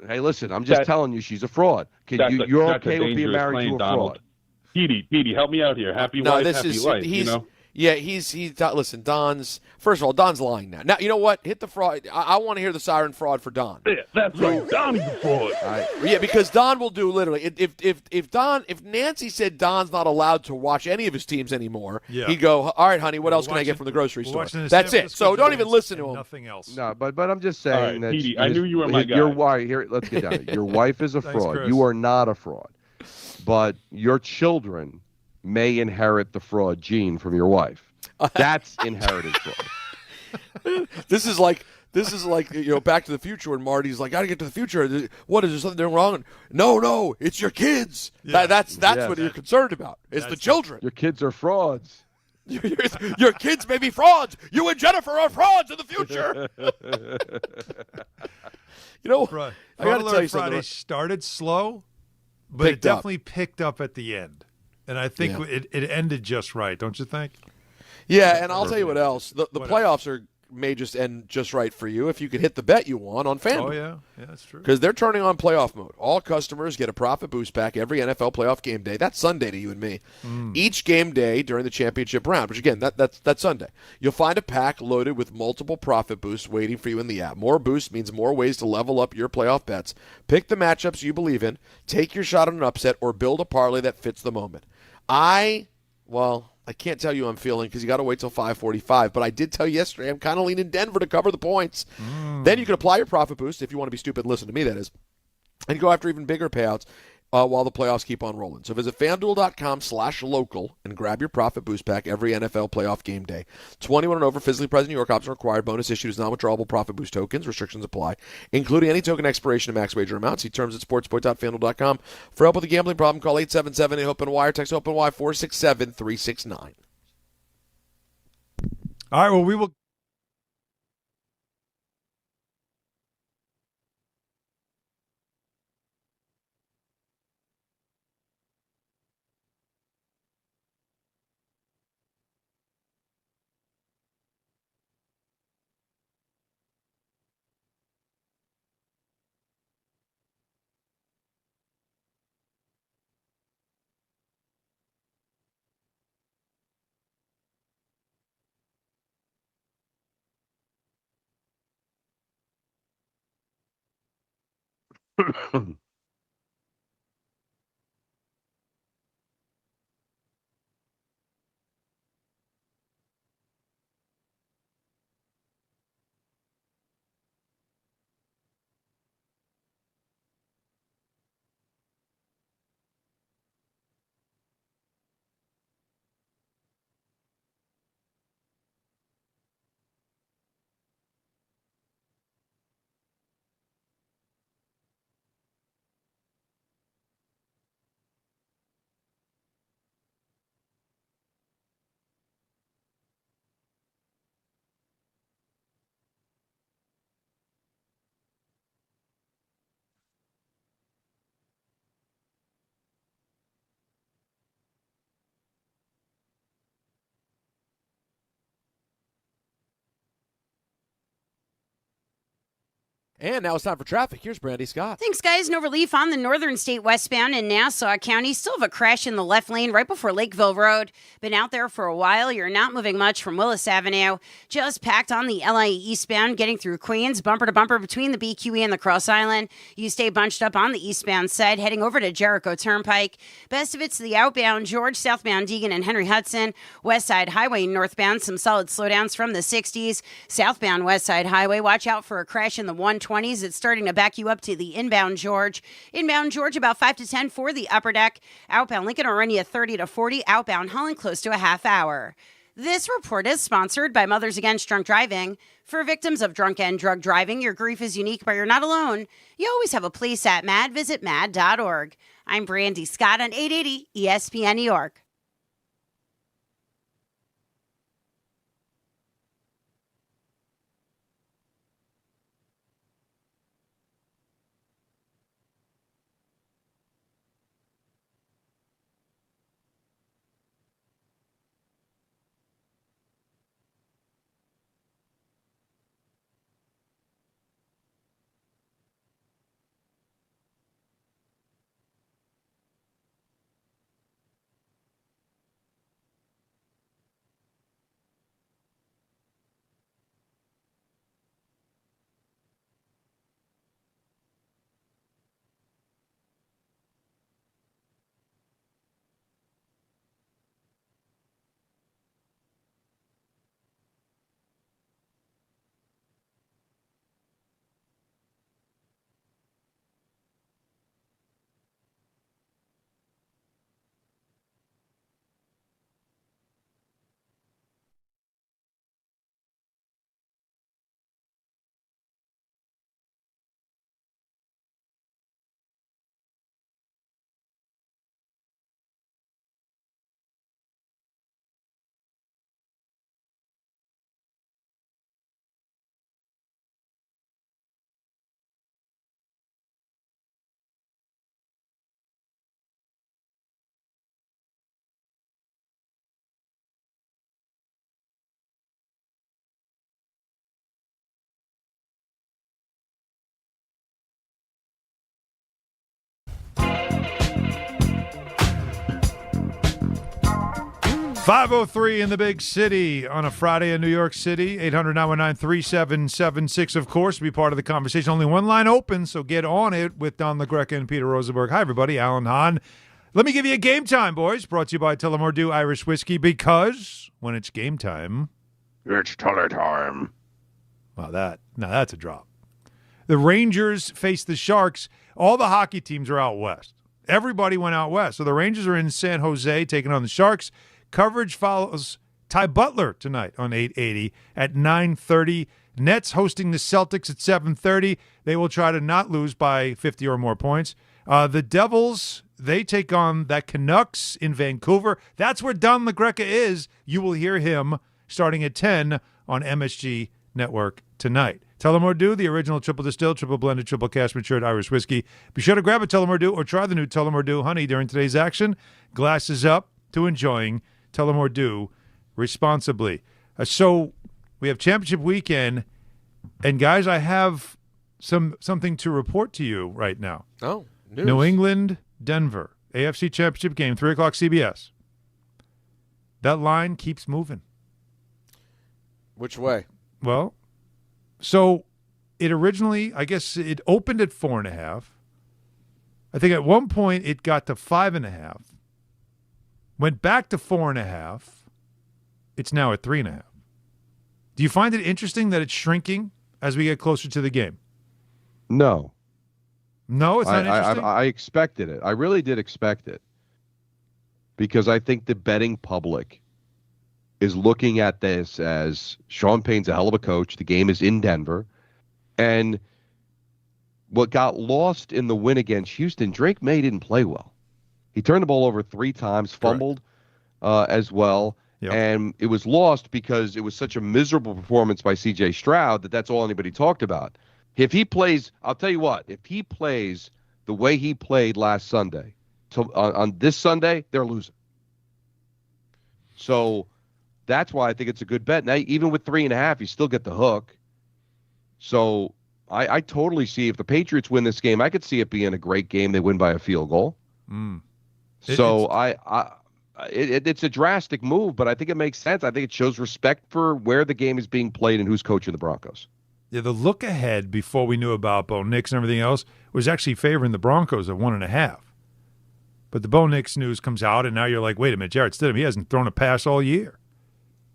Hey, listen, I'm just telling you, she's a fraud. You're okay with being married to a fraud? Petey, help me out here. Happy wife, happy life. Yeah, he's listen, Don's first of all, Don's lying now. Now you know what? Hit the fraud. I want to hear the siren fraud for Don. Yeah, that's right. Don's a fraud. Yeah, because Don will do literally if Nancy said Don's not allowed to watch any of his teams anymore, he'd go, all right, honey, what else can I get from the grocery store? That's it. So don't even listen to him. Nothing else. No, but I'm just saying that Petey, I knew you were my guy. Your wife here. Let's get down to it. Your wife is a fraud. Chris. You are not a fraud, but your children may inherit the fraud gene from your wife. That's inherited fraud. This is like Back to the Future when Marty's like, gotta get to the future. What is there something wrong? No, it's your kids. Yeah. That's what you're concerned about. It's the children. Your kids are frauds. Your kids may be frauds. You and Jennifer are frauds in the future. I got to tell you something. Friday started slow, but it definitely picked up at the end. And I think it ended just right, don't you think? Yeah, and I'll tell you what else. The playoffs may just end just right for you if you could hit the bet you want on FanDuel. Oh, yeah, that's true. Because they're turning on playoff mode. All customers get a profit boost pack every NFL playoff game day. That's Sunday to you and me. Each game day during the championship round, which, again, that's Sunday. You'll find a pack loaded with multiple profit boosts waiting for you in the app. More boosts means more ways to level up your playoff bets. Pick the matchups you believe in, take your shot on an upset, or build a parlay that fits the moment. I can't tell you I'm feeling because you got to wait till 5:45. But I did tell you yesterday I'm kind of leaning Denver to cover the points. Then you can apply your profit boost if you want to be stupid and listen to me, that is, and go after even bigger payouts while the playoffs keep on rolling. So visit FanDuel.com/local and grab your profit boost pack every NFL playoff game day. 21 and over, physically present New York option required. Bonus issued as non-withdrawable profit boost tokens. Restrictions apply, including any token expiration and max wager amount. See terms at sportsbook.fanduel.com. For help with a gambling problem, call 877-HOPE-NY or text HOPE-NY 467-369. All right, well, we will. And now it's time for traffic. Here's Brandy Scott. Thanks, guys. No relief on the northern state westbound in Nassau County. Still have a crash in the left lane right before Lakeville Road. Been out there for a while. You're not moving much from Willis Avenue. Just packed on the LA eastbound, getting through Queens, bumper to bumper between the BQE and the Cross Island. You stay bunched up on the eastbound side, heading over to Jericho Turnpike. Best of it's the outbound George, southbound Deegan and Henry Hudson. West Side Highway northbound, some solid slowdowns from the 60s. Southbound West Side Highway, watch out for a crash in the 120s. It's starting to back you up to the inbound George. Inbound George about 5 to 10 for the upper deck. Outbound Lincoln will run you 30 to 40. Outbound Holland close to a half hour. This report is sponsored by Mothers Against Drunk Driving. For victims of drunk and drug driving, your grief is unique, but you're not alone. You always have a place at MAD. Visit MAD.org. I'm Brandy Scott on 880 ESPN New York. .503 in the big city on a Friday in New York City. 800-919-3776, of course, to be part of the conversation. Only one line open, so get on it with Don LaGreca and Peter Rosenberg. Hi, everybody. Alan Hahn. Let me give you a game time, boys. Brought to you by Tullamore Dew Irish Whiskey, because when it's game time, it's Tully time. Wow, that's a drop. The Rangers face the Sharks. All the hockey teams are out west. Everybody went out west. So the Rangers are in San Jose taking on the Sharks. Coverage follows Ty Butler tonight on 880 at 9:30. Nets hosting the Celtics at 7:30. They will try to not lose by 50 or more points. The Devils, they take on the Canucks in Vancouver. That's where Don LaGreca is. You will hear him starting at 10 on MSG Network tonight. Tullamore Dew, the original triple distilled, triple blended, triple cask matured Irish whiskey. Be sure to grab a Tullamore Dew or try the new Tullamore Dew Honey during today's action. Glasses up to enjoying Tullamore Dew responsibly. So we have championship weekend, and guys, I have something to report to you right now. Oh, news. New England, Denver, AFC Championship game, 3 o'clock CBS. That line keeps moving. Which way? Well, so it originally, I guess it opened at 4.5. I think at one point it got to 5.5, went back to 4.5. It's now at 3.5. Do you find it interesting that it's shrinking as we get closer to the game? No. No, it's not interesting? I expected it. I really did expect it. Because I think the betting public is looking at this as Sean Payton's a hell of a coach. The game is in Denver. And what got lost in the win against Houston, Drake May didn't play well. He turned the ball over 3 times, fumbled as well. Yep. And it was lost because it was such a miserable performance by C.J. Stroud that's all anybody talked about. If he plays, I'll tell you what, if he plays the way he played last Sunday, on this Sunday, they're losing. So that's why I think it's a good bet. Now, even with 3.5, you still get the hook. So I totally see if the Patriots win this game, I could see it being a great game. They win by a field goal. It's a drastic move, but I think it makes sense. I think it shows respect for where the game is being played and who's coaching the Broncos. Yeah, the look ahead before we knew about Bo Nix and everything else was actually favoring the Broncos at 1.5. But the Bo Nix news comes out, and now you're like, wait a minute, Jarrett Stidham, he hasn't thrown a pass all year.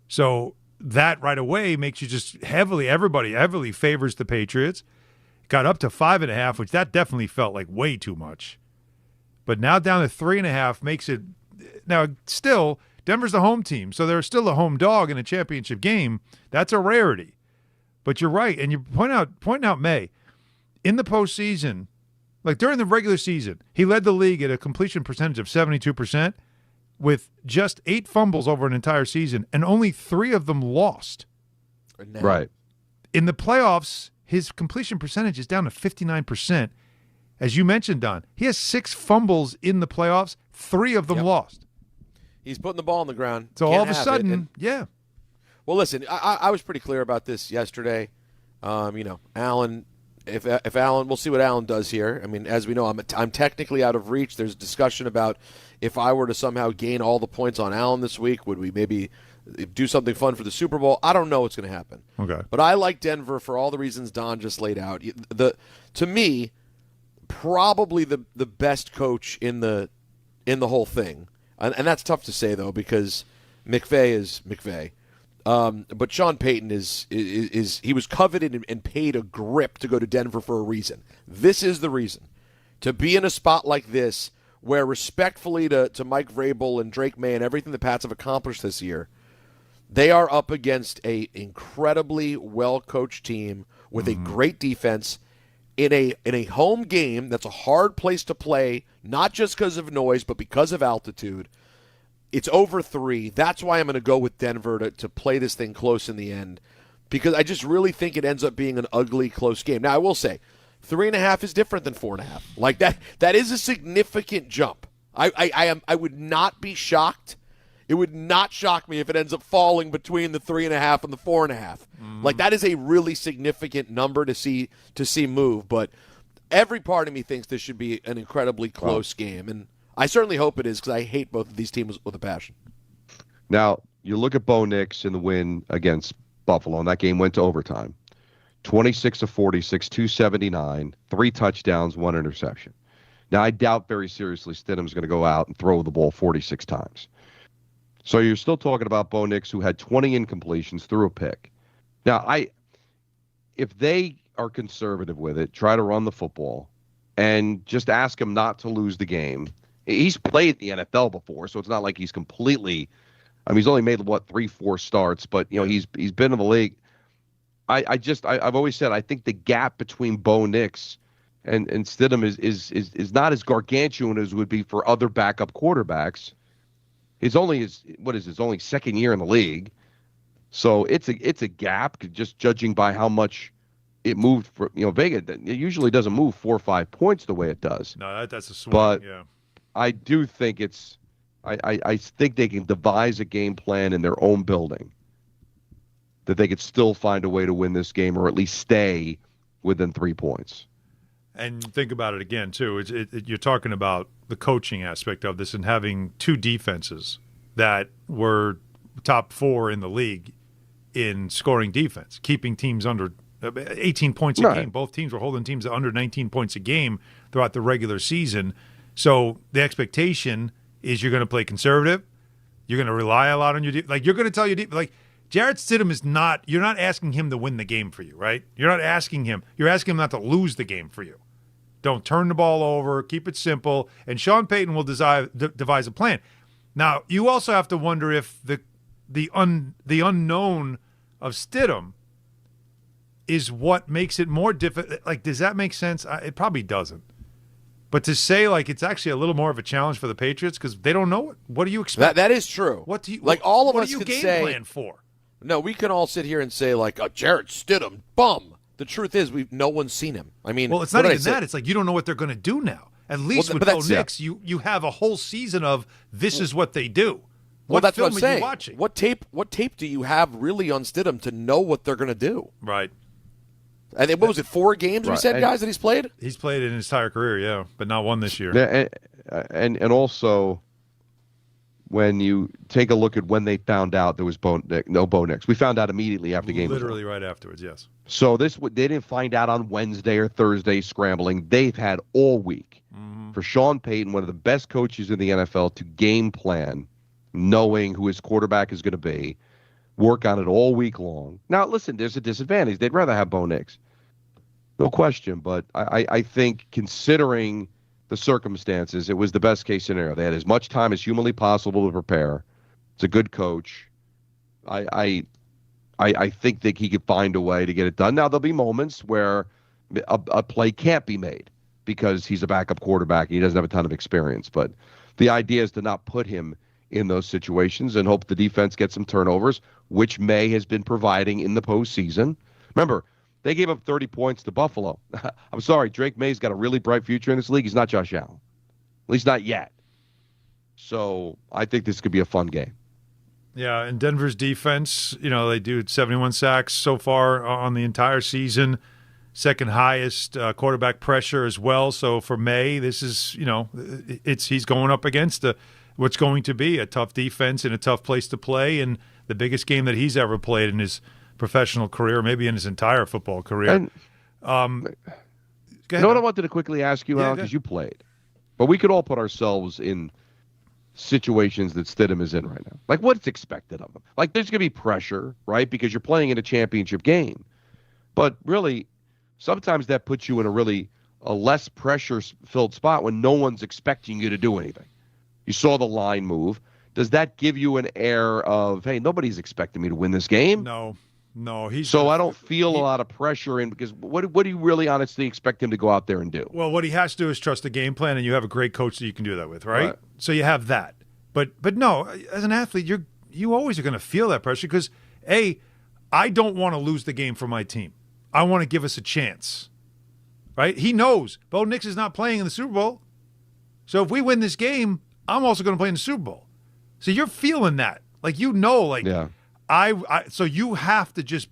So that right away makes you just everybody heavily favors the Patriots. Got up to 5.5, which that definitely felt like way too much. But now down to 3.5 makes it – now still, Denver's the home team, so they're still a home dog in a championship game. That's a rarity. But you're right, and you point out May. In the postseason, like during the regular season, he led the league at a completion percentage of 72% with just 8 fumbles over an entire season, and only 3 of them lost. Right. In the playoffs, his completion percentage is down to 59%. As you mentioned, Don, he has 6 fumbles in the playoffs, 3 of them lost. He's putting the ball on the ground. So all of a sudden, yeah. Well, listen, I was pretty clear about this yesterday. Allen, if Allen, we'll see what Allen does here. I mean, as we know, I'm technically out of reach. There's discussion about if I were to somehow gain all the points on Allen this week, would we maybe do something fun for the Super Bowl? I don't know what's going to happen. Okay. But I like Denver for all the reasons Don just laid out. To me, probably the best coach in the whole thing. And that's tough to say, though, because McVay is McVay. But Sean Payton is he was coveted and paid a grip to go to Denver for a reason. This is the reason. To be in a spot like this where respectfully to Mike Vrabel and Drake May and everything the Pats have accomplished this year, they are up against a incredibly well-coached team with a great defense in a home game that's a hard place to play, not just because of noise, but because of altitude. It's over 3. That's why I'm going to go with Denver to play this thing close in the end, because I just really think it ends up being an ugly, close game. Now, I will say, 3.5 is different than 4.5. Like that is a significant jump. I would not be shocked. It would not shock me if it ends up falling between the 3.5 and the 4.5. Like that is a really significant number to see move. But every part of me thinks this should be an incredibly close game, and I certainly hope it is because I hate both of these teams with a passion. Now, you look at Bo Nix in the win against Buffalo, and that game went to overtime. 26 of 46, 279, 3 touchdowns, 1 interception. Now, I doubt very seriously Stidham's going to go out and throw the ball 46 times. So you're still talking about Bo Nix, who had 20 incompletions, threw a pick. Now, if they are conservative with it, try to run the football, and just ask him not to lose the game. He's played the NFL before, so it's not like he's completely. I mean, he's only made 3-4 starts, but he's been in the league. I've always said I think the gap between Bo Nix and Stidham is not as gargantuan as would be for other backup quarterbacks. He's only his only second year in the league, so it's a gap. Just judging by how much it moved for Vegas, it usually doesn't move 4 or 5 points the way it does. No, that's a swing. But yeah. I do think I think they can devise a game plan in their own building that they could still find a way to win this game or at least stay within 3 points. And think about it again, too. You're talking about the coaching aspect of this and having 2 defenses that were top 4 in the league in scoring defense, keeping teams under 18 points a game. Both teams were holding teams to under 19 points a game throughout the regular season. So the expectation is you're going to play conservative. You're going to rely a lot on your like you're going to tell your like Jarrett Stidham is not. You're not asking him to win the game for you, right? You're not asking him. You're asking him not to lose the game for you. Don't turn the ball over. Keep it simple. And Sean Payton will devise a plan. Now you also have to wonder if the unknown of Stidham is what makes it more difficult. Like, does that make sense? It probably doesn't. But to say, like, it's actually a little more of a challenge for the Patriots because they don't know it. What do you expect? That is true. What do you like? All of what us do you could game say, plan for? No, we can all sit here and say like, Jarrett Stidham, bum. The truth is, no one's seen him. I mean, well, it's not even that. It's like you don't know what they're going to do now. At least with Bo Nix, you have a whole season of this is what they do. What that's film what I'm saying. Are you watching? What tape do you have really on Stidham to know what they're going to do? Right. And what was it, 4 games we said, guys, that he's played? He's played in his entire career, yeah, but not one this year. Yeah, and also, when you take a look at when they found out there was no Bo Nix, we found out immediately after the game. Literally right afterwards, yes. So they didn't find out on Wednesday or Thursday scrambling. They've had all week for Sean Payton, one of the best coaches in the NFL, to game plan, knowing who his quarterback is going to be, work on it all week long. Now, listen, there's a disadvantage. They'd rather have Bo Nix. No question. But I think considering the circumstances, it was the best case scenario. They had as much time as humanly possible to prepare. It's a good coach. I think that he could find a way to get it done. Now, there'll be moments where a play can't be made because he's a backup quarterback and he doesn't have a ton of experience. But the idea is to not put him in those situations and hope the defense gets some turnovers, which May has been providing in the postseason. Remember, they gave up 30 points to Buffalo. I'm sorry, Drake May's got a really bright future in this league. He's not Josh Allen. At least not yet. So I think this could be a fun game. Yeah, and Denver's defense, they do 71 sacks so far on the entire season, second highest quarterback pressure as well. So for May, this is, he's going up against what's going to be a tough defense and a tough place to play, and the biggest game that he's ever played in his professional career, maybe in his entire football career. And, you know what I wanted to quickly ask you, Al, because you played. But we could all put ourselves in situations that Stidham is in right now. Like, what's expected of him? Like, there's going to be pressure, right, because you're playing in a championship game. But really, sometimes that puts you in a less pressure-filled spot when no one's expecting you to do anything. You saw the line move. Does that give you an air of, hey, nobody's expecting me to win this game? No. So I don't feel a lot of pressure in because what do you really honestly expect him to go out there and do? Well, what he has to do is trust the game plan, and you have a great coach that you can do that with, right? So you have that. But no, as an athlete, you always are going to feel that pressure because, I don't want to lose the game for my team. I want to give us a chance, right? He knows Bo Nix is not playing in the Super Bowl. So if we win this game, I'm also going to play in the Super Bowl. So you're feeling that. So you have to just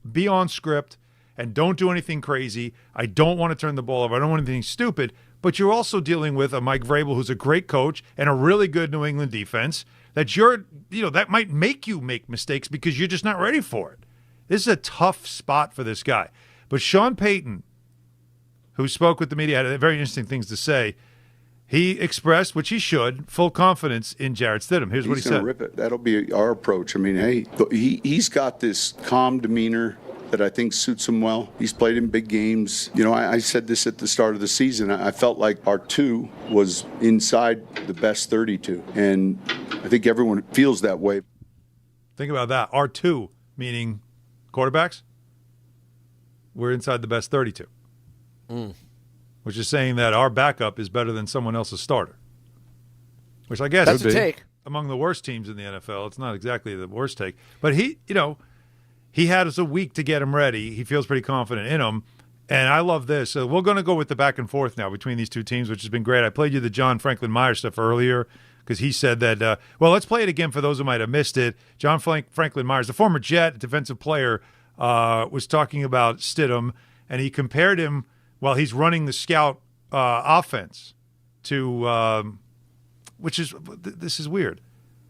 be on script and don't do anything crazy. I don't want to turn the ball over. I don't want anything stupid. But you're also dealing with a Mike Vrabel who's a great coach and a really good New England defense that that might make you make mistakes because you're just not ready for it. This is a tough spot for this guy. But Sean Payton, who spoke with the media, had very interesting things to say. He expressed, which he should, full confidence in Jarrett Stidham. Here's what he said. He's going to rip it. That'll be our approach. I mean, hey, he's got this calm demeanor that I think suits him well. He's played in big games. I said this at the start of the season. I felt like our 2 was inside the best 32. And I think everyone feels that way. Think about that. Our 2, meaning quarterbacks, we're inside the best 32. Which is saying that our backup is better than someone else's starter. Which I guess that's a take. Among the worst teams in the NFL. It's not exactly the worst take. But he had us a week to get him ready. He feels pretty confident in him. And I love this. So we're going to go with the back and forth now between these two teams, which has been great. I played you the John Franklin Myers stuff earlier because he said that, let's play it again for those who might have missed it. John Franklin Myers, the former Jet defensive player, was talking about Stidham, and he compared him while he's running the scout offense to this is weird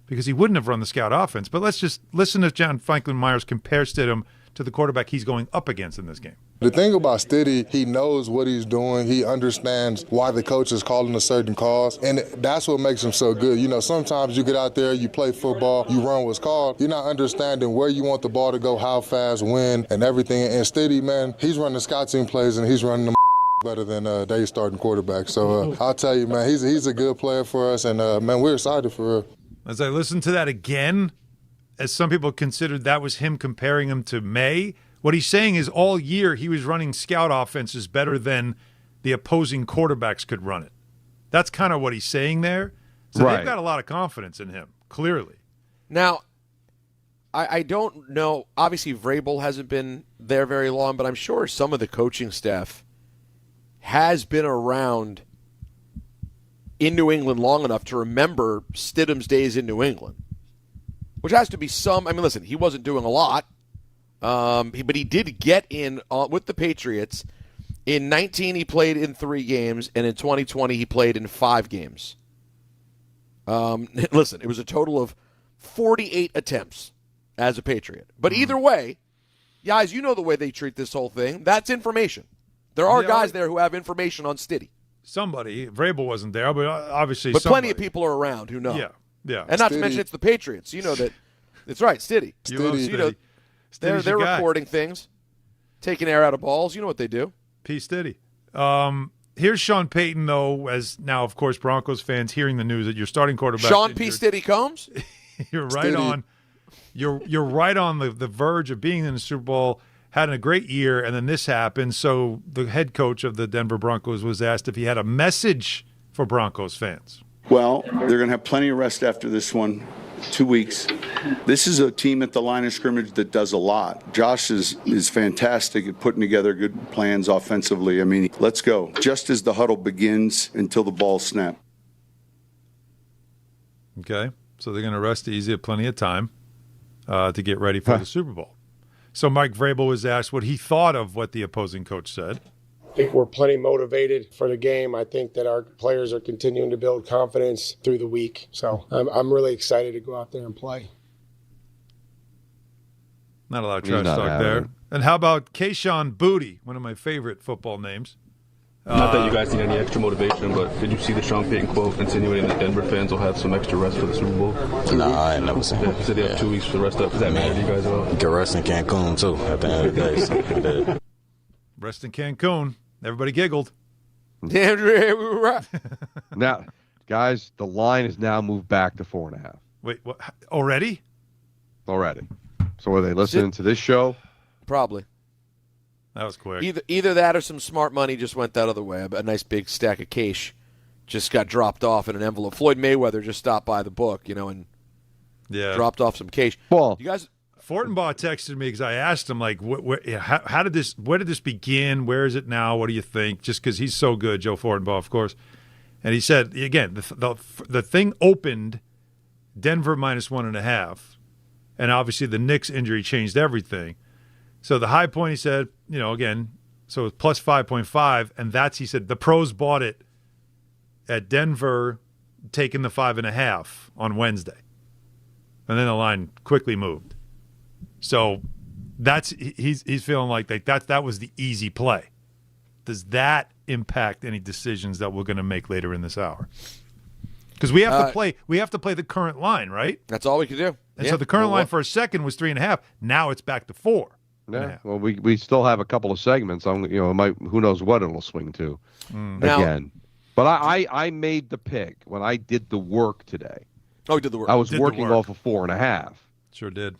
because he wouldn't have run the scout offense. But let's just listen to John Franklin Myers compare Stidham to the quarterback he's going up against in this game. The thing about Stiddy, he knows what he's doing. He understands why the coach is calling a certain calls, and that's what makes him so good. You know, sometimes you get out there, you play football, you run what's called. You're not understanding where you want the ball to go, how fast, when, and everything. And Stiddy, man, he's running scout team plays, and he's running them better than they starting quarterback. So I'll tell you, man, he's a good player for us, and, man, we're excited for real. As I listen to that again, as some people considered that was him comparing him to May, what he's saying is all year he was running scout offenses better than the opposing quarterbacks could run it. That's kind of what he's saying there. So they've got a lot of confidence in him, clearly. Now, I don't know. Obviously, Vrabel hasn't been there very long, but I'm sure some of the coaching staff has been around in New England long enough to remember Stidham's days in New England, which has to be some. I mean, listen, he wasn't doing a lot. But he did get in with the Patriots. In 19, he played in 3 games, and in 2020, he played in 5 games. Listen, it was a total of 48 attempts as a Patriot. But either way, guys, you know the way they treat this whole thing. That's information. There are guys there who have information on Stiddy. Somebody, Vrabel wasn't there, but obviously But plenty of people are around who know. Yeah. And not to mention it's the Patriots. You know that. It's right, Stiddy. Stiddy. They're recording things, taking air out of balls. You know what they do. P. Stiddy. Here's Sean Payton, though, as now, of course, Broncos fans hearing the news that your starting quarterback. Sean P. Stiddy Combs? You're right on. You're right on the verge of being in the Super Bowl, having a great year, and then this happened. So the head coach of the Denver Broncos was asked if he had a message for Broncos fans. Well, they're going to have plenty of rest after this one. 2 weeks. This is a team at the line of scrimmage that does a lot. Josh is fantastic at putting together good plans offensively. I mean, let's go. Just as the huddle begins until the ball snaps. Okay, so they're going to rest easy, have plenty of time to get ready for the Super Bowl. So Mike Vrabel was asked what he thought of what the opposing coach said. I think we're plenty motivated for the game. I think that our players are continuing to build confidence through the week. So I'm really excited to go out there and play. Not a lot of trash talk there. And how about Kayshon Boutte, one of my favorite football names? Not that you guys need any extra motivation, but did you see the Sean Payton quote insinuating that Denver fans will have some extra rest for the Super Bowl? No, I ain't never seen it. He said they have 2 weeks to rest up. Does that matter to you guys at all? Get rest in Cancun, too, at the end of the day. Rest in Cancun. Everybody giggled. Now, guys, the line has now moved back to 4.5. Wait, what? Already? Already. So are they listening to this show? Probably. That was quick. Either that or some smart money just went that other way. A nice big stack of cash just got dropped off in an envelope. Floyd Mayweather just stopped by the book, and dropped off some cash. Well, you guys. Fortenbaugh texted me because I asked him, like, where did this begin? Where is it now? What do you think? Just because he's so good, Joe Fortenbaugh, of course. And he said, again, the thing opened Denver -1.5, and obviously the Knicks injury changed everything. So the high point, he said, again, so it's plus 5.5, and that's, he said, the pros bought it at Denver, taking the 5.5 on Wednesday. And then the line quickly moved. So he's feeling like that was the easy play. Does that impact any decisions that we're going to make later in this hour? Because we have to play the current line, right? That's all we can do. And so the current line for a second was 3.5. Now it's back to 4. Yeah. Well, we still have a couple of segments. Who knows what it'll swing to again. But I made the pick when I did the work today. Oh, you did the work. I was working off of 4.5. Sure did.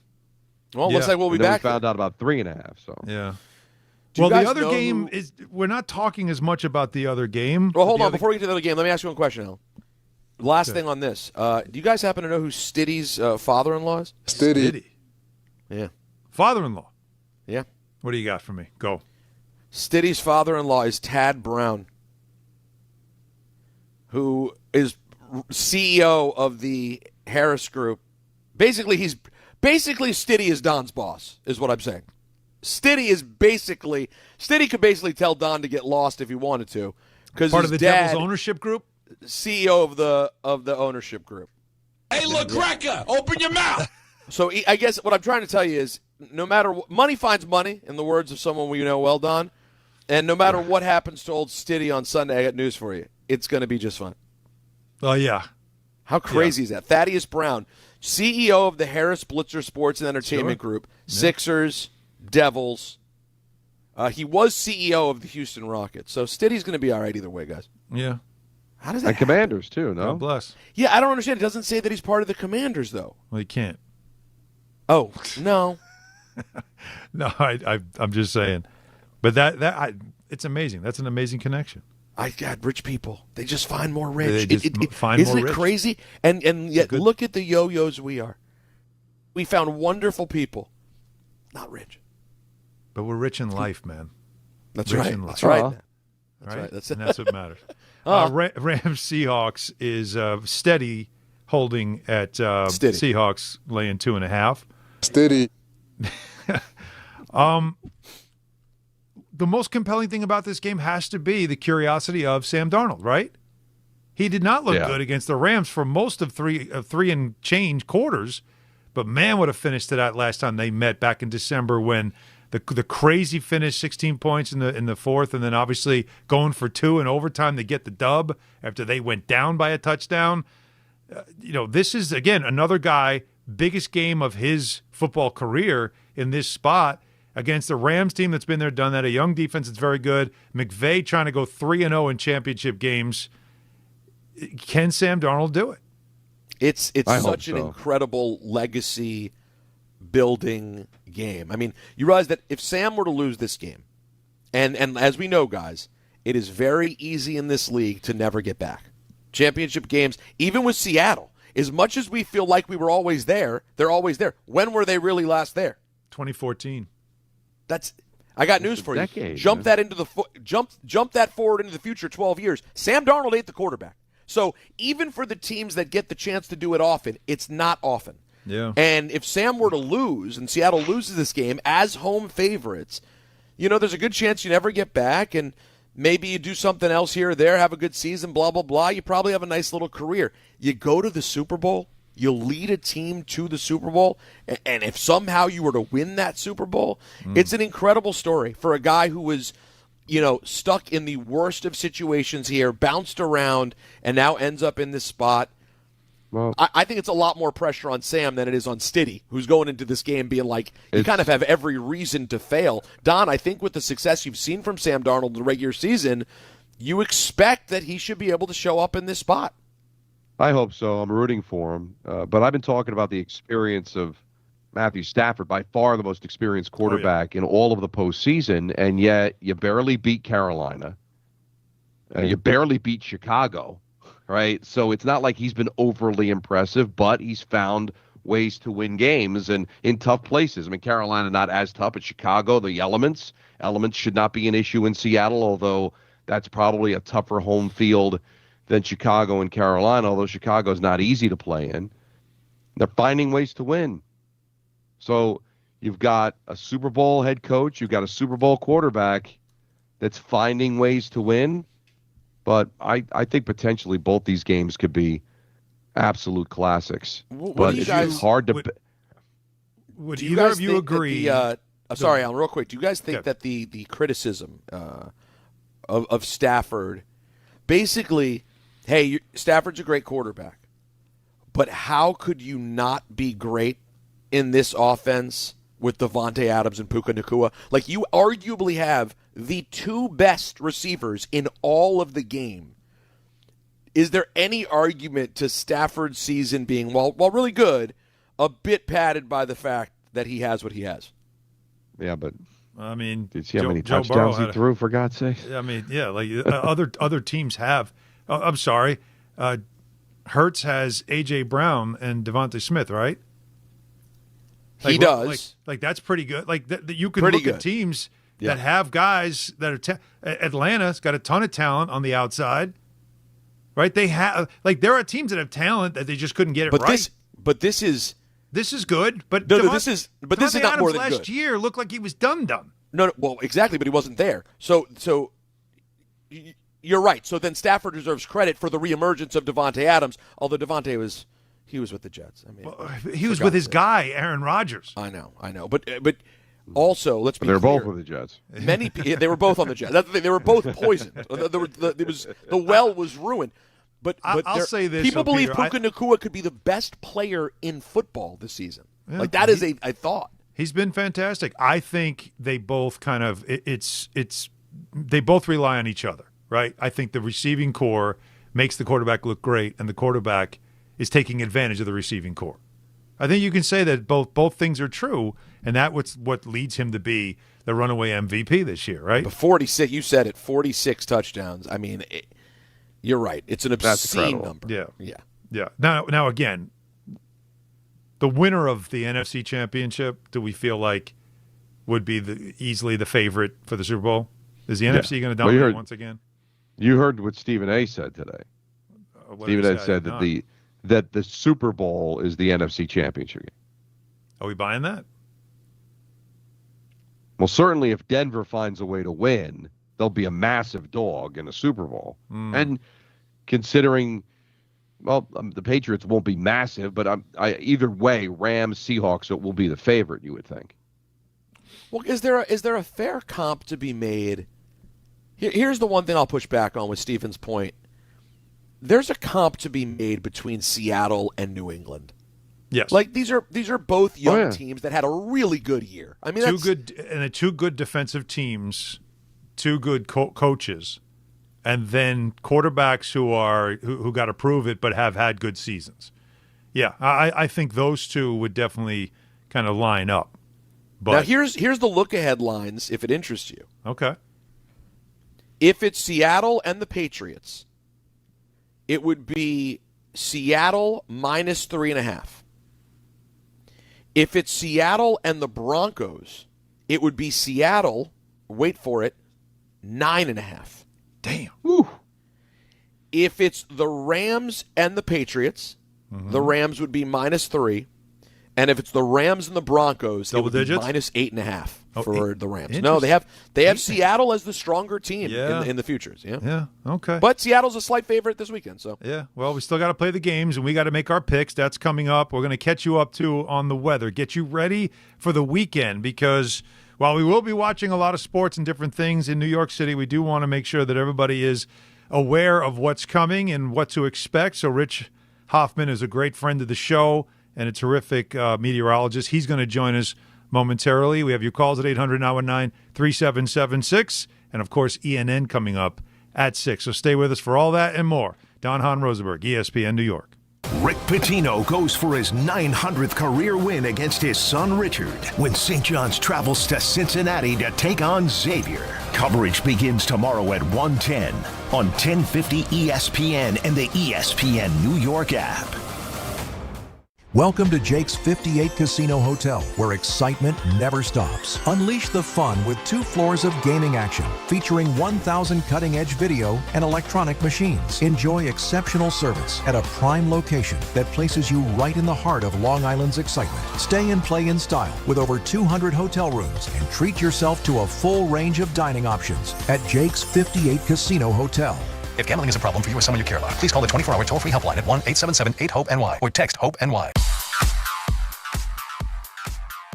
Well, looks like we'll be back. We found out about 3.5. So yeah. Well, the other game is we're not talking as much about the other game. Well, hold on. Before we get to the other game, let me ask you one question, Al. Last thing on this. Do you guys happen to know who Stiddy's father-in-law is? Stiddy. Yeah. Father-in-law. Yeah. What do you got for me? Go. Stiddy's father-in-law is Tad Brown, who is CEO of the Harris Group. Basically, Stiddy is Don's boss, is what I'm saying. Stiddy could basically tell Don to get lost if he wanted to, because part of the Devil's ownership group, CEO of the ownership group. Hey, look, Cracker, open your mouth. So I guess what I'm trying to tell you is, no matter what, money finds money, in the words of someone we know well, Don. And no matter what happens to old Stiddy on Sunday, I got news for you. It's going to be just fine. Oh, yeah. How crazy is that? Thaddeus Brown, CEO of the Harris Blitzer Sports and Entertainment Group, Sixers, Devils. He was CEO of the Houston Rockets. So Stiddy's going to be all right either way, guys. Yeah. How does that And Commanders, too, no? God bless. Yeah, I don't understand. It doesn't say that he's part of the Commanders, though. Well, he can't. Oh, no. No, I'm just saying. But it's amazing. That's an amazing connection. God, rich people. They just find more rich. They just find isn't more it rich. crazy? And yet, look at the yo-yos we are. We found wonderful people, not rich. But we're rich in life, man. That's rich right. In life. That's right. Right? That's and that's what matters. Rams Seahawks is steady holding at Seahawks laying 2.5. Steady. The most compelling thing about this game has to be the curiosity of Sam Darnold, right? He did not look good against the Rams for most of three and change quarters, but man, what a finish to that last time they met back in December when the crazy finish, 16 points in the fourth, and then obviously going for 2 in overtime to get the dub after they went down by a touchdown. This is, again, another guy, biggest game of his football career in this spot against the Rams team that's been there, done that, a young defense that's very good. McVay trying to go 3-0 in championship games. Can Sam Darnold do it? It's such an incredible legacy building game. I mean, you realize that if Sam were to lose this game, and as we know, guys, it is very easy in this league to never get back. Championship games, even with Seattle, as much as we feel like we were always there, they're always there. When were they really last there? 2014. I got news for you. Jump that forward into the future 12 years. Sam Darnold ain't the quarterback. So even for the teams that get the chance to do it often, it's not often. Yeah. And if Sam were to lose and Seattle loses this game as home favorites, there's a good chance you never get back, and maybe you do something else here or there, have a good season, blah, blah, blah. You probably have a nice little career. You go to the Super Bowl, you lead a team to the Super Bowl, and if somehow you were to win that Super Bowl, it's an incredible story for a guy who was, stuck in the worst of situations here, bounced around, and now ends up in this spot. Well, I think it's a lot more pressure on Sam than it is on Stiddy, who's going into this game being like, you kind of have every reason to fail. Don, I think with the success you've seen from Sam Darnold in the regular season, you expect that he should be able to show up in this spot. I hope so. I'm rooting for him. But I've been talking about the experience of Matthew Stafford, by far the most experienced quarterback in all of the postseason, and yet you barely beat Carolina. You barely beat Chicago, right? So it's not like he's been overly impressive, but he's found ways to win games and in tough places. I mean, Carolina not as tough, but Chicago, the elements should not be an issue in Seattle, although that's probably a tougher home field than Chicago and Carolina, although Chicago's not easy to play in. They're finding ways to win. So you've got a Super Bowl head coach, you've got a Super Bowl quarterback that's finding ways to win. But I think potentially both these games could be absolute classics. But it's hard to... Would either of you agree... sorry, Alan, real quick. Do you guys think that the criticism of Stafford, basically, hey, Stafford's a great quarterback, but how could you not be great in this offense with Devontae Adams and Puka Nacua? Like, you arguably have the two best receivers in all of the game. Is there any argument to Stafford's season being, while really good, a bit padded by the fact that he has what he has? Yeah, but I mean, did you see how many touchdowns he threw, for God's sake? I mean, yeah, like other teams have. I'm sorry, Hurts has A.J. Brown and Devontae Smith, right? He does. Like that's pretty good. Like you can look at teams that have guys that are Atlanta's got a ton of talent on the outside, right? They have there are teams that have talent that they just couldn't get it right. This is good, but this is not Adams more than last good. year looked like he was done. No, well, exactly, but he wasn't there. So you're right. So then Stafford deserves credit for the reemergence of Devontae Adams, although Devontae was, He was with the Jets. I mean, he was with his guy, Aaron Rodgers. I know. But also, let's be They're clear. both with the Jets. They were both on the Jets. That's the thing. They were both poisoned. The well was ruined. But I'll say this. People believe Peter, Puka Nacua could be the best player in football this season. Yeah, that is a thought. He's been fantastic. I think they both kind of they both rely on each other, right? I think the receiving core makes the quarterback look great, and the quarterback is taking advantage of the receiving core. I think you can say that both things are true, and that's what leads him to be the runaway MVP this year, right? But 46, you said it, 46 touchdowns. I mean, you're right. It's an obscene number. Yeah. Now again, the winner of the NFC Championship, do we feel like would be easily the favorite for the Super Bowl? Is the NFC going to dominate once again? You heard what Stephen A. said today. Stephen A. said that the Super Bowl is the NFC Championship game. Are we buying that? Well, certainly if Denver finds a way to win, they'll be a massive dog in the Super Bowl. And considering, the Patriots won't be massive, but either way, Rams, Seahawks, it will be the favorite, you would think. Well, is there a fair comp to be made? Here's the one thing I'll push back on with Stephen's point. There's a comp to be made between Seattle and New England. Yes, like these are both young teams that had a really good year. I mean, two good defensive teams, two good coaches, and then quarterbacks who got to prove it but have had good seasons. Yeah, I think those two would definitely kind of line up. But now here's the look ahead lines if it interests you. Okay. If it's Seattle and the Patriots, it would be Seattle minus 3.5. If it's Seattle and the Broncos, it would be Seattle, wait for it, 9.5. Damn. Woo. If it's the Rams and the Patriots, the Rams would be minus 3. And if it's the Rams and the Broncos, it would be minus 8.5 for the Rams. No, they have Seattle as the stronger team in the futures. Yeah. Okay. But Seattle's a slight favorite this weekend. So yeah. Well, we still got to play the games, and we got to make our picks. That's coming up. We're going to catch you up too on the weather, get you ready for the weekend, because while we will be watching a lot of sports and different things in New York City, we do want to make sure that everybody is aware of what's coming and what to expect. So Rich Hoffman is a great friend of the show and a terrific meteorologist. He's going to join us momentarily. We have your calls at 800-919-3776. And, of course, ENN coming up at 6. So stay with us for all that and more. Don Hahn Rosenberg, ESPN New York. Rick Pitino goes for his 900th career win against his son Richard when St. John's travels to Cincinnati to take on Xavier. Coverage begins tomorrow at 1:10 on 1050 ESPN and the ESPN New York app. Welcome to Jake's 58 Casino Hotel, where excitement never stops. Unleash the fun with 2 floors of gaming action, featuring 1,000 cutting-edge video and electronic machines. Enjoy exceptional service at a prime location that places you right in the heart of Long Island's excitement. Stay and play in style with over 200 hotel rooms and treat yourself to a full range of dining options at Jake's 58 Casino Hotel. If gambling is a problem for you or someone you care about, please call the 24-hour toll-free helpline at 1-877-8-HOPE-NY or text HOPE-NY.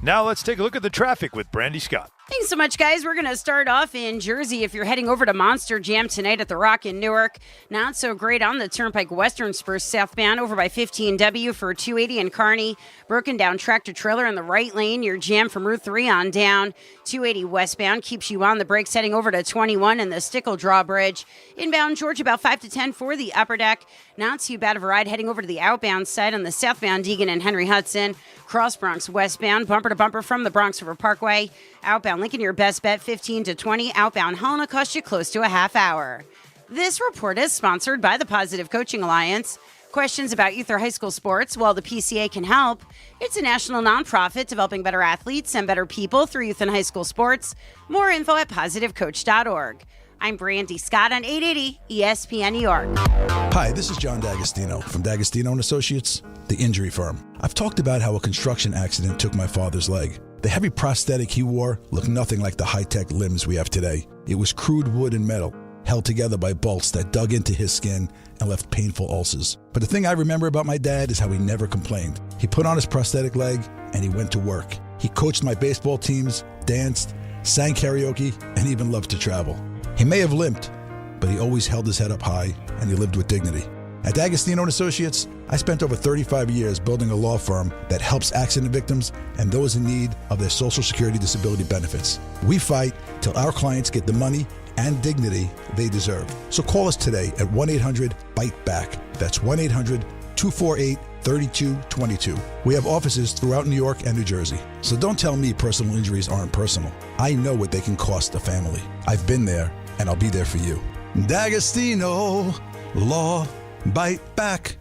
Now let's take a look at the traffic with Brandy Scott. Thanks so much, guys. We're going to start off in Jersey. If you're heading over to Monster Jam tonight at the Rock in Newark, not so great on the Turnpike Western Spur southbound over by 15W for 280 in Kearney. Broken down tractor trailer in the right lane. Your jam from Route 3 on down. 280 westbound keeps you on the brakes heading over to 21 and the Stickle Drawbridge. Inbound Georgia about 5 to 10 for the upper deck. Not too bad of a ride heading over to the outbound side on the southbound Deegan and Henry Hudson. Cross Bronx westbound, bumper to bumper from the Bronx River Parkway. Outbound Lincoln, your best bet, 15 to 20. Outbound Helena cost you close to a half hour. This report is sponsored by the Positive Coaching Alliance. Questions about youth or high school sports? Well, the PCA can help. It's a national nonprofit developing better athletes and better people through youth and high school sports. More info at positivecoach.org. I'm Brandy Scott on 880 ESPN New York. Hi, this is John D'Agostino from D'Agostino & Associates, the injury firm. I've talked about how a construction accident took my father's leg. The heavy prosthetic he wore looked nothing like the high-tech limbs we have today. It was crude wood and metal. held together by bolts that dug into his skin and left painful ulcers. But the thing I remember about my dad is how he never complained. He put on his prosthetic leg and he went to work. He coached my baseball teams, danced, sang karaoke, and even loved to travel. He may have limped, but he always held his head up high and he lived with dignity. At D'Agostino & Associates, I spent over 35 years building a law firm that helps accident victims and those in need of their Social Security disability benefits. We fight till our clients get the money and dignity they deserve. So call us today at 1-800-BITE-BACK. That's 1-800-248-3222. We have offices throughout New York and New Jersey. So don't tell me personal injuries aren't personal. I know what they can cost a family. I've been there, and I'll be there for you. D'Agostino Law. Bite back.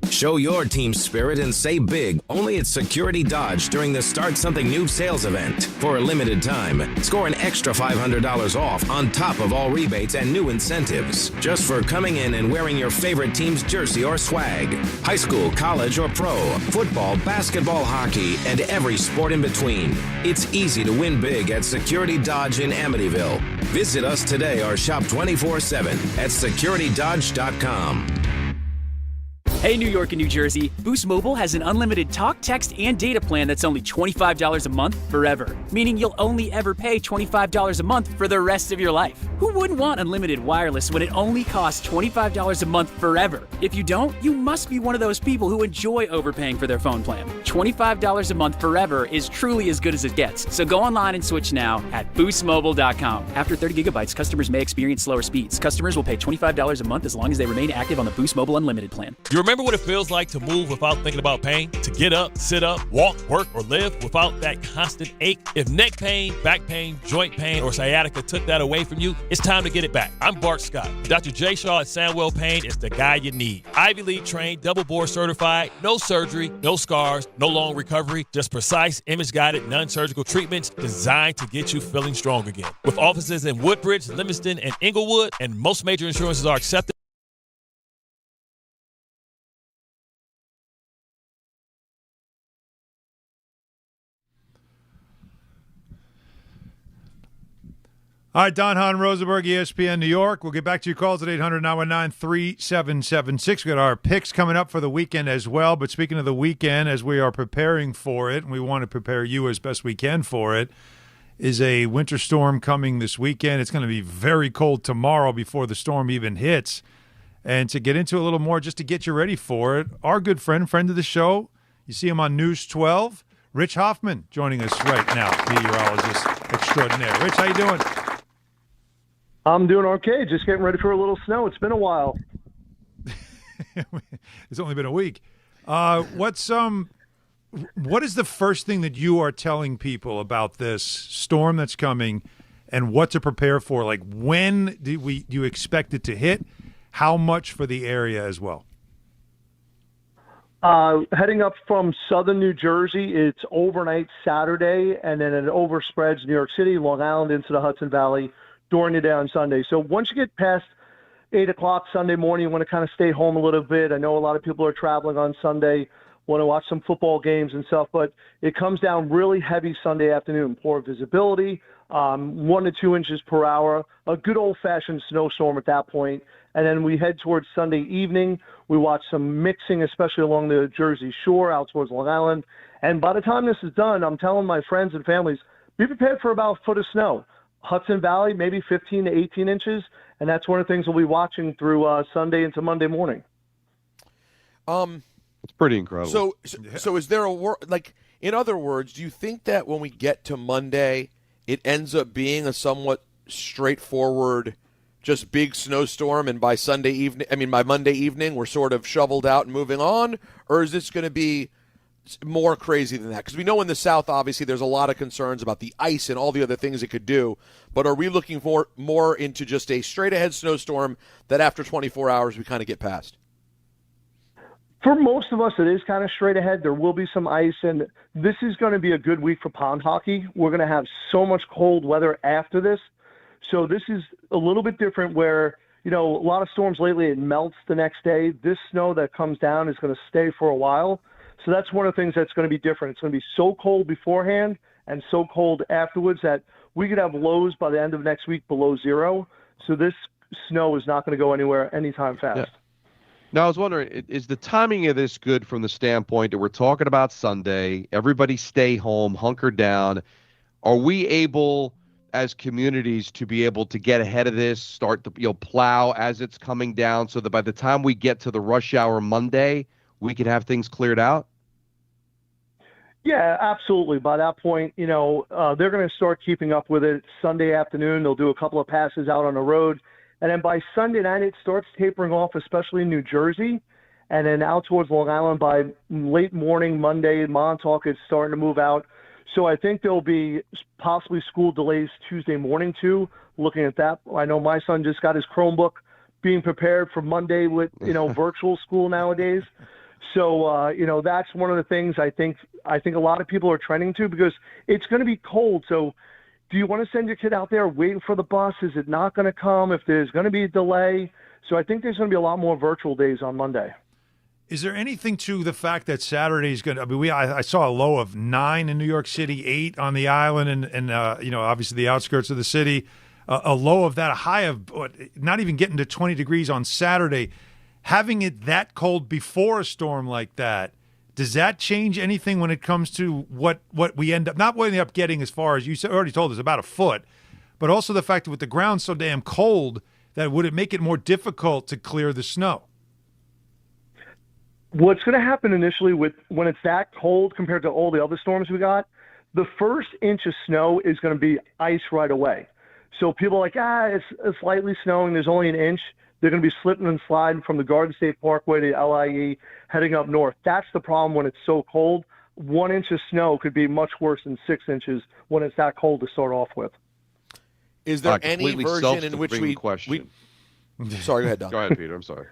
Show your team spirit and say big only at Security Dodge during the Start Something New sales event. For a limited time, score an extra $500 off on top of all rebates and new incentives just for coming in and wearing your favorite team's jersey or swag. High school, college, or pro, football, basketball, hockey, and every sport in between. It's easy to win big at Security Dodge in Amityville. Visit us today or shop 24/7 at securitydodge.com. Hey, New York and New Jersey, Boost Mobile has an unlimited talk, text, and data plan that's only $25 a month forever, meaning you'll only ever pay $25 a month for the rest of your life. Who wouldn't want unlimited wireless when it only costs $25 a month forever? If you don't, you must be one of those people who enjoy overpaying for their phone plan. $25 a month forever is truly as good as it gets, so go online and switch now at boostmobile.com. After 30 gigabytes, customers may experience slower speeds. Customers will pay $25 a month as long as they remain active on the Boost Mobile Unlimited plan. You remember what it feels like to move without thinking about pain? To get up, sit up, walk, work, or live without that constant ache? If neck pain, back pain, joint pain, or sciatica took that away from you, it's time to get it back. I'm Bart Scott. Dr. J. Shaw at Sandwell Pain is the guy you need. Ivy League trained, double board certified, no surgery, no scars, no long recovery, just precise, image-guided, non-surgical treatments designed to get you feeling strong again. With offices in Woodbridge, Livingston, and Inglewood, and most major insurances are accepted. All right, Don Hahn, Rosenberg, ESPN New York. We'll get back to your calls at 800-919-3776. We've got our picks coming up for the weekend as well. But speaking of the weekend, as we are preparing for it, and we want to prepare you as best we can for it, is a winter storm coming this weekend. It's going to be very cold tomorrow before the storm even hits. And to get into a little more, just to get you ready for it, our good friend of the show, you see him on News 12, Rich Hoffman, joining us right now, meteorologist extraordinaire. Rich, how you doing? I'm doing okay. Just getting ready for a little snow. It's been a while. It's only been a week. What is the first thing that you are telling people about this storm that's coming and what to prepare for? Like, when do you expect it to hit? How much for the area as well? Heading up from southern New Jersey, it's overnight Saturday, and then it overspreads New York City, Long Island, into the Hudson Valley during the day on Sunday. So once you get past 8 o'clock Sunday morning, you want to kind of stay home a little bit. I know a lot of people are traveling on Sunday, want to watch some football games and stuff, but it comes down really heavy Sunday afternoon. Poor visibility, 1 to 2 inches per hour, a good old-fashioned snowstorm at that point. And then we head towards Sunday evening. We watch some mixing, especially along the Jersey Shore, out towards Long Island. And by the time this is done, I'm telling my friends and families, be prepared for about a foot of snow. Hudson Valley, maybe 15 to 18 inches, and that's one of the things we'll be watching through Sunday into Monday morning. It's pretty incredible. So is there in other words, do you think that when we get to Monday, it ends up being a somewhat straightforward, just big snowstorm, and by Monday evening, we're sort of shoveled out and moving on? Or is this going to be more crazy than that? Because we know in the South, obviously, there's a lot of concerns about the ice and all the other things it could do. But are we looking for more into just a straight-ahead snowstorm that after 24 hours we kind of get past? For most of us, it is kind of straight ahead. There will be some ice, and this is going to be a good week for pond hockey. We're going to have so much cold weather after this. So this is a little bit different where, a lot of storms lately, it melts the next day. This snow that comes down is going to stay for a while. So that's one of the things that's going to be different. It's going to be so cold beforehand and so cold afterwards that we could have lows by the end of next week below zero. So this snow is not going to go anywhere anytime fast. Yeah. Now, I was wondering, is the timing of this good from the standpoint that we're talking about Sunday, everybody stay home, hunker down? Are we able, as communities, to be able to get ahead of this, start to plow as it's coming down so that by the time we get to the rush hour Monday, we can have things cleared out? Yeah, absolutely. By that point, they're going to start keeping up with it. Sunday afternoon, they'll do a couple of passes out on the road. And then by Sunday night, it starts tapering off, especially in New Jersey. And then out towards Long Island by late morning, Monday, Montauk is starting to move out. So I think there'll be possibly school delays Tuesday morning, too, looking at that. I know my son just got his Chromebook being prepared for Monday with, virtual school nowadays. So, that's one of the things I think a lot of people are trending to because it's going to be cold. So do you want to send your kid out there waiting for the bus? Is it not going to come? If there's going to be a delay? So I think there's going to be a lot more virtual days on Monday. Is there anything to the fact that Saturday is going to? I mean, I saw a low of 9 in New York City, 8 on the island, and obviously the outskirts of the city. A low of that, a high of not even getting to 20 degrees on Saturday. Having it that cold before a storm like that, does that change anything when it comes to what we end up getting as far as you already told us about a foot, but also the fact that with the ground so damn cold that would it make it more difficult to clear the snow? What's going to happen initially when it's that cold compared to all the other storms we got, the first inch of snow is going to be ice right away. So people are like, it's lightly snowing. There's only an inch. They're going to be slipping and sliding from the Garden State Parkway to LIE, heading up north. That's the problem when it's so cold. 1 inch of snow could be much worse than 6 inches when it's that cold to start off with. Is there any version in which we Sorry, go ahead, Don. Go ahead, Peter. I'm sorry.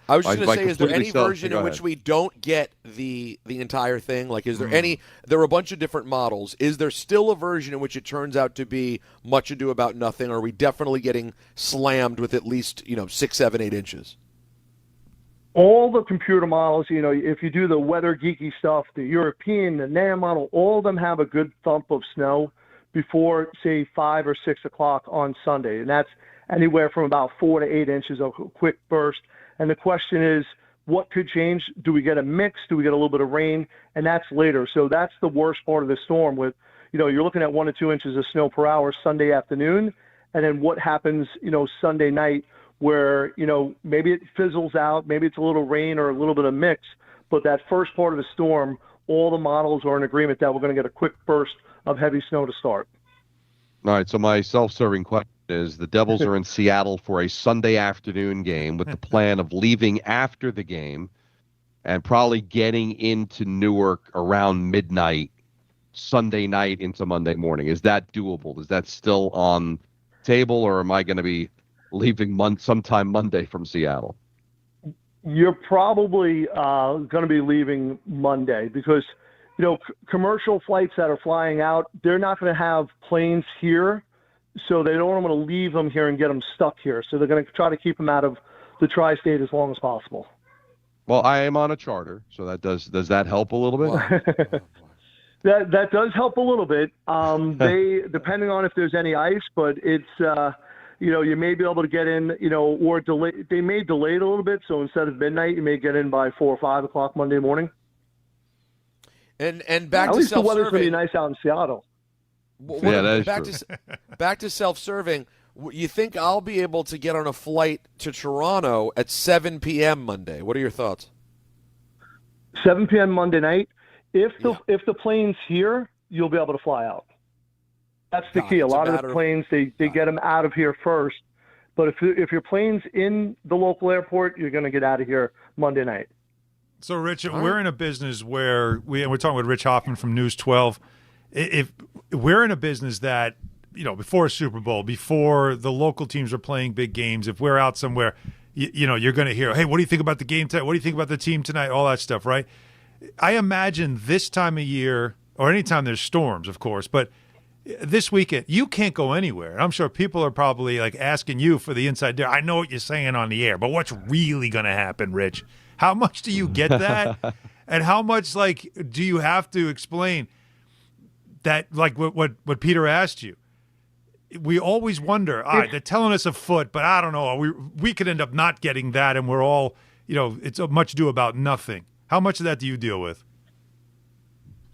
I was just going to say, is there any version in which we don't get the entire thing? Like, is there any? There are a bunch of different models. Is there still a version in which it turns out to be much ado about nothing? Or are we definitely getting slammed with at least 6, 7, 8 inches? All the computer models, if you do the weather geeky stuff, the European, the NAM model, all of them have a good thump of snow before, say, 5 or 6 o'clock on Sunday, and that's anywhere from about 4 to 8 inches of a quick burst. And the question is, what could change? Do we get a mix? Do we get a little bit of rain? And that's later. So that's the worst part of the storm with, you're looking at 1 to 2 inches of snow per hour Sunday afternoon. And then what happens, Sunday night where, maybe it fizzles out, maybe it's a little rain or a little bit of mix. But that first part of the storm, all the models are in agreement that we're going to get a quick burst of heavy snow to start. All right, so my self-serving question is the Devils are in Seattle for a Sunday afternoon game with the plan of leaving after the game and probably getting into Newark around midnight Sunday night into Monday morning. Is that doable? Is that still on table, or am I going to be leaving sometime Monday from Seattle? You're probably going to be leaving Monday because, commercial flights that are flying out, they're not going to have planes here. So they don't want to leave them here and get them stuck here. So they're going to try to keep them out of the tri-state as long as possible. Well, I am on a charter, so that does that help a little bit? That does help a little bit. They depending on if there's any ice, but it's you may be able to get in, or delay. They may delay it a little bit. So instead of midnight, you may get in by 4 or 5 o'clock Monday morning. And back at to least self-serving. The weather's going to be nice out in Seattle. Back to self-serving. You think I'll be able to get on a flight to Toronto at 7 p.m. Monday? What are your thoughts? 7 p.m. Monday night. If the plane's here, you'll be able to fly out. That's the key. A lot of the planes they get them out of here first. But if your plane's in the local airport, you're going to get out of here Monday night. So, Rich, we're in a business where we're talking with Rich Hoffman from News 12. If we're in a business that, before a Super Bowl, before the local teams are playing big games, if we're out somewhere, you're going to hear, hey, what do you think about the game tonight? What do you think about the team tonight? All that stuff, right? I imagine this time of year, or anytime there's storms, of course, but this weekend, you can't go anywhere. I'm sure people are probably asking you for the inside there. I know what you're saying on the air, but what's really going to happen, Rich? How much do you get that? And how much do you have to explain that, what Peter asked you? we always wonder, all right, they're telling us a foot, but I don't know. We could end up not getting that, and we're all, it's a much ado about nothing. How much of that do you deal with?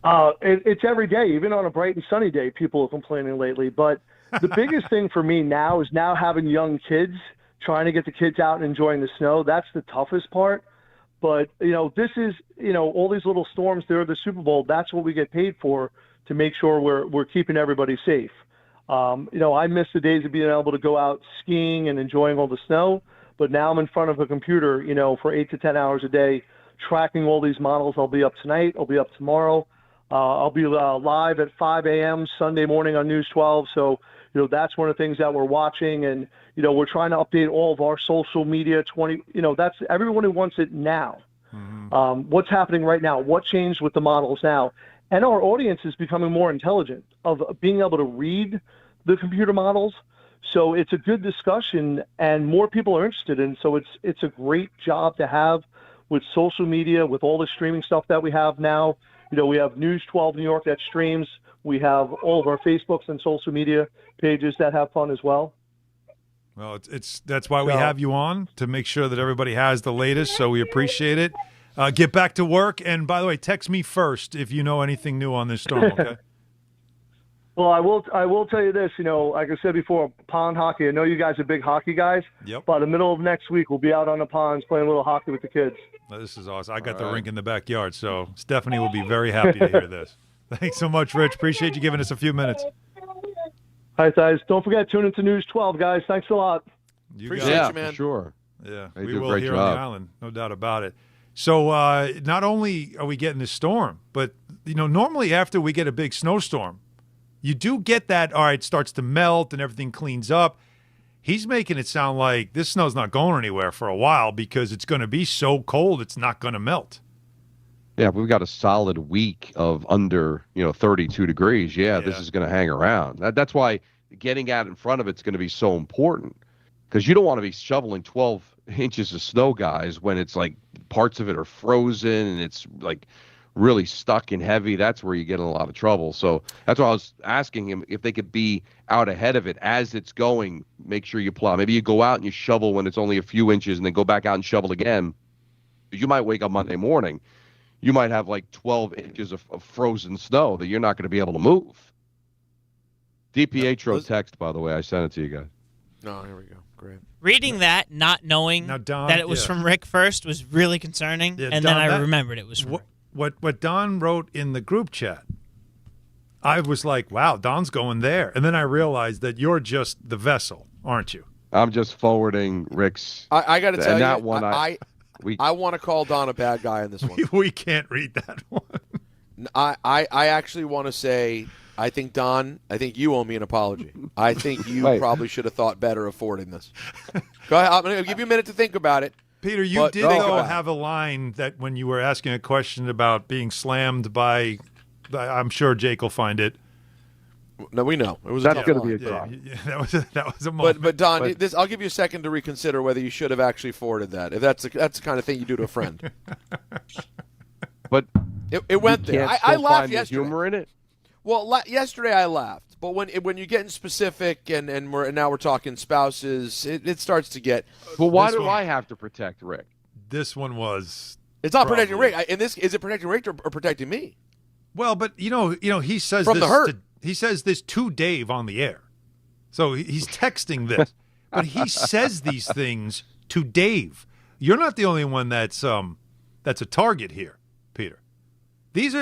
It's every day. Even on a bright and sunny day, people are complaining lately. But the biggest thing for me now is having young kids, trying to get the kids out and enjoying the snow. That's the toughest part. But, this is, all these little storms, they're the Super Bowl. That's what we get paid for, to make sure we're keeping everybody safe. I miss the days of being able to go out skiing and enjoying all the snow. But now I'm in front of a computer, for 8 to 10 hours a day, tracking all these models. I'll be up tonight. I'll be up tomorrow. I'll be live at 5 a.m. Sunday morning on News 12. So, that's one of the things that we're watching. And, we're trying to update all of our social media. That's everyone who wants it now. Mm-hmm. What's happening right now? What changed with the models now? And our audience is becoming more intelligent of being able to read the computer models. So it's a good discussion, and more people are interested in. So it's a great job to have with social media, with all the streaming stuff that we have now. We have News 12 New York that streams. We have all of our Facebooks and social media pages that have fun as well. Well, that's why we have you on, to make sure that everybody has the latest. So we appreciate it. Get back to work. And by the way, text me first if you know anything new on this storm, okay? Well, I will tell you this, like I said before, pond hockey. I know you guys are big hockey guys. Yep. By the middle of next week, we'll be out on the ponds playing a little hockey with the kids. This is awesome. I got the rink in the backyard, so Stephanie will be very happy to hear this. Thanks so much, Rich. Appreciate you giving us a few minutes. All right, guys. Don't forget, tune into News 12, guys. Thanks a lot. Appreciate you, man. For sure. Yeah, They we do a will great here job. on the island, no doubt about it. So not only are we getting this storm, but, normally after we get a big snowstorm, you do get that, all right, it starts to melt and everything cleans up. He's making it sound like this snow's not going anywhere for a while because it's going to be so cold it's not going to melt. Yeah, we've got a solid week of under, 32 degrees. Yeah, this is going to hang around. That's why getting out in front of it's going to be so important, because you don't want to be shoveling 12 inches of snow, guys, when it's like parts of it are frozen and it's like really stuck and heavy. That's where you get in a lot of trouble. So that's why I was asking him if they could be out ahead of it as it's going. Make sure you plow. Maybe you go out and you shovel when it's only a few inches and then go back out and shovel again. You might wake up Monday morning. You might have like 12 inches of frozen snow that you're not going to be able to move. DiPietro text, by the way. I sent it to you guys. No, here we go. Great. Reading that, not knowing Don, that it was from Rick first was really concerning, and Don, then I remembered it was from Rick. What Don wrote in the group chat, I was like, wow, Don's going there. And then I realized that you're just the vessel, aren't you? I'm just forwarding Rick's. I got to tell you, that one, I want to call Don a bad guy in this one. We can't read that one. I actually want to say, I think you owe me an apology. I think you probably should have thought better of forwarding this. Go ahead. I'm going to give you a minute to think about it. Peter, you did have a line that when you were asking a question about being slammed by, I'm sure Jake will find it. No, we know. It was That's going to be a crime. Yeah, that was a moment. But Don, I'll give you a second to reconsider whether you should have actually forwarded that. If that's the kind of thing you do to a friend. But it went there. I laughed yesterday. Humor in it. Well, yesterday I laughed, but when you're getting specific and now we're talking spouses, it starts to get. Well, why do I have to protect Rick? This one was. It's not protecting Rick. Is it protecting Rick or protecting me? Well, but he says from this the hurt. He says this to Dave on the air, so he's texting this, but he says these things to Dave. You're not the only one that's a target here, Peter. This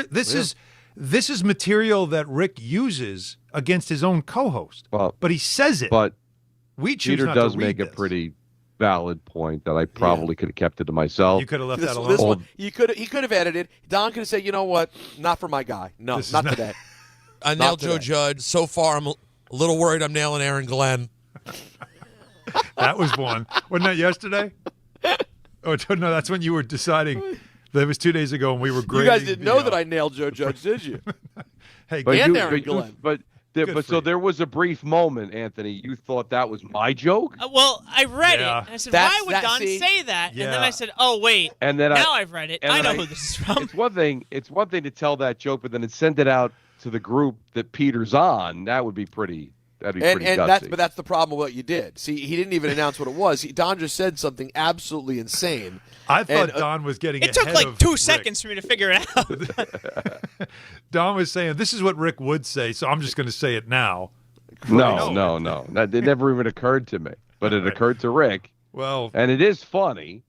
is material that Rick uses against his own co-host. Well, but he says it. But we choose Peter not does to read make this. a pretty valid point that I probably could have kept it to myself. You could have left that alone. This one, he could have edited. Don could have said, you know what? Not for my guy. No, not today. I nailed Joe Judge. So far, I'm a little worried I'm nailing Aaron Glenn. That was one. Wasn't that yesterday? Oh, no, that's when you were deciding. That was 2 days ago, and we were grading. You guys didn't know that I nailed Joe Judge, did you? Hey, Aaron Glenn. So there was a brief moment, Anthony. You thought that was my joke? Well, I read it, and I said, why would Don say that? Yeah. And then I said, oh, wait, and then now I've read it. I know who this is from. It's one thing to tell that joke, but then to send it out to the group that Peter's on, that would be pretty That'd be pretty gutsy. But that's the problem with what you did. See, he didn't even announce what it was. Don just said something absolutely insane. I thought Don was getting It took like 2 seconds for me to figure it out. Don was saying, this is what Rick would say, so I'm just going to say it now. No. It never even occurred to me. But it occurred to Rick. Well, and it is funny.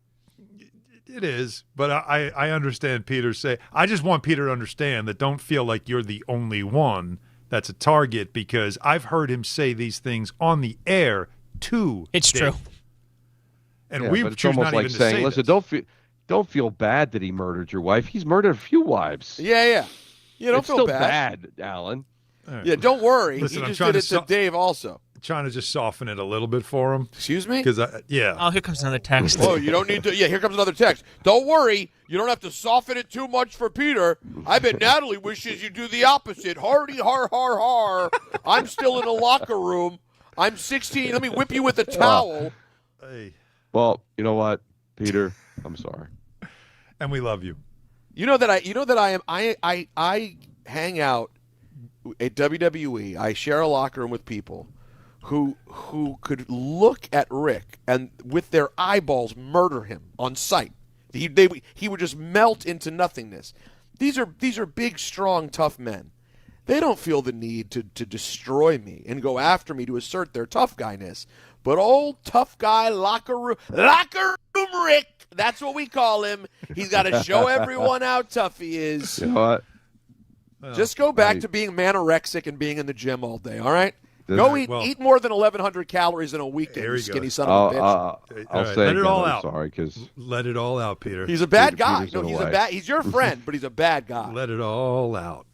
It is, but I understand Peter say. I just want Peter to understand that don't feel like you're the only one that's a target, because I've heard him say these things on the air too. It's Dave. true. And we it's choose almost not like even saying, to say listen, don't feel bad that he murdered your wife. He's murdered a few wives. Yeah. You don't it's feel still bad, Alan. Right. Yeah, don't worry. Listen, he just did it to Dave also. Trying to just soften it a little bit for him. Excuse me? Because Oh, here comes another text. Oh, you don't need to. Yeah, here comes another text. Don't worry. You don't have to soften it too much for Peter. I bet Natalie wishes you do the opposite. Hardy, har, har, har. I'm still in the locker room. I'm 16. Let me whip you with a towel. Hey. Well, you know what, Peter? I'm sorry. And we love you. You know that I hang out at WWE. I share a locker room with people who could look at Rick and with their eyeballs murder him on sight. He would just melt into nothingness. These are big, strong, tough men. They don't feel the need to destroy me and go after me to assert their tough guyness. But old tough guy locker room Rick, that's what we call him. He's got to show everyone how tough he is. You know what? Just go back to being manorexic and being in the gym all day, all right? Go eat more than 1,100 calories in a weekday, you skinny son of a bitch. I'll say let it all out. Sorry, because let it all out, Peter. He's a bad guy. No, he's your friend, but he's a bad guy. Let it all out.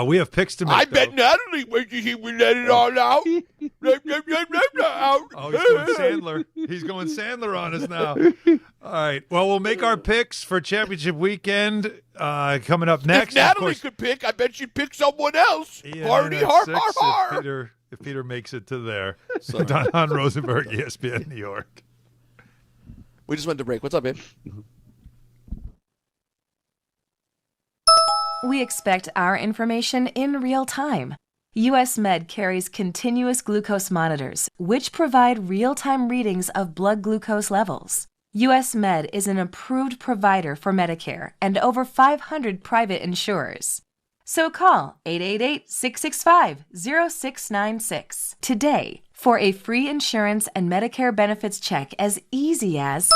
We have picks to make. I bet Natalie wishes he would let it all out. Oh, he's going Sandler. He's going Sandler on us now. All right. Well, we'll make our picks for championship weekend coming up next. If Natalie could pick, I bet she'd pick someone else. Hardy, har, har, har. If Peter makes it to there. Don Rosenberg, ESPN New York. We just went to break. What's up, babe? We expect our information in real time. U.S. Med carries continuous glucose monitors, which provide real-time readings of blood glucose levels. U.S. Med is an approved provider for Medicare and over 500 private insurers. So call 888-665-0696 today for a free insurance and Medicare benefits check as easy as...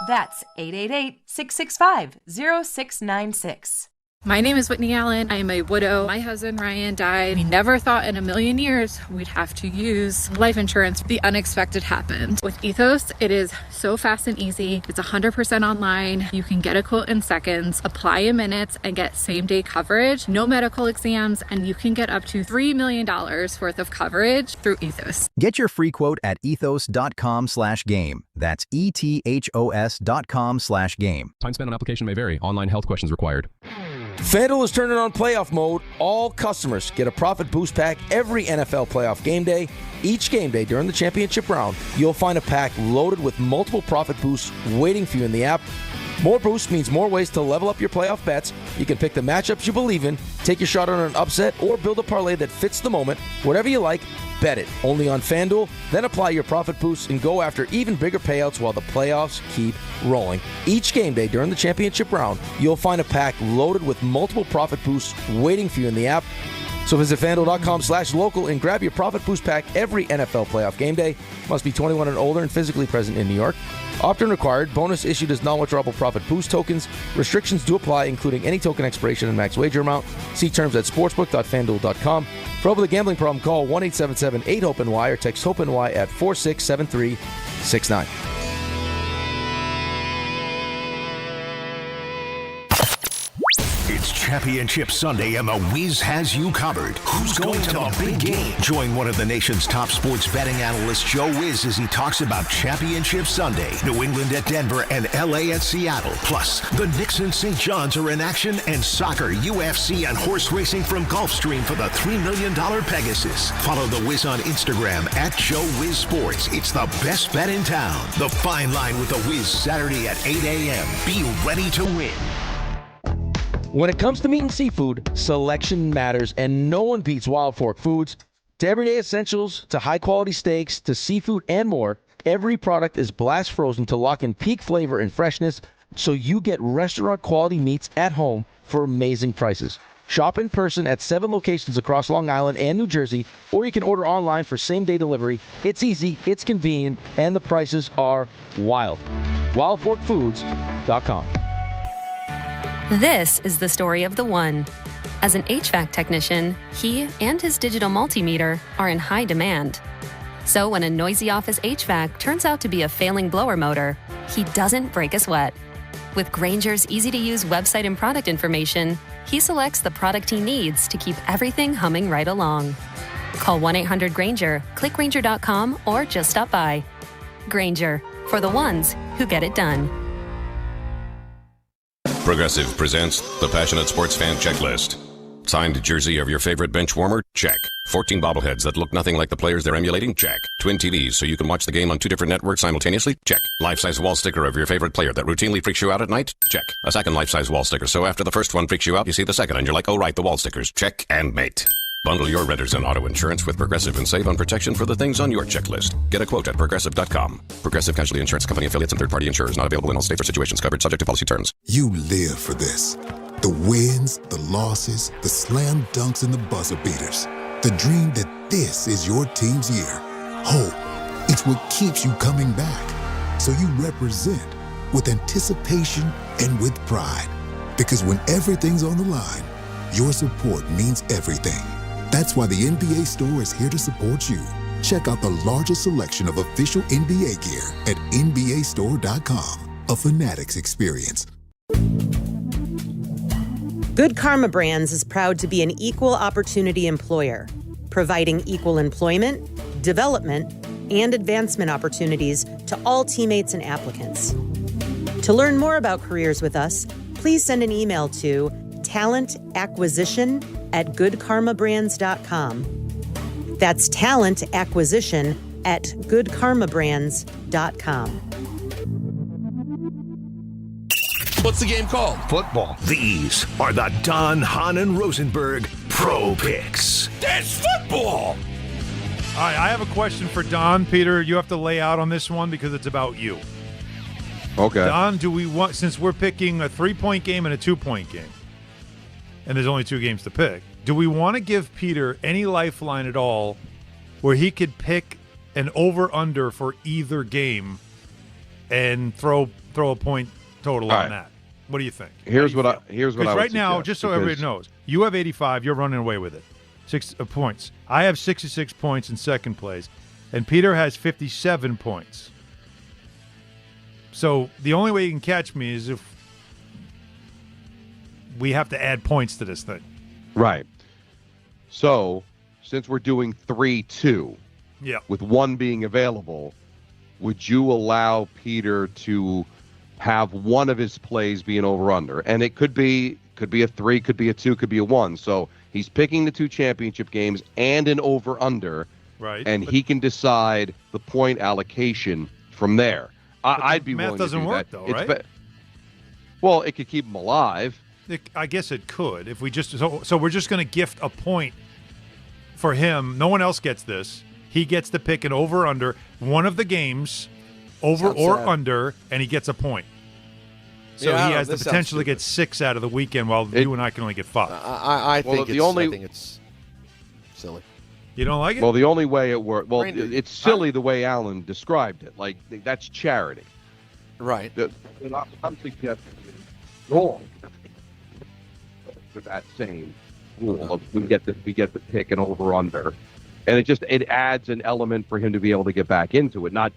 That's 888-665-0696. My name is Whitney Allen. I am a widow. My husband, Ryan, died. We never thought in a million years we'd have to use life insurance. The unexpected happened. With Ethos, it is so fast and easy. It's 100% online. You can get a quote in seconds, apply in minutes, and get same-day coverage, no medical exams, and you can get up to $3 million worth of coverage through Ethos. Get your free quote at ethos.com/game. That's ETHOS.com/game. Time spent on application may vary. Online health questions required. FanDuel is turning on playoff mode. All customers get a profit boost pack every NFL playoff game day. Each game day during the championship round, you'll find a pack loaded with multiple profit boosts waiting for you in the app. More boosts means more ways to level up your playoff bets. You can pick the matchups you believe in, take your shot on an upset, or build a parlay that fits the moment. Whatever you like, bet it. Only on FanDuel. Then apply your profit boosts and go after even bigger payouts while the playoffs keep rolling. Each game day during the championship round, you'll find a pack loaded with multiple profit boosts waiting for you in the app. So visit FanDuel.com/local and grab your profit boost pack every NFL playoff game day. Must be 21 and older and physically present in New York. Opt-in required. Bonus issued as non-withdrawable profit boost tokens. Restrictions do apply, including any token expiration and max wager amount. See terms at sportsbook.fanduel.com. For over the gambling problem, call 1-877-8-HOPE-NY or text HOPE-NY at 467369. It's Championship Sunday and the Wiz has you covered. Who's going to the big game? Join one of the nation's top sports betting analysts, Joe Wiz, as he talks about Championship Sunday, New England at Denver and LA at Seattle. Plus, the Knicks and St. John's are in action, and soccer, UFC, and horse racing from Gulfstream for the $3 million Pegasus. Follow the Wiz on Instagram at Joe Wiz Sports. It's the best bet in town. The Fine Line with the Wiz, Saturday at 8 a.m. Be ready to win. When it comes to meat and seafood, selection matters, and no one beats Wild Fork Foods. To everyday essentials, to high-quality steaks, to seafood and more, every product is blast frozen to lock in peak flavor and freshness so you get restaurant-quality meats at home for amazing prices. Shop in person at 7 locations across Long Island and New Jersey, or you can order online for same-day delivery. It's easy, it's convenient, and the prices are wild. WildForkFoods.com. This is the story of the one. As an HVAC technician, he and his digital multimeter are in high demand. So when a noisy office HVAC turns out to be a failing blower motor, he doesn't break a sweat. With Grainger's easy-to-use website and product information, he selects the product he needs to keep everything humming right along. Call 1-800-GRAINGER, click Grainger.com, or just stop by. Grainger, for the ones who get it done. Progressive presents the Passionate Sports Fan Checklist. Signed jersey of your favorite bench warmer? Check. 14 bobbleheads that look nothing like the players they're emulating? Check. Twin TVs so you can watch the game on 2 different networks simultaneously? Check. Life-size wall sticker of your favorite player that routinely freaks you out at night? Check. A second life-size wall sticker so after the first one freaks you out, you see the second and you're like, oh right, the wall stickers. Check and mate. Bundle your renters and auto insurance with Progressive and save on protection for the things on your checklist. Get a quote at Progressive.com. Progressive Casualty Insurance Company affiliates and third-party insurers not available in all states or situations covered subject to policy terms. You live for this. The wins, the losses, the slam dunks, and the buzzer beaters. The dream that this is your team's year. Hope, it's what keeps you coming back. So you represent with anticipation and with pride. Because when everything's on the line, your support means everything. That's why the NBA Store is here to support you. Check out the largest selection of official NBA gear at NBAstore.com. A Fanatics experience. Good Karma Brands is proud to be an equal opportunity employer, providing equal employment, development, and advancement opportunities to all teammates and applicants. To learn more about careers with us, please send an email to talentacquisition@goodkarmabrands.com. That's talentacquisition@goodkarmabrands.com. What's the game called? Football. These are the Don, Hahn, and Rosenberg Pro Picks. That's football! All right, I have a question for Don. Peter, you have to lay out on this one because it's about you. Okay. Don, do we want, since we're picking a 3-point game and a 2-point game, and there's only 2 games to pick, do we want to give Peter any lifeline at all where he could pick an over-under for either game and throw a point total on that? What do you think? Here's what I would right now, suggest, just so everybody knows, you have 85. You're running away with it. 6 points. I have 66 points in second place, and Peter has 57 points. So the only way you can catch me is if we have to add points to this thing. Right. So since we're doing 3-2, with one being available, would you allow Peter to have one of his plays be an over-under? And it could be a 3, could be a 2, could be a 1. So he's picking the 2 championship games and an over-under, right? And he can decide the point allocation from there. I'd be willing to do that. Math doesn't work, though, right? Well, it could keep him alive. I guess it could. If we just so we're just going to gift a point for him. No one else gets this. He gets to pick an over-under one of the games, over or under, and he gets a point. So he has the potential to get 6 out of the weekend, while you and I can only get 5. I think it's silly. You don't like it? Well, the only way it works. Well, it's silly the way Alan described it. Like that's charity, right? I'm suggesting wrong for that same rule of we get the pick and over under, and it adds an element for him to be able to get back into it. Not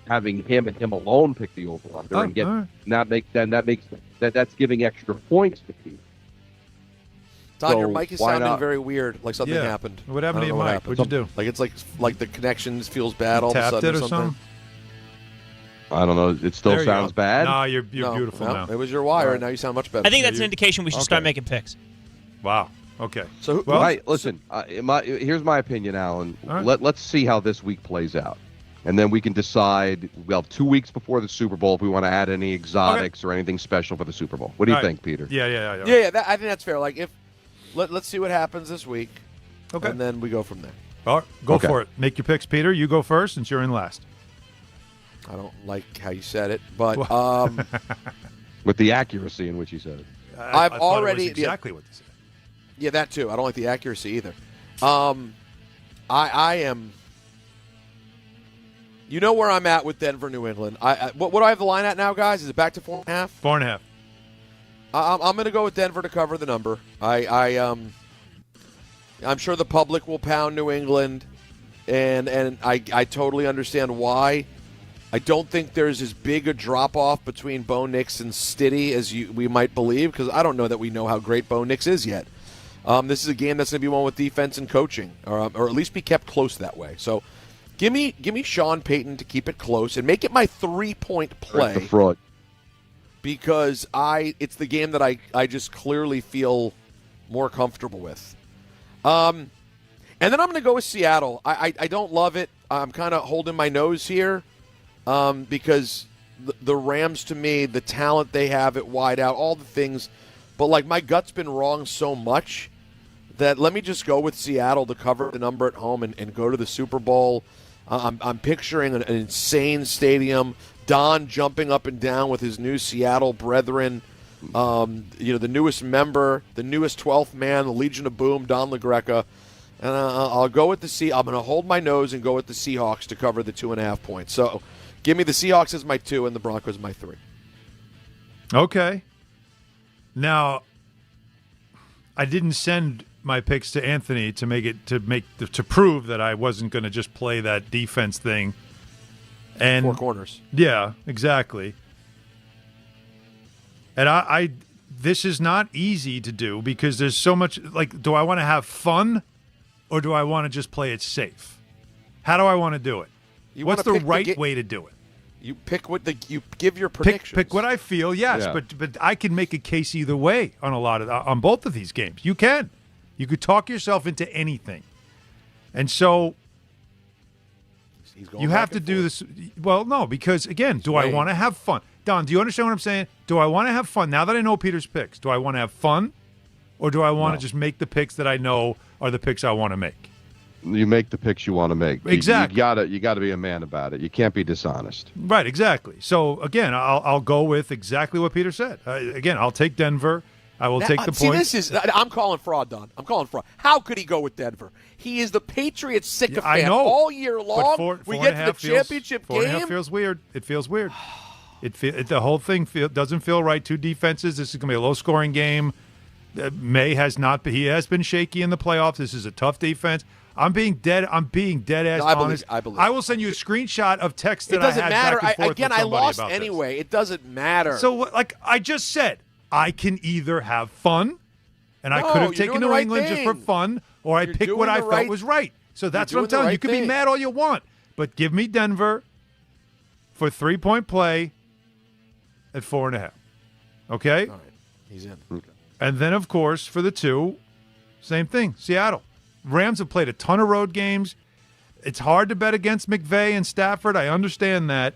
having him and him alone pick the over under and get that's giving extra points to people. Don, your mic is sounding very weird, like something happened. What happened to your mic? What'd you do? Like it's like the connection feels bad all of a sudden or something. I don't know. It still sounds bad. No, you're beautiful now. It was your wire, and now you sound much better. I think that's an indication we should start making picks. Wow. Okay. So, listen. Here's my opinion, Alan. Right. Let's see how this week plays out, and then we can decide. Well, 2 weeks before the Super Bowl, if we want to add any exotics or anything special for the Super Bowl. What do you think, Peter? Yeah. I think that's fair. Like let's see what happens this week, and then we go from there. Go for it. Make your picks, Peter. You go first since you're in last. I don't like how you said it, but with the accuracy in which you said it. I've already exactly what they said. Yeah, that too. I don't like the accuracy either. I am. You know where I'm at with Denver, New England. What do I have the line at now, guys? Is it back to 4.5? 4.5. I'm going to go with Denver to cover the number. I'm sure the public will pound New England, and I totally understand why. I don't think there's as big a drop-off between Bo Nix and Stiddy as we might believe, because I don't know that we know how great Bo Nix is yet. This is a game that's going to be one with defense and coaching, or at least be kept close that way. So give me Sean Payton to keep it close and make it my 3-point play. The fraud. Because it's the game that I just clearly feel more comfortable with. And then I'm going to go with Seattle. I don't love it. I'm kind of holding my nose here. Because the Rams, to me, the talent they have at wide out, all the things, but like my gut's been wrong so much that let me just go with Seattle to cover the number at home and go to the Super Bowl. I'm picturing an insane stadium, Don jumping up and down with his new Seattle brethren, the newest member, the newest 12th man, the Legion of Boom, Don LaGreca. And I'll go with I'm going to hold my nose and go with the Seahawks to cover the 2.5 points. So give me the Seahawks as my 2 and the Broncos my 3. Okay. Now, I didn't send my picks to Anthony to prove that I wasn't going to just play that defense thing. And 4 corners. Yeah, exactly. And this is not easy to do because there's so much. Like, do I want to have fun, or do I want to just play it safe? How do I want to do it? What's the right way to do it? You pick you give your predictions. Pick what I feel, yes, yeah. But I can make a case either way on both of these games. You can. You could talk yourself into anything. And so you have to do this. Well, no, because again, do I want to have fun? Don, do you understand what I'm saying? Do I want to have fun? Now that I know Peter's picks, do I want to have fun, or do I want to just make the picks that I know are the picks I want to make? You make the picks you want to make. Exactly. You gotta be a man about it. You can't be dishonest. Right, exactly. So again, I'll go with exactly what Peter said. Again, I'll take Denver. I will take the points. I'm calling fraud, Don. I'm calling fraud. How could he go with Denver? He is the Patriots sycophant I know. all year long. We get to the championship game. 4.5 feels weird. It feels weird. The whole thing doesn't feel right. 2 defenses. This is going to be a low-scoring game. May has not. He has been shaky in the playoffs. This is a tough defense. I'm being dead ass honest. I believe. I will send you a screenshot of text that I had matter. back and forth with somebody I lost about anyway. This. It doesn't matter. So, like I just said, I can either have fun, and I could have taken New England just for fun, or I picked what I felt was right. So that's what I'm telling you. You can be mad all you want, but give me Denver for 3-point play at 4.5. Okay? All right. He's in. Okay. And then, of course, for the 2, same thing, Seattle. Rams have played a ton of road games. It's hard to bet against McVay and Stafford. I understand that.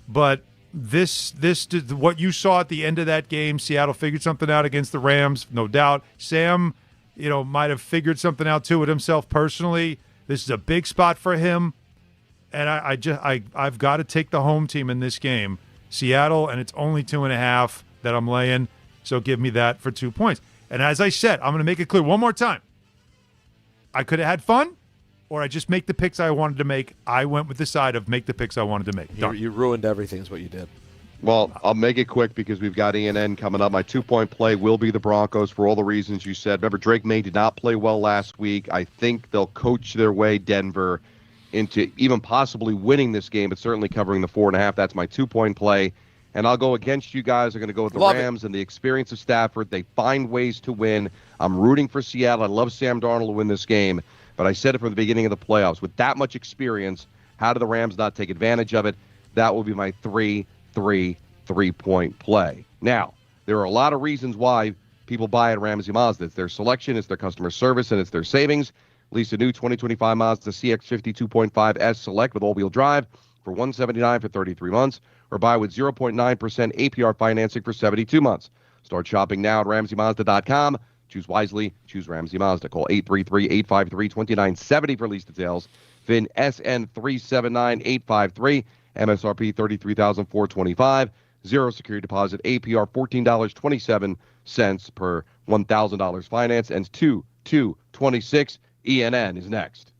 But this what you saw at the end of that game, Seattle figured something out against the Rams, no doubt. Sam, might have figured something out too with himself personally. This is a big spot for him. And I've got to take the home team in this game, Seattle, and it's only 2.5 that I'm laying. So give me that for 2 points. And as I said, I'm going to make it clear one more time. I could have had fun, or I just make the picks I wanted to make. I went with the side of make the picks I wanted to make. You ruined everything is what you did. Well, I'll make it quick because we've got ENN coming up. My 2-point play will be the Broncos for all the reasons you said. Remember, Drake May did not play well last week. I think they'll coach their way, Denver, into even possibly winning this game, but certainly covering the 4.5. That's my 2-point play. And I'll go against you guys. I'm going to go with the Rams and the experience of Stafford. They find ways to win. I'm rooting for Seattle. I love Sam Darnold to win this game. But I said it from the beginning of the playoffs. With that much experience, how do the Rams not take advantage of it? That will be my 3-point play. Now, there are a lot of reasons why people buy at Ramsey Mazda. It's their selection, it's their customer service, and it's their savings. Lease a new 2025 Mazda CX-50 2.5S Select with all-wheel drive for $179 for 33 months. Or buy with 0.9% APR financing for 72 months. Start shopping now at RamseyMazda.com. Choose wisely. Choose Ramsey Mazda. Call 833-853-2970 for lease details. VIN SN379853. MSRP $33,425. Zero security deposit. APR $14.27 per $1,000 finance. Ends 2/2/26. ENN is next.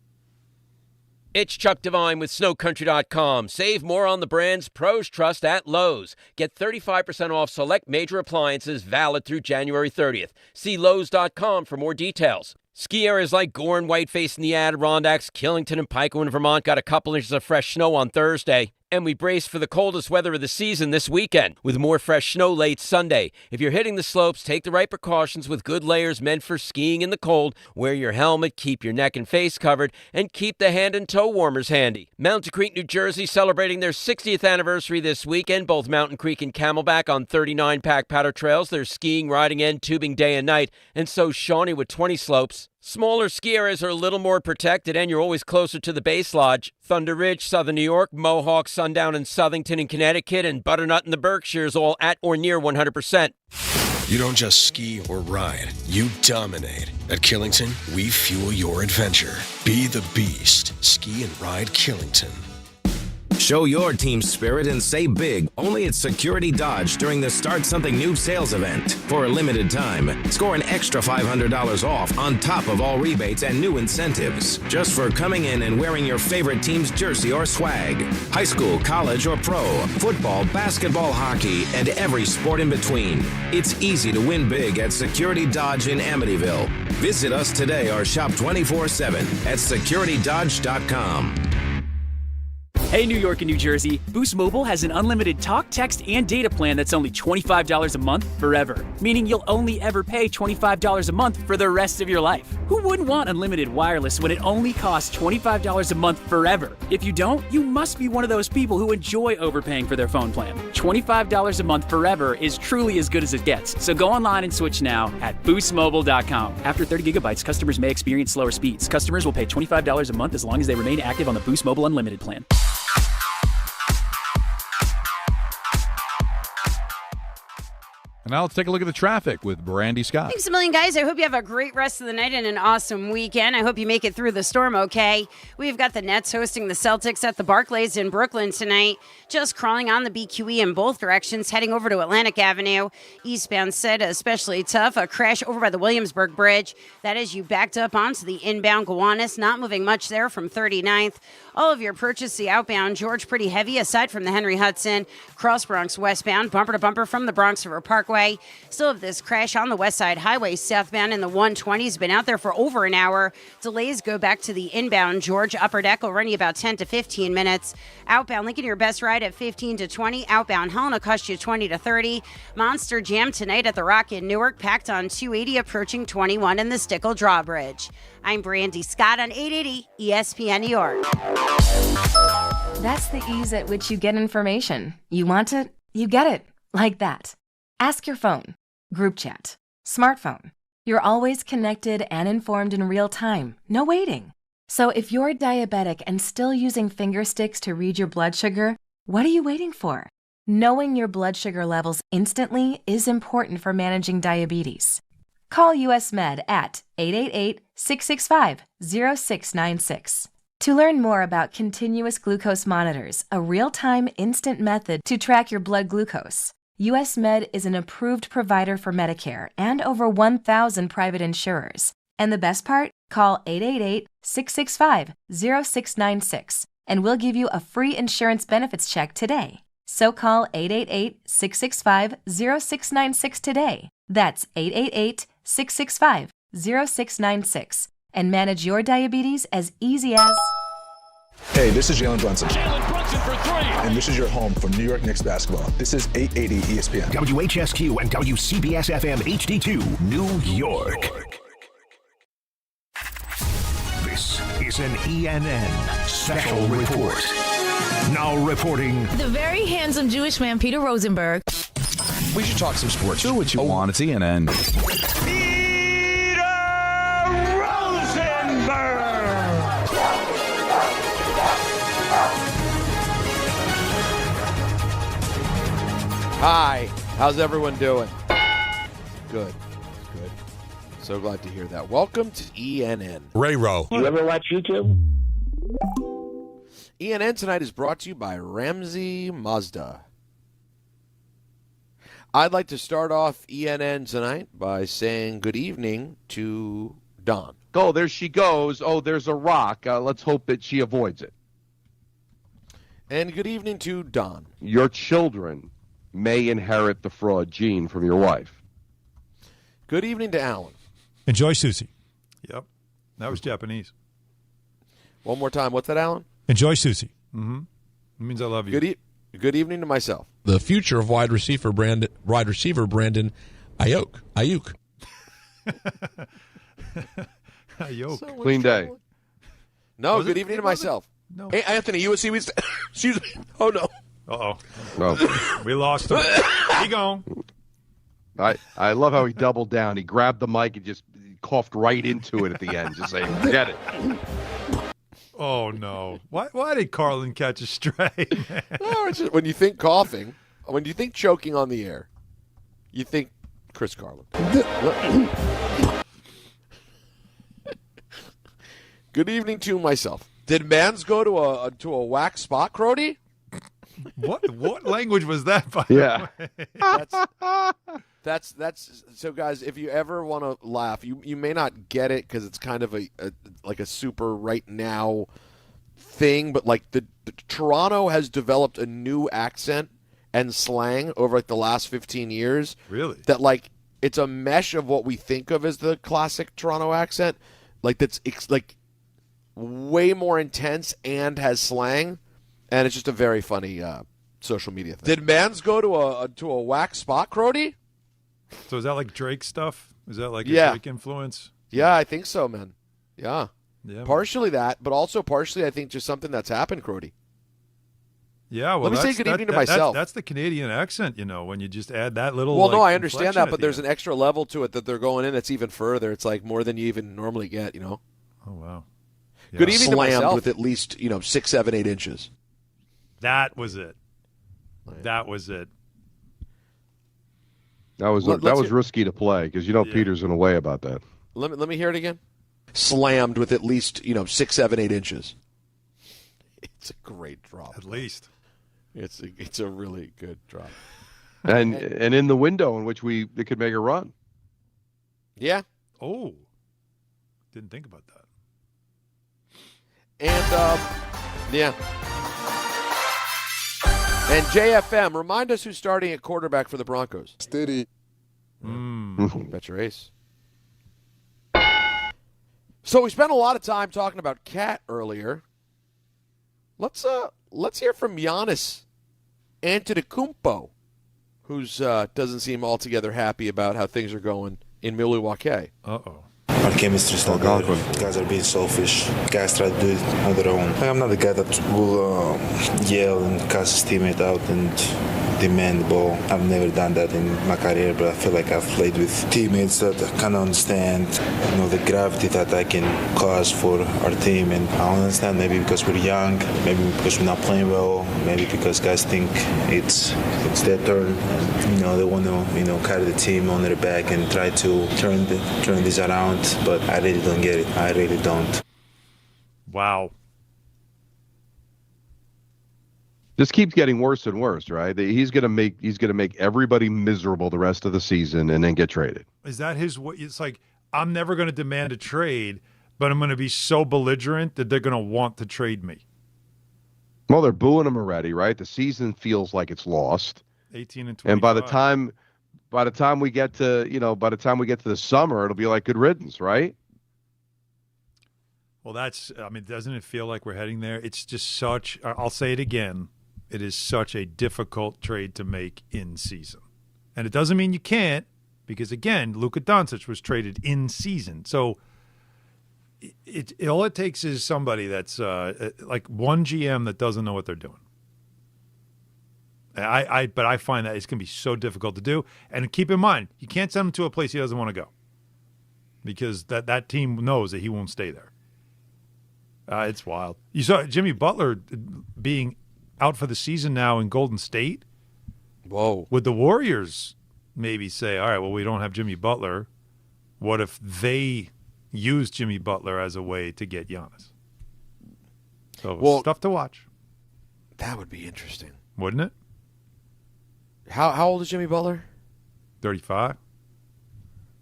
It's Chuck Devine with SnowCountry.com. Save more on the brands pros trust at Lowe's. Get 35% off select major appliances valid through January 30th. See Lowe's.com for more details. Ski areas like Gore and Whiteface in the Adirondacks, Killington and Pico in Vermont got a couple inches of fresh snow on Thursday. And we brace for the coldest weather of the season this weekend with more fresh snow late Sunday. If you're hitting the slopes, take the right precautions with good layers meant for skiing in the cold. Wear your helmet, keep your neck and face covered, and keep the hand and toe warmers handy. Mountain Creek, New Jersey, celebrating their 60th anniversary this weekend. Both Mountain Creek and Camelback on 39 pack powder trails. They're skiing, riding, and tubing day and night. And so Shawnee with 20 slopes. Smaller ski areas are a little more protected, and you're always closer to the base lodge. Thunder Ridge, Southern New York, Mohawk, Sundown, and Southington in Connecticut, and Butternut in the Berkshires, all at or near 100%. You don't just ski or ride, you dominate. At Killington, we fuel your adventure. Be the beast. Ski and ride Killington. Show your team spirit and say big only at Security Dodge during the Start Something New sales event. For a limited time, score an extra $500 off on top of all rebates and new incentives just for coming in and wearing your favorite team's jersey or swag. High school, college, or pro, football, basketball, hockey, and every sport in between. It's easy to win big at Security Dodge in Amityville. Visit us today or shop 24/7 at securitydodge.com. Hey, New York and New Jersey, Boost Mobile has an unlimited talk, text, and data plan that's only $25 a month forever, meaning you'll only ever pay $25 a month for the rest of your life. Who wouldn't want unlimited wireless when it only costs $25 a month forever? If you don't, you must be one of those people who enjoy overpaying for their phone plan. $25 a month forever is truly as good as it gets. So go online and switch now at boostmobile.com. After 30 gigabytes, customers may experience slower speeds. Customers will pay $25 a month as long as they remain active on the Boost Mobile Unlimited plan. And now let's take a look at the traffic with Brandy Scott. Thanks a million, guys. I hope you have a great rest of the night and an awesome weekend. I hope you make it through the storm okay. We've got the Nets hosting the Celtics at the Barclays in Brooklyn tonight. Just crawling on the BQE in both directions, heading over to Atlantic Avenue. Eastbound side especially tough. A crash over by the Williamsburg Bridge. That is you backed up onto the inbound Gowanus. Not moving much there from 39th. All of your purchase, the outbound George, pretty heavy aside from the Henry Hudson. Cross Bronx westbound, bumper to bumper from the Bronx River Parkway. Still have this crash on the West Side Highway southbound in the 120s. Been out there for over an hour. Delays go back to the inbound George Upper Deck will run you about 10 to 15 minutes. Outbound Lincoln, your best ride at 15 to 20. Outbound Helena cost you 20 to 30. Monster Jam tonight at the Rock in Newark, packed on 280 approaching 21 in the Stickle Drawbridge. I'm Brandy Scott on 880 ESPN New York. That's the ease at which you get information. You want it, you get it. Like that. Ask your phone, group chat, smartphone. You're always connected and informed in real time. No waiting. So if you're diabetic and still using finger sticks to read your blood sugar, what are you waiting for? Knowing your blood sugar levels instantly is important for managing diabetes. Call US Med at 888-665-0696. To learn more about continuous glucose monitors, a real-time instant method to track your blood glucose, US Med is an approved provider for Medicare and over 1,000 private insurers. And the best part? Call 888-665-0696 and we'll give you a free insurance benefits check today. So call 888-665-0696 today. That's 888-665-0696 and manage your diabetes as easy as... Hey, this is Jalen Brunson. Jalen Brunson for three. And this is your home for New York Knicks basketball. This is 880 ESPN. WHSQ and WCBS FM HD2, New York. This is an ENN Special Report. Now reporting... the very handsome Jewish man, Peter Rosenberg. We should talk some sports. Do what you want. It's ENN. Hi, how's everyone doing? Good. So glad to hear that. Welcome to ENN. Ray-Ro. You ever watch YouTube? ENN tonight is brought to you by Ramsey Mazda. I'd like to start off ENN tonight by saying good evening to Don. Oh, there she goes. Oh, there's a rock. Let's hope that she avoids it. And good evening to Don. Your children may inherit the fraud gene from your wife. Good evening to Alan. Enjoy sushi. Yep. That was Japanese. One more time. What's that, Alan? Enjoy sushi. Mm-hmm. It means I love you. Good evening to myself. The future of wide receiver Brandon Ayuk. Ayuk. Clean day. No, good evening to myself. No. Hey, Anthony, excuse me. Oh, no. Uh-oh. No. We lost him. He gone. I love how he doubled down. He grabbed the mic and just coughed right into it at the end, just saying, "Get it." Oh no! Why did Carlin catch a stray? No, it's just, when you think coughing, when you think choking on the air, you think Chris Carlin. Good evening to myself. Did Mans go to a whack spot, Crody? What language was that? By the way? That's so, guys. If you ever want to laugh, you may not get it because it's kind of a super right now thing, but like the Toronto has developed a new accent and slang over like the last 15 years. Really? That like it's a mesh of what we think of as the classic Toronto accent, like that's like way more intense and has slang, and it's just a very funny social media thing. Did Mans go to a whack spot, Crody? So is that like Drake stuff? Is that like a Drake influence? Yeah, I think so, man. Yeah. Yeah. Partially that, but also partially I think just something that's happened, Crody. Yeah, well, let me say good evening to myself. That's the Canadian accent, when you just add that little. Well, no, I understand that, but there's an extra level to it that they're going in that's even further. It's like more than you even normally get, Oh wow. Yeah. Good evening to myself. Slammed with at least 6, 7, 8 inches. That was it. That was it. That was risky to play because Peter's in a way about that. Let me hear it again. Slammed with at least 6, 7, 8 inches. It's a great drop. At least. It's a really good drop. And in the window in which they could make a run. Yeah. Oh. Didn't think about that. And yeah. And JFM, remind us who's starting at quarterback for the Broncos. Steady. Bet your ace. So we spent a lot of time talking about Cat earlier. Let's hear from Giannis Antetokounmpo, who's doesn't seem altogether happy about how things are going in Milwaukee. Uh-oh. Our chemistry is not good. Guys are being selfish. Guys try to do it on their own. I'm not the guy that will yell and cuss his teammate out and demand the ball. I've never done that in my career, but I feel like I've played with teammates that kind of understand, the gravity that I can cause for our team. And I don't understand, maybe because we're young, maybe because we're not playing well, maybe because guys think it's their turn. They want to, carry the team on their back and try to turn this around. But I really don't get it. I really don't. Wow. This keeps getting worse and worse, right? He's gonna make everybody miserable the rest of the season and then get traded. Is that his? It's like, I'm never going to demand a trade, but I'm going to be so belligerent that they're going to want to trade me. Well, they're booing him already, right? The season feels like it's lost. 18 and 25. And by the time we get to the summer, it'll be like good riddance, right? Well, doesn't it feel like we're heading there? It's just I'll say it again. It is such a difficult trade to make in season. And it doesn't mean you can't, because again, Luka Doncic was traded in season. So all it takes is somebody that's like one GM that doesn't know what they're doing. But I find that it's going to be so difficult to do. And keep in mind, you can't send him to a place he doesn't want to go, because that team knows that he won't stay there. It's wild. You saw Jimmy Butler being out for the season now in Golden State. Whoa. Would the Warriors maybe say, all right, well, we don't have Jimmy Butler. What if they use Jimmy Butler as a way to get Giannis? So stuff to watch. That would be interesting, wouldn't it? How old is Jimmy Butler? 35.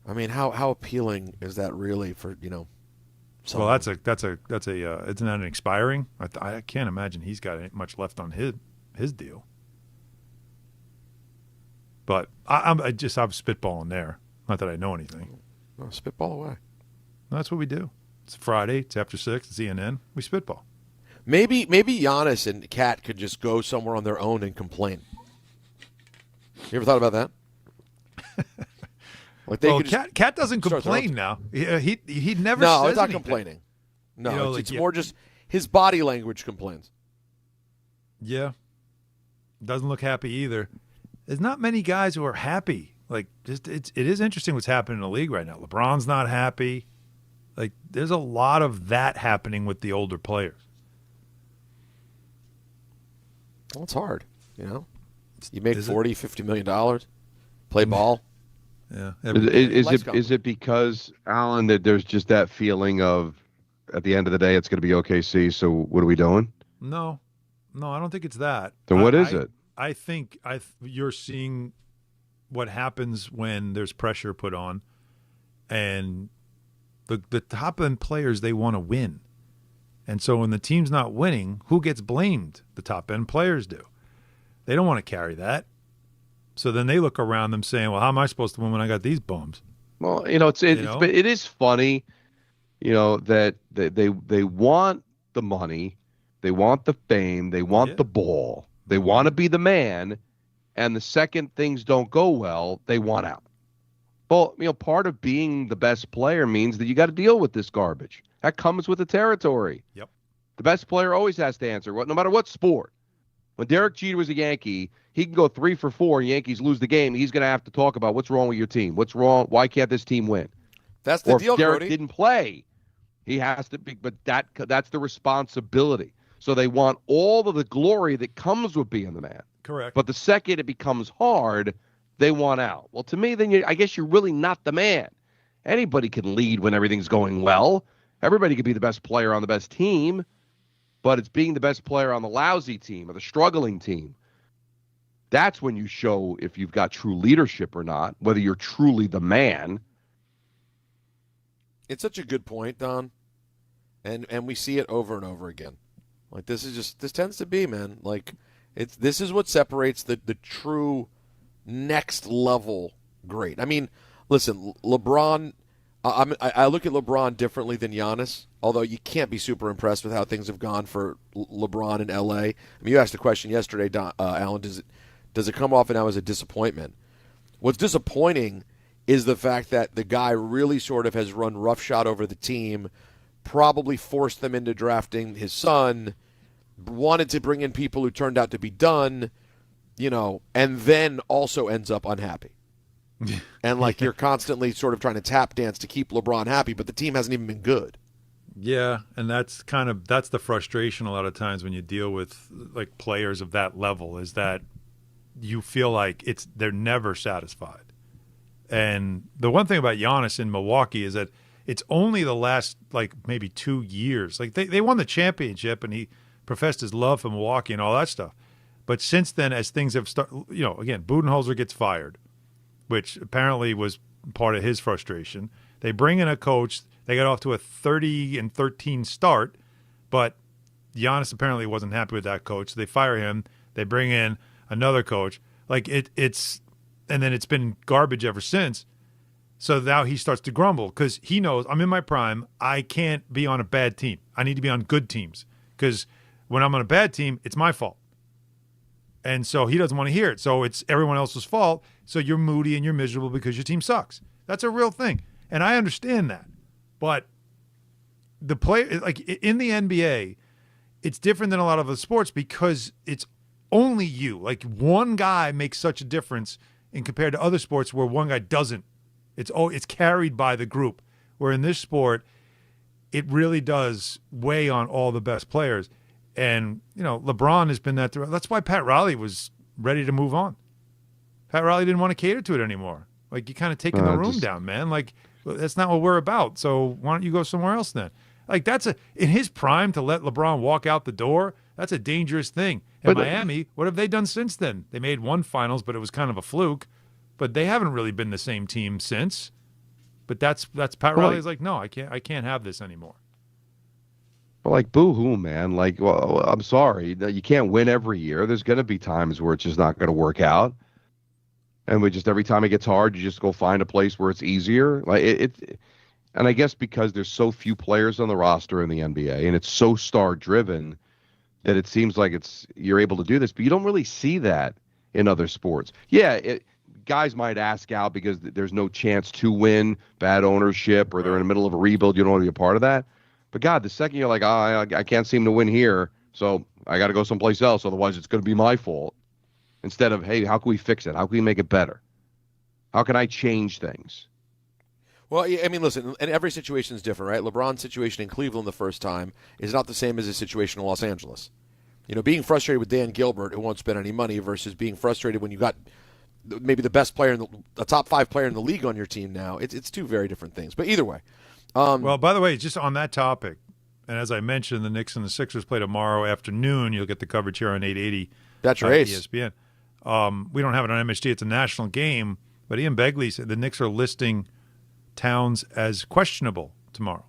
I mean, how appealing is that really for someone? Well, that's isn't that an expiring? I can't imagine he's got much left on his deal. But I'm spitballing there. Not that I know anything. No, spitball away. That's what we do. It's Friday. It's after 6. It's CNN. We spitball. Maybe Giannis and Kat could just go somewhere on their own and complain. You ever thought about that? Kat doesn't complain now. He never. No, says it's not anything. complaining. No, it's more just his body language complains. Yeah, doesn't look happy either. There's not many guys who are happy. Like, it is interesting what's happening in the league right now. LeBron's not happy. Like, there's a lot of that happening with the older players. Well, it's hard, You make $40-50 million, play ball. Yeah. Is it because, Alan, that there's just that feeling of at the end of the day it's going to be OKC, so what are we doing? No, I don't think it's that. Then what is it? I think you're seeing what happens when there's pressure put on, and the top-end players, they want to win. And so when the team's not winning, who gets blamed? The top-end players do. They don't want to carry that. So then they look around them saying, well, how am I supposed to win when I got these bums? Well, it is funny, that they want the money, they want the fame, they want the ball, they want to be the man, and the second things don't go well, they want out. Well, part of being the best player means that you got to deal with this garbage. That comes with the territory. Yep. The best player always has to answer, no matter what sport. When Derek Jeter was a Yankee, he can go 3 for 4 and Yankees lose the game. He's going to have to talk about what's wrong with your team. What's wrong? Why can't this team win? That's the deal, if Derek Cody didn't play, he has to be. But that's the responsibility. So they want all of the glory that comes with being the man. Correct. But the second it becomes hard, they want out. Well, to me, then I guess you're really not the man. Anybody can lead when everything's going well. Everybody could be the best player on the best team. But it's being the best player on the lousy team or the struggling team. That's when you show if you've got true leadership or not, whether you're truly the man. It's such a good point, Don. And we see it over and over again. Like, this tends to be, man. Like, this is what separates the true next level great. I mean, listen, LeBron, I look at LeBron differently than Giannis, although you can't be super impressed with how things have gone for LeBron in LA. I mean, you asked a question yesterday, Alan, does it come off now as a disappointment? What's disappointing is the fact that the guy really sort of has run roughshod over the team, probably forced them into drafting his son, wanted to bring in people who turned out to be done, and then also ends up unhappy. And you're constantly sort of trying to tap dance to keep LeBron happy, but the team hasn't even been good. Yeah, and that's the frustration a lot of times when you deal with players of that level, is that you feel like they're never satisfied. And the one thing about Giannis in Milwaukee is that it's only the last maybe 2 years. They won the championship and he professed his love for Milwaukee and all that stuff. But since then, as things have started, again, Budenholzer gets fired, which apparently was part of his frustration. They bring in a coach. They got off to a 30-13 start, but Giannis apparently wasn't happy with that coach. So they fire him. They bring in another coach. And then it's been garbage ever since. So now he starts to grumble because he knows, I'm in my prime. I can't be on a bad team. I need to be on good teams because when I'm on a bad team, it's my fault. And so he doesn't want to hear it. So it's everyone else's fault. So you're moody and you're miserable because your team sucks. That's a real thing. And I understand that. But the play, in the NBA, it's different than a lot of the sports because it's only you. One guy makes such a difference in compared to other sports where one guy doesn't. It's carried by the group. Where in this sport, it really does weigh on all the best players. And, LeBron has been that through. That's why Pat Riley was ready to move on. Pat Riley didn't want to cater to it anymore. You're kind of taking the room down, man. That's not what we're about. So why don't you go somewhere else then? Like, in his prime to let LeBron walk out the door, that's a dangerous thing. And Miami, what have they done since then? They made one finals, but it was kind of a fluke. But they haven't really been the same team since. But that's Pat Riley's like, no, I can't have this anymore. Well, like, boo-hoo, man. Like, well, I'm sorry. You can't win every year. There's going to be times where it's just not going to work out. And every time it gets hard, you just go find a place where it's easier. Like and I guess because there's so few players on the roster in the NBA and it's so star-driven that it seems like you're able to do this. But you don't really see that in other sports. Yeah, guys might ask out because there's no chance to win, bad ownership, or they're in the middle of a rebuild. You don't want to be a part of that. But, God, the second you're like, I can't seem to win here, so I got to go someplace else. Otherwise, it's going to be my fault. Instead of, hey, how can we fix it? How can we make it better? How can I change things? Well, I mean, listen, and every situation is different, right? LeBron's situation in Cleveland the first time is not the same as his situation in Los Angeles. Being frustrated with Dan Gilbert, who won't spend any money, versus being frustrated when you got maybe the best player, the top 5 player in the league on your team now. It's two very different things. But either way. Well, by the way, just on that topic, and as I mentioned, the Knicks and the Sixers play tomorrow afternoon. You'll get the coverage here on 880. That's your ace. ESPN. We don't have it on MHD. It's a national game. But Ian Begley said the Knicks are listing Towns as questionable tomorrow.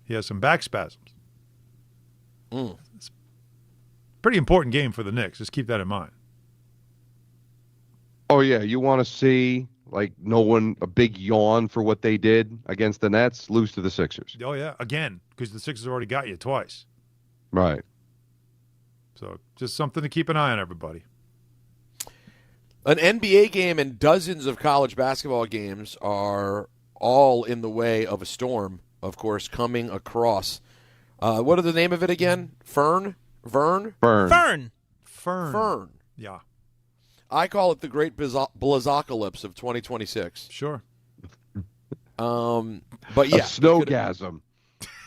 He has some back spasms. It's a pretty important game for the Knicks. Just keep that in mind. Oh, yeah. You want to see, a big yawn for what they did against the Nets, lose to the Sixers. Oh, yeah. Again, because the Sixers already got you twice. Right. So just something to keep an eye on, everybody. An NBA game and dozens of college basketball games are all in the way of a storm, of course, coming across. What is the name of it again? Fern? Yeah. I call it the Great Blizocalypse of 2026. Sure. But yeah. A snowgasm.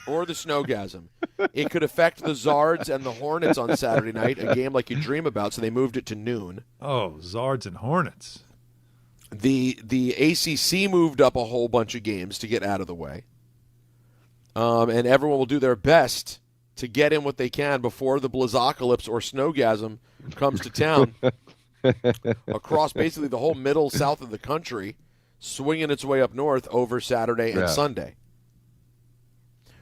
Or the snowgasm. It could affect the Zards and the Hornets on Saturday night, a game like you dream about, so they moved it to noon. Oh, Zards and Hornets. The ACC moved up a whole bunch of games to get out of the way. And everyone will do their best to get in what they can before the Blizocalypse or snowgasm comes to town across basically the whole middle south of the country, swinging its way up north over Saturday and Sunday.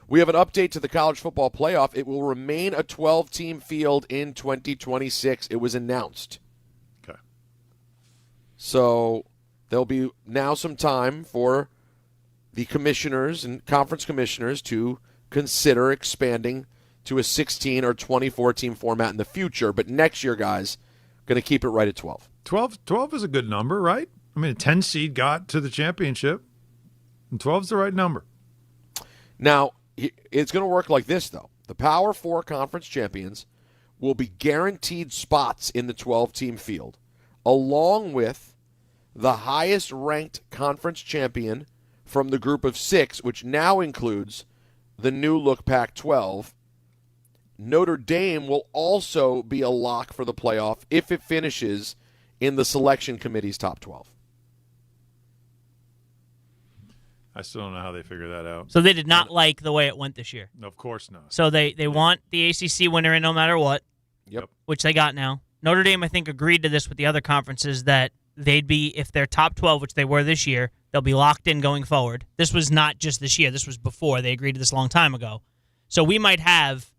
We have an update to the college football playoff. It will remain a 12-team field in 2026. It was announced. Okay. So there'll be now some time for the commissioners and conference commissioners to consider expanding to a 16 or 24-team format in the future. But next year, guys, going to keep it right at 12. 12 is a good number, right? I mean, a 10 seed got to the championship, and 12 is the right number. Now, it's going to work like this, though. The Power 4 conference champions will be guaranteed spots in the 12-team field, along with the highest-ranked conference champion from the group of 6, which now includes the new-look Pac-12. Notre Dame will also be a lock for the playoff if it finishes in the selection committee's top 12. I still don't know how they figure that out. So they did not like the way it went this year. No, of course not. So they want the ACC winner in no matter what. Yep. Which they got now. Notre Dame, I think, agreed to this with the other conferences that they'd be, if they're top 12, which they were this year, they'll be locked in going forward. This was not just this year. This was before. They agreed to this a long time ago. So we might have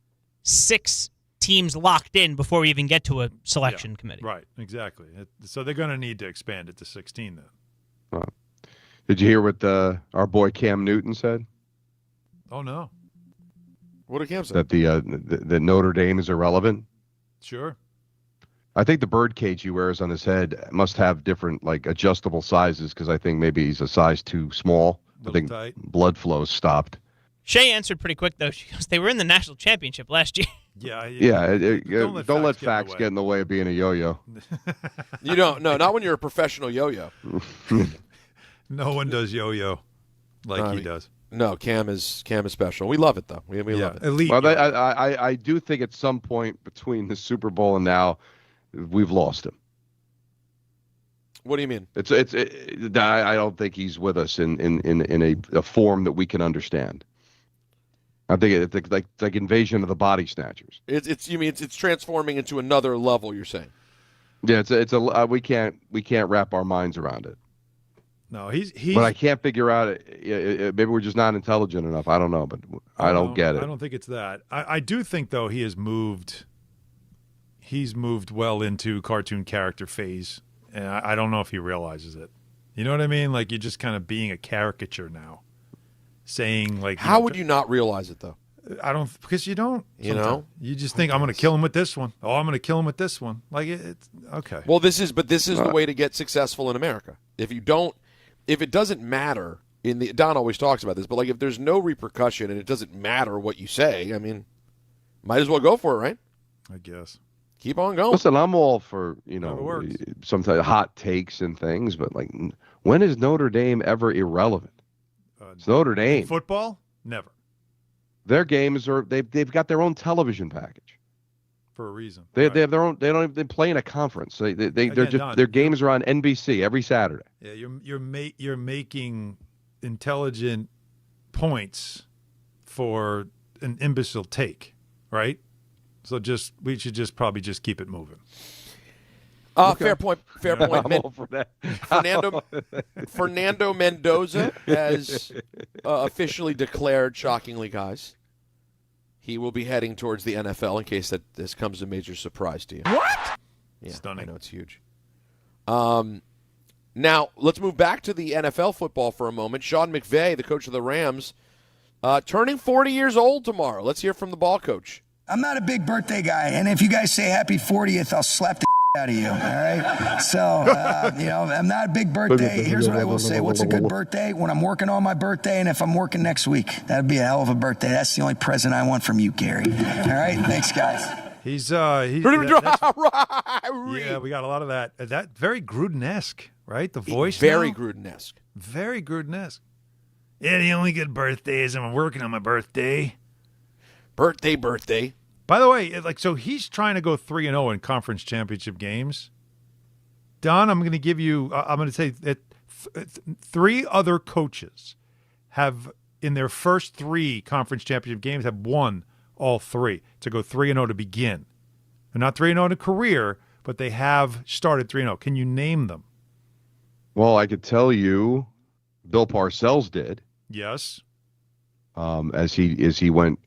6 teams locked in before we even get to a selection committee. Right, exactly. So they're going to need to expand it to 16 then. Wow. Did you hear what our boy Cam Newton said? Oh, no. What did Cam say? That the Notre Dame is irrelevant? Sure. I think the bird cage he wears on his head must have different, adjustable sizes because I think maybe he's a size too small. I think tight. Blood flow stopped. Shay answered pretty quick, though. She goes, they were in the national championship last year. Don't let facts get in the way of being a yo-yo. You don't. No, not when you're a professional yo-yo. No one does yo-yo like he does. No, Cam is special. We love it, though. We love it. Elite. Well, I do think at some point between the Super Bowl and now, we've lost him. What do you mean? I don't think he's with us in a form that we can understand. I think it's like Invasion of the Body Snatchers. It's transforming into another level. You're saying? Yeah, we can't wrap our minds around it. No, he's. But I can't figure out it. Maybe we're just not intelligent enough. I don't know, but I don't get it. I don't think it's that. I do think though he has moved. He's moved well into cartoon character phase, and I don't know if he realizes it. You know what I mean? Like you're just kind of being a caricature now, saying like. How would you not realize it though? I don't, because you don't. You know, you just think I'm going to kill him with this one. Oh, I'm going to kill him with this one. Like it's okay. Well, this is the way to get successful in America. If it doesn't matter Don always talks about this, but like if there's no repercussion and it doesn't matter what you say, I mean, might as well go for it, right? I guess. Keep on going. Listen, I'm all for sometimes hot takes and things, but like, when is Notre Dame ever irrelevant? It's Notre Dame. Football, never. Their games they've got their own television package for a reason. They have their own. They don't even play in a conference. Their games are on NBC every Saturday. Yeah, you're making intelligent points for an imbecile take, right? So we should probably keep it moving. Okay. Fair point. I'm all for that. Fernando Mendoza has officially declared, shockingly, guys, he will be heading towards the NFL in case that this comes as a major surprise to you. What? Yeah, stunning. I know, it's huge. Now, let's move back to the NFL football for a moment. Sean McVay, the coach of the Rams, turning 40 years old tomorrow. Let's hear from the ball coach. I'm not a big birthday guy, and if you guys say happy 40th, I'll slap the out of you, all right? So, I'm not a big birthday. Here's what I will say. What's a good birthday? When I'm working on my birthday, and if I'm working next week. That'd be a hell of a birthday. That's the only present I want from you, Gary. All right? Thanks, guys. Yeah, we got a lot of that. That very Gruden-esque, right? The voice Very now? Gruden-esque. Very Gruden-esque. Yeah, the only good birthday is I'm working on my birthday. Birthday. By the way, so he's trying to go 3-0 in conference championship games. Don, I'm going to give you. I'm going to say that three other coaches have, in their first three conference championship games, have won all three to go 3-0 to begin. They're not 3-0 in a career, but they have started 3-0. Can you name them? Well, I could tell you, Bill Parcells did. Yes. As he went,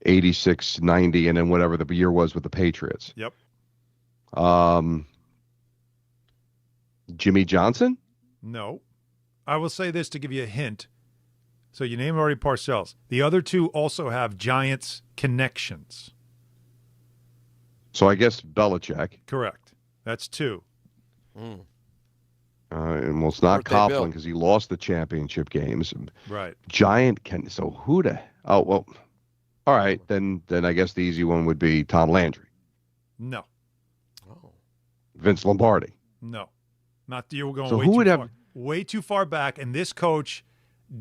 86, 90, and then whatever the year was with the Patriots. Yep. Jimmy Johnson? No. I will say this to give you a hint. So you named already Parcells. The other two also have Giants connections. So I guess Belichick. Correct. That's two. And it's not Coughlin because he lost the championship games. Right. Giant can. So who the? Oh well. All right, then I guess the easy one would be Tom Landry. No. Oh. Vince Lombardi. No. Not you were going so who would have way too far back, and this coach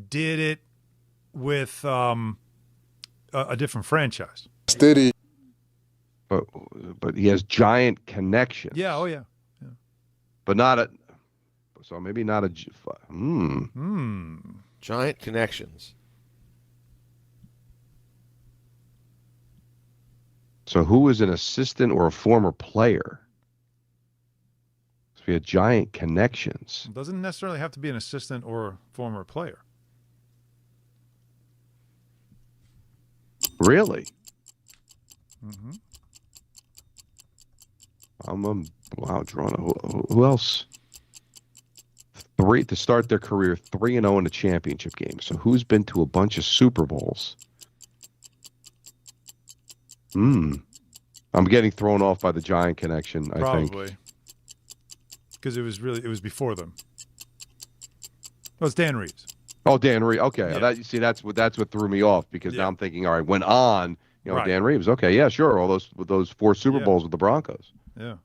did it with a different franchise. Steady. But he has Giant connections. Yeah. Oh yeah. But not a. So maybe not a. Giant connections. So who is an assistant or a former player? So we had Giant connections. It doesn't necessarily have to be an assistant or a former player. Really? Mm-hmm. Drawn. Who else? Three to start their career 3-0 in a championship game. So who's been to a bunch of Super Bowls? I'm getting thrown off by the Giant connection, I think. Probably. Because it was before them. Oh, it's Dan Reeves. Oh, Dan Reeves. Okay. Yeah. That's what threw me off because now I'm thinking, all right, went on, right. Dan Reeves. Okay, yeah, sure. All those four Super Bowls with the Broncos. Yeah.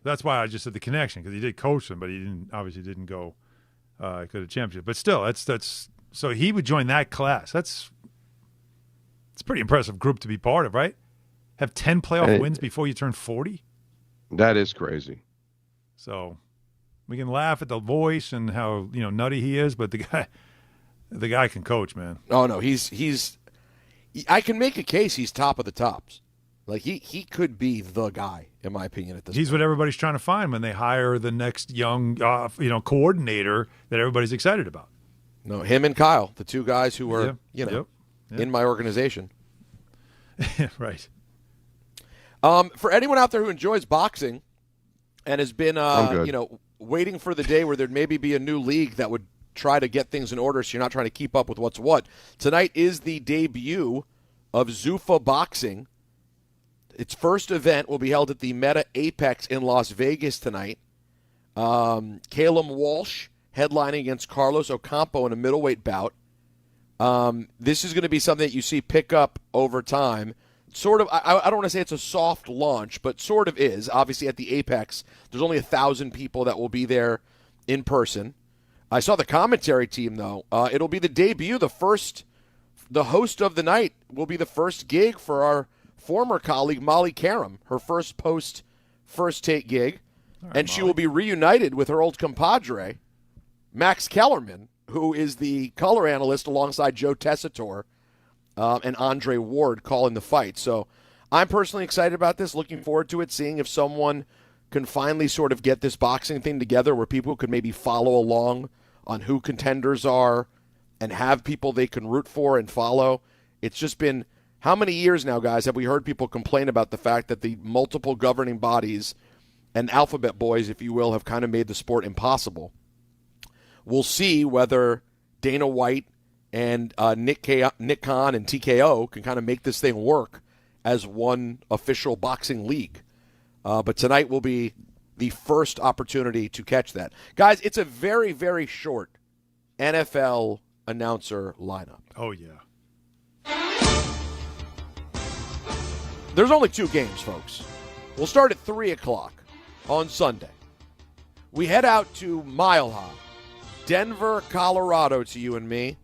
That's why I just said the connection because he did coach them, but he didn't go to the championship. But still, that's so he would join that class. It's a pretty impressive group to be part of, right? Have 10 playoff wins before you turn 40? That is crazy. So we can laugh at the voice and how nutty he is, but the guy can coach, man. Oh no, he's. I can make a case he's top of the tops. Like he could be the guy, in my opinion, at this He's point. what everybody's trying to find when they hire the next young, coordinator that everybody's excited about. No, him and Kyle, the two guys who were, in my organization. Right. For anyone out there who enjoys boxing and has been, waiting for the day where there'd maybe be a new league that would try to get things in order so you're not trying to keep up with what's what, tonight is the debut of Zuffa Boxing. Its first event will be held at the Meta Apex in Las Vegas tonight. Calum Walsh headlining against Carlos Ocampo in a middleweight bout. This is going to be something that you see pick up over time. Sort of, I don't want to say it's a soft launch, but sort of is. Obviously, at the Apex, there's only 1,000 people that will be there in person. I saw the commentary team, though. It'll be the debut, the host of the night will be the first gig for our former colleague, Molly Karam, her first take gig. Right, and Molly. She will be reunited with her old compadre, Max Kellerman, who is the color analyst alongside Joe Tessitore and Andre Ward calling the fight. So I'm personally excited about this, looking forward to it, seeing if someone can finally sort of get this boxing thing together where people could maybe follow along on who contenders are and have people they can root for and follow. It's just been, how many years now, guys, have we heard people complain about the fact that the multiple governing bodies and alphabet boys, if you will, have kind of made the sport impossible? We'll see whether Dana White and Nick Khan and TKO can kind of make this thing work as one official boxing league. But tonight will be the first opportunity to catch that. Guys, it's a very, very short NFL announcer lineup. Oh, yeah. There's only 2 games, folks. We'll start at 3 o'clock on Sunday. We head out to Mile High, Denver, Colorado, to you and me.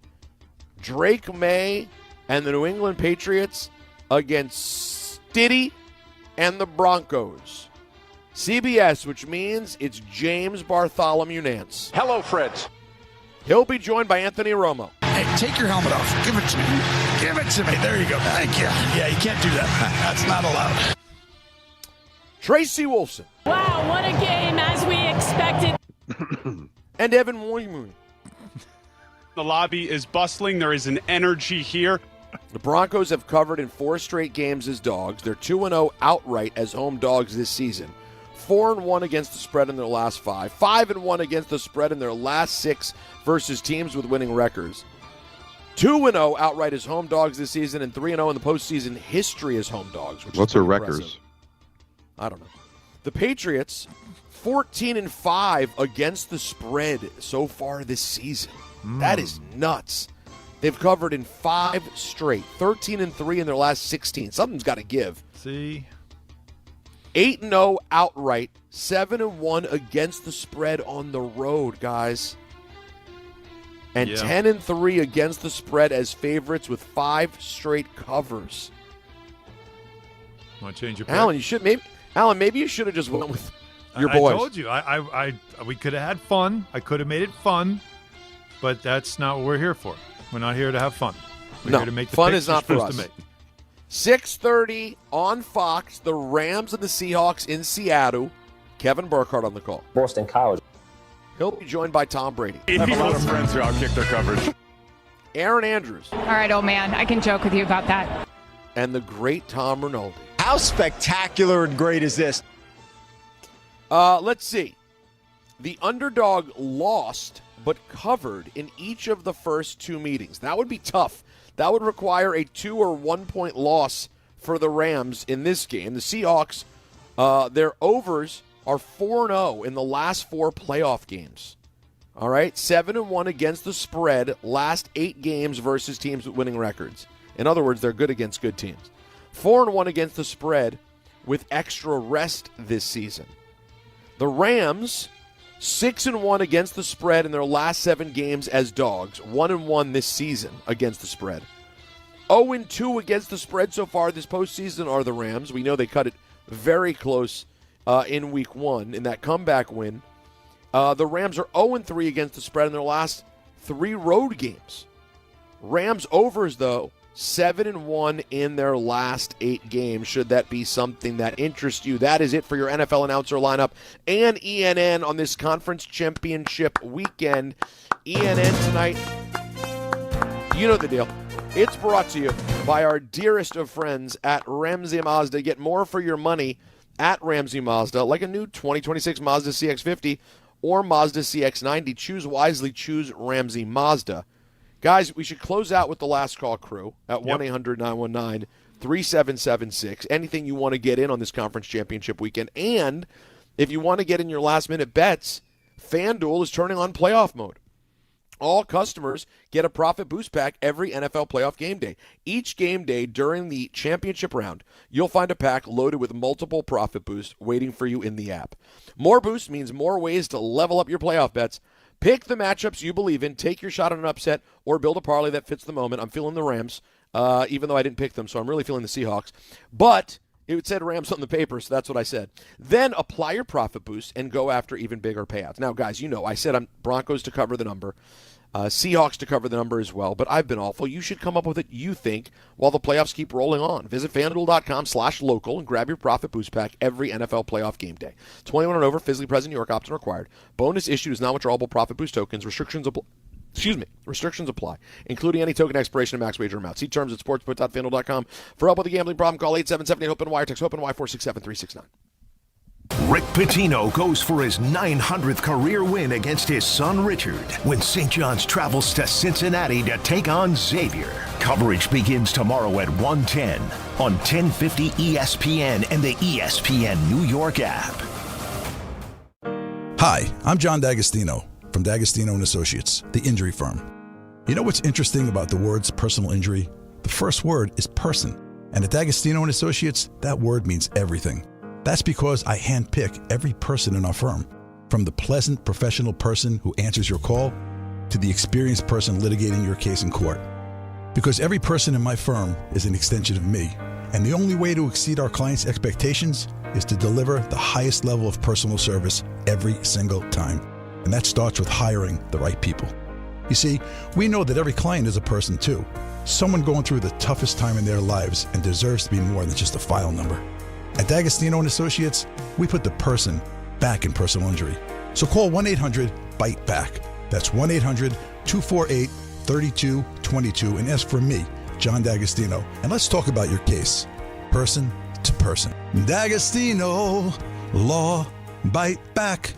Drake May and the New England Patriots against Stiddy and the Broncos. CBS, which means it's James Bartholomew Nance. Hello, friends. He'll be joined by Anthony Romo. Hey, take your helmet off. Give it to me. Give it to me. There you go. Thank you. Yeah, you can't do that. That's not allowed. Tracy Wolfson. Wow, what a game, as we expected. And Evan Moymoon. The lobby is bustling. There is an energy here. The Broncos have covered in 4 straight games as dogs. They're 2-0 outright as home dogs this season. 4-1 against the spread in their last 5. 5-1 against the spread in their last 6 versus teams with winning records. 2-0 outright as home dogs this season, and 3-0 in the postseason history as home dogs. What's their records? I don't know. The Patriots, 14-5 against the spread so far this season. That is nuts. They've covered in 5 straight, 13-3 in their last 16. Something's got to give. See? 8-0 outright, 7-1 against the spread on the road, guys. And 10-3 against the spread as favorites with 5 straight covers. Want to change your pick? Alan, maybe you should have just went with your boys. I told you. We could have had fun. I could have made it fun, but that's not what we're here for. We're not here to have fun. We're here to make the fun picks is not for us. 6:30 on Fox, the Rams and the Seahawks in Seattle. Kevin Burkhardt on the call. Boston College. He'll be joined by Tom Brady. I have a lot of friends who outkick their coverage. Aaron Andrews. All right, old man, I can joke with you about that. And the great Tom Rinaldi. How spectacular and great is this? Let's see. The underdog lost but covered in each of the first 2 meetings. That would be tough. That would require a 2 or 1 point loss for the Rams in this game. The Seahawks, their overs are 4-0 in the last 4 playoff games. All right, 7-1 against the spread, last 8 games versus teams with winning records. In other words, they're good against good teams. 4-1 against the spread with extra rest this season. The Rams, 6-1 against the spread in their last 7 games as dogs. 1-1 this season against the spread. 0-2 against the spread so far this postseason are the Rams. We know they cut it very close in Week 1 in that comeback win. The Rams are 0-3 against the spread in their last 3 road games. Rams overs, though, 7-1 in their last 8 games, should that be something that interests you. That is it for your NFL announcer lineup and ENN on this conference championship weekend. ENN tonight, you know the deal. It's brought to you by our dearest of friends at Ramsey Mazda. Get more for your money at Ramsey Mazda, like a new 2026 Mazda CX-50 or Mazda CX-90. Choose wisely. Choose Ramsey Mazda. Guys, we should close out with the last call crew at 1-800-919-3776. Anything you want to get in on this conference championship weekend. And if you want to get in your last-minute bets, FanDuel is turning on playoff mode. All customers get a profit boost pack every NFL playoff game day. Each game day during the championship round, you'll find a pack loaded with multiple profit boosts waiting for you in the app. More boosts means more ways to level up your playoff bets. Pick the matchups you believe in, take your shot on an upset, or build a parlay that fits the moment. I'm feeling the Rams, even though I didn't pick them, so I'm really feeling the Seahawks. But it said Rams on the paper, so that's what I said. Then apply your profit boost and go after even bigger payouts. Now, guys, you know, I said I'm Broncos to cover the number, Seahawks to cover the number as well, but I've been awful. You should come up with it you think while the playoffs keep rolling on. Visit FanDuel.com/local and grab your profit boost pack every NFL playoff game day. 21 and over, physically present, New York, opt-in required. Bonus issued is non-withdrawable profit boost tokens. Restrictions apply, including any token expiration and max wager amount. See terms at sportsbook.fanduel.com. For help with a gambling problem, call 877-8-HOPE-NY or text HOPE-NY 467-369. Rick Pitino goes for his 900th career win against his son Richard when St. John's travels to Cincinnati to take on Xavier. Coverage begins tomorrow at 1:10 on 1050 ESPN and the ESPN New York app. Hi, I'm John D'Agostino from D'Agostino & Associates, the injury firm. You know what's interesting about the words personal injury? The first word is person. And at D'Agostino & Associates, that word means everything. That's because I handpick every person in our firm, from the pleasant professional person who answers your call to the experienced person litigating your case in court. Because every person in my firm is an extension of me, and the only way to exceed our clients' expectations is to deliver the highest level of personal service every single time. And that starts with hiring the right people. You see, we know that every client is a person too, someone going through the toughest time in their lives and deserves to be more than just a file number. At D'Agostino & Associates, we put the person back in personal injury. So call 1-800-BITE-BACK. That's 1-800-248-3222 and ask for me, John D'Agostino. And let's talk about your case, person to person. D'Agostino, law, bite back.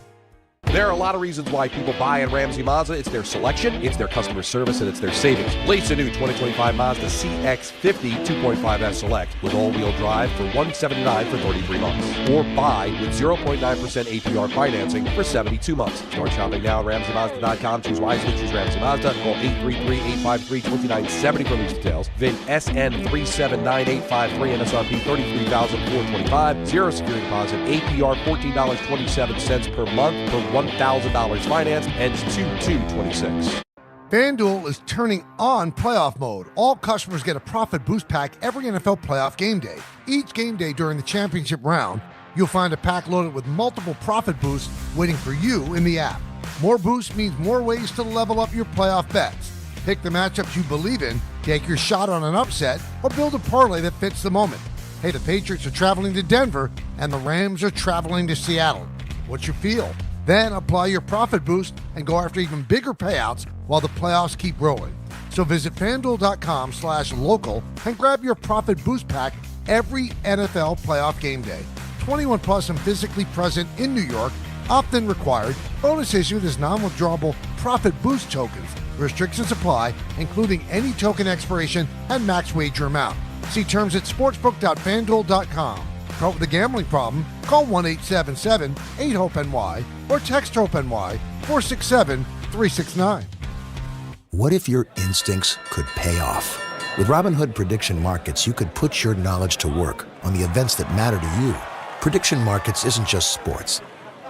There are a lot of reasons why people buy at Ramsey Mazda. It's their selection, it's their customer service, and it's their savings. Lease a new 2025 Mazda CX-50 2.5S Select with all-wheel drive for $179 for 33 months. Or buy with 0.9% APR financing for 72 months. Start shopping now at RamseyMazda.com. Choose wisely. Choose Ramsey Mazda. Call 833-853-2970 for these details. VIN SN379853 and MSRP $33,425. Zero security deposit. APR $14.27 per month per $1,000 finance, ends 2/2/26. FanDuel is turning on playoff mode. All customers get a profit boost pack every NFL playoff game day. Each game day during the championship round, you'll find a pack loaded with multiple profit boosts waiting for you in the app. More boosts means more ways to level up your playoff bets. Pick the matchups you believe in, take your shot on an upset, or build a parlay that fits the moment. Hey, the Patriots are traveling to Denver, and the Rams are traveling to Seattle. What's your feel? Then apply your profit boost and go after even bigger payouts while the playoffs keep rolling. So visit FanDuel.com/local and grab your profit boost pack every NFL playoff game day. 21 plus and physically present in New York. Opt-in required. Bonus issued as non-withdrawable profit boost tokens. Restrictions apply, including any token expiration and max wager amount. See terms at sportsbook.fanduel.com. Caught with a gambling problem? Call 1-877-8-HOPE-NY or text HOPE-NY 467-369. What if your instincts could pay off? With Robinhood Prediction Markets, you could put your knowledge to work on the events that matter to you. Prediction Markets isn't just sports.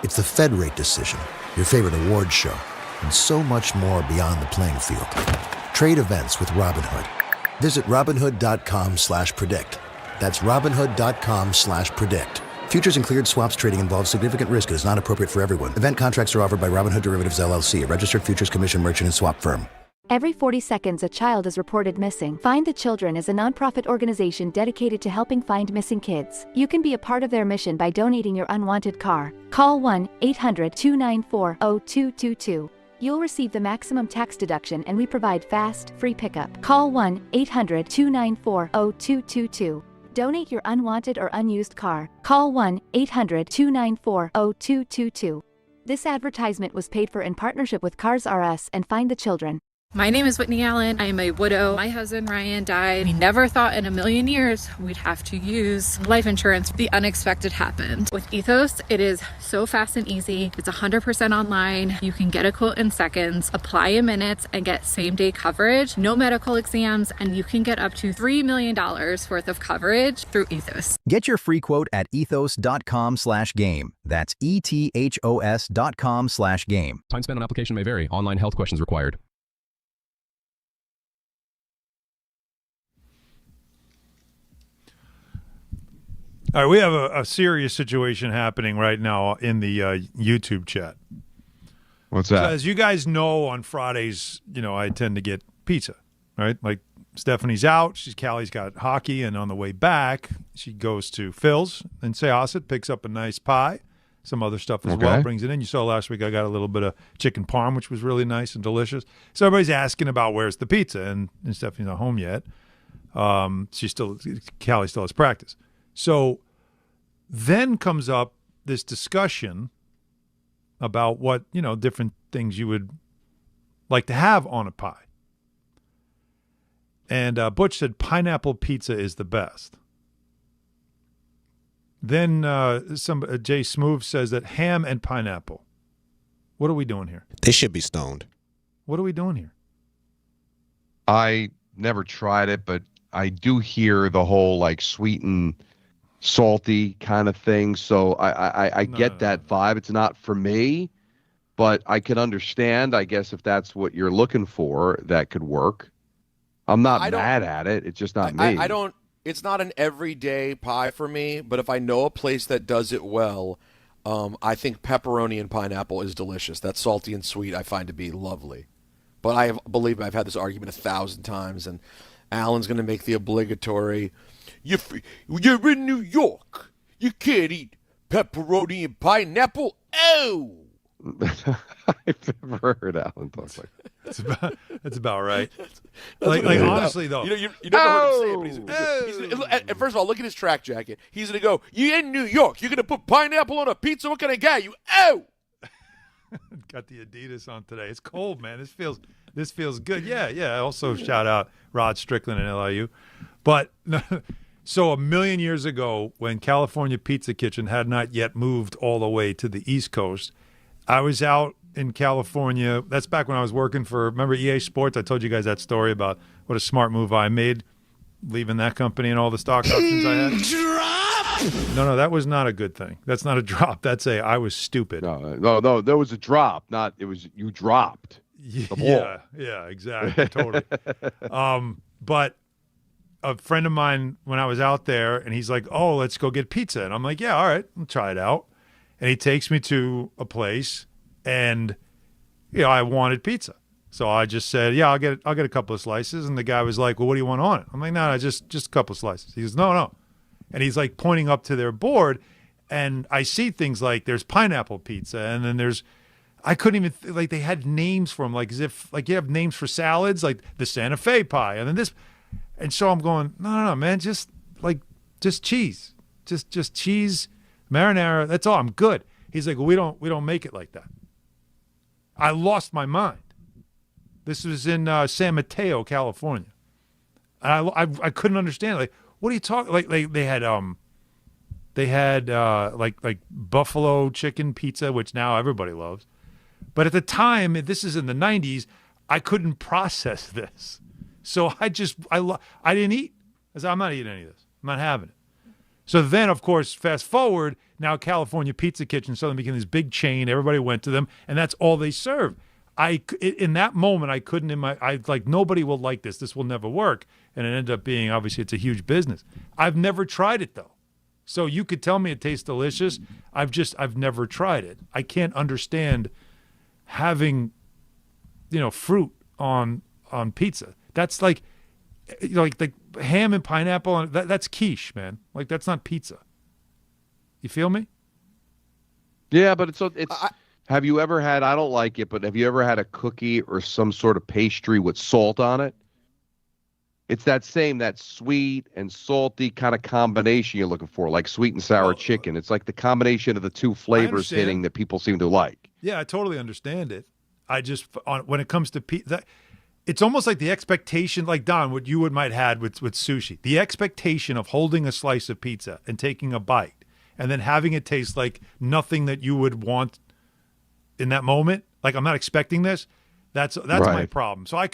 It's the Fed rate decision, your favorite award show, and so much more beyond the playing field. Trade events with Robinhood. Visit Robinhood.com/predict. That's Robinhood.com/predict. Futures and cleared swaps trading involves significant risk and is not appropriate for everyone. Event contracts are offered by Robinhood Derivatives LLC, a registered futures commission merchant and swap firm. Every 40 seconds, a child is reported missing. Find the Children is a nonprofit organization dedicated to helping find missing kids. You can be a part of their mission by donating your unwanted car. Call 1-800-294-0222. You'll receive the maximum tax deduction, and we provide fast, free pickup. Call 1-800-294-0222. Donate your unwanted or unused car. Call 1-800-294-0222. This advertisement was paid for in partnership with Cars R Us and Find the Children. My name is Whitney Allen. I am a widow. My husband Ryan died. We never thought in a million years we'd have to use life insurance. The unexpected happened. With Ethos, it is so fast and easy. It's 100% online. You can get a quote in seconds, apply in minutes, and get same-day coverage. No medical exams, and you can get up to $3 million worth of coverage through Ethos. Get your free quote at ethos.com/game. That's ETHOS.com/game. Time spent on application may vary. Online health questions required. All right, we have a serious situation happening right now in the YouTube chat. What's that? So as you guys know, on Fridays, I tend to get pizza, right? Like Stephanie's out. Callie's got hockey, and on the way back, she goes to Phil's in Syosset, picks up a nice pie, some other stuff as well, brings it in. You saw last week I got a little bit of chicken parm, which was really nice and delicious. So everybody's asking about where's the pizza, and Stephanie's not home yet. Callie still has practice. So then comes up this discussion about what, different things you would like to have on a pie. And Butch said pineapple pizza is the best. Then Jay Smoove says that ham and pineapple. What are we doing here? They should be stoned. What are we doing here? I never tried it, but I do hear the whole sweet and salty kind of thing. So I get that vibe. It's not for me, but I can understand, I guess, if that's what you're looking for, that could work. I'm not mad at it. It's just not me. It's not an everyday pie for me, but if I know a place that does it well, I think pepperoni and pineapple is delicious. That salty and sweet I find to be lovely. But believe me, I've had this argument 1,000 times, and Alan's going to make the obligatory, you're in New York. You can't eat pepperoni and pineapple. Oh! I've never heard Alan talk like that. That's about right. Honestly, though. You never heard him say it, but he's first of all, look at his track jacket. He's going to go, you're in New York. You're going to put pineapple on a pizza? What kind of guy? You, oh! Got the Adidas on today. It's cold, man. This feels good. Yeah. Also, shout out Rod Strickland and LIU. But so 1,000,000 years ago, when California Pizza Kitchen had not yet moved all the way to the East Coast, I was out in California. That's back when I was working for, remember EA Sports? I told you guys that story about what a smart move I made, leaving that company and all the stock options I had. Drop! No, that was not a good thing. That's not a drop. That's I was stupid. No, there was a drop. You dropped the ball. Yeah, exactly. Totally. But a friend of mine, when I was out there, and he's like, oh, let's go get pizza. And I'm like, yeah, all right, I'll try it out. And he takes me to a place, and I wanted pizza, so I just said, "Yeah, I'll get a couple of slices." And the guy was like, "Well, what do you want on it?" I'm like, "No, just a couple of slices." He goes, "No," and he's like pointing up to their board, and I see things like there's pineapple pizza, and then I couldn't even they had names for them, as if you have names for salads, like the Santa Fe pie, and then this, and so I'm going, no, man, just cheese, just cheese. Marinara, that's all. I'm good. He's like, well, we don't make it like that. I lost my mind. This was in San Mateo, California. And I couldn't understand. What are you talking? They had buffalo chicken pizza, which now everybody loves. But at the time, this is in the 90s, I couldn't process this. So I didn't eat. I said, I'm not eating any of this. I'm not having it. So then, of course, fast forward, now California Pizza Kitchen suddenly became this big chain. Everybody went to them, and that's all they serve. In that moment, I couldn't, nobody will like this. This will never work. And it ended up being, obviously, it's a huge business. I've never tried it, though. So you could tell me it tastes delicious. I've never tried it. I can't understand having, fruit on pizza. That's like ham and pineapple. That's quiche, man. Like, that's not pizza. You feel me? Yeah, but it's have you ever had, I don't like it, but have you ever had a cookie or some sort of pastry with salt on it? It's that sweet and salty kind of combination you're looking for, like sweet and sour chicken. It's like the combination of the two flavors hitting that people seem to like. Yeah, I totally understand it. When it comes to pizza, it's almost like the expectation, like Don, what you might had with sushi. The expectation of holding a slice of pizza and taking a bite and then having it taste like nothing that you would want in that moment. Like, I'm not expecting this. That's right. My problem. So I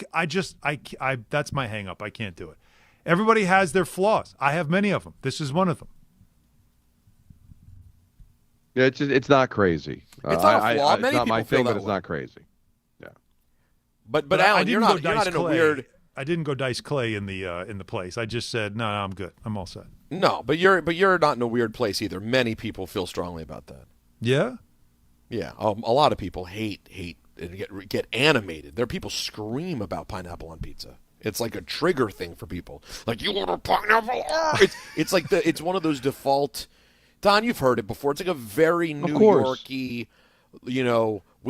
that's my hang up. I can't do it. Everybody has their flaws. I have many of them. This is one of them. Yeah, it's not crazy. It's not a flaw. It's not my thing, but it's not crazy. Yeah. But Alan, you're not in a weird. I didn't go dice clay in the place. I just said no, I'm good. I'm all set. No, but you're not in a weird place either. Many people feel strongly about that. Yeah. Yeah. A lot of people hate and get animated. There are people scream about pineapple on pizza. It's like a trigger thing for people. Like, you want a pineapple? It's like it's one of those default. Don, you've heard it before. It's like a very New Yorky. We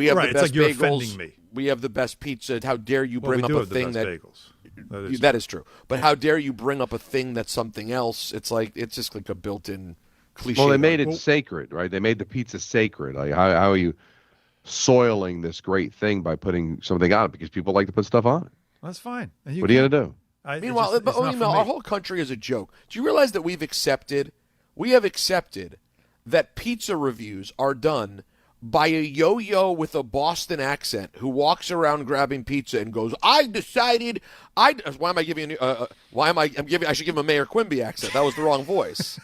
have the best like you're bagels. Offending me. We have the best pizza. How dare you bring up a thing that? Bagels. That is true. But how dare you bring up a thing that's something else? It's just like a built-in cliche. Well, they made it sacred, right? They made the pizza sacred. Like, how are you soiling this great thing by putting something on it? Because people like to put stuff on it. That's fine. What are you gonna do? Meanwhile, our whole country is a joke. Do you realize that we have accepted that pizza reviews are done by a yo-yo with a Boston accent who walks around grabbing pizza and goes, I should give him a Mayor Quimby accent. That was the wrong voice.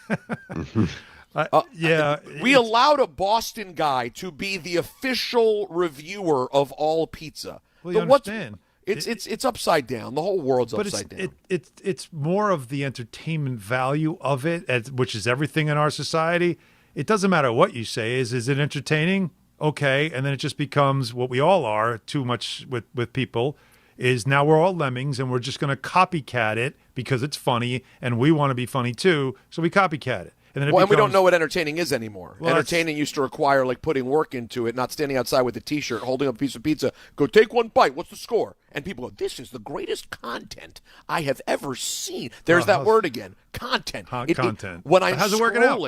We allowed a Boston guy to be the official reviewer of all pizza. Well, you understand. It's upside down. The whole world's upside down. It's more of the entertainment value of it, which is everything in our society. It doesn't matter what you say. Is it entertaining? Okay, and then it just becomes what we all are too much with people. Is now we're all lemmings and we're just going to copycat it because it's funny and we want to be funny too, so we copycat it. And then and we don't know what entertaining is anymore. Well, entertaining used to require like putting work into it, not standing outside with a T-shirt, holding up a piece of pizza, go take one bite, what's the score? And people go, this is the greatest content I have ever seen. There's that word again, content. Content. When I'm how's it working out?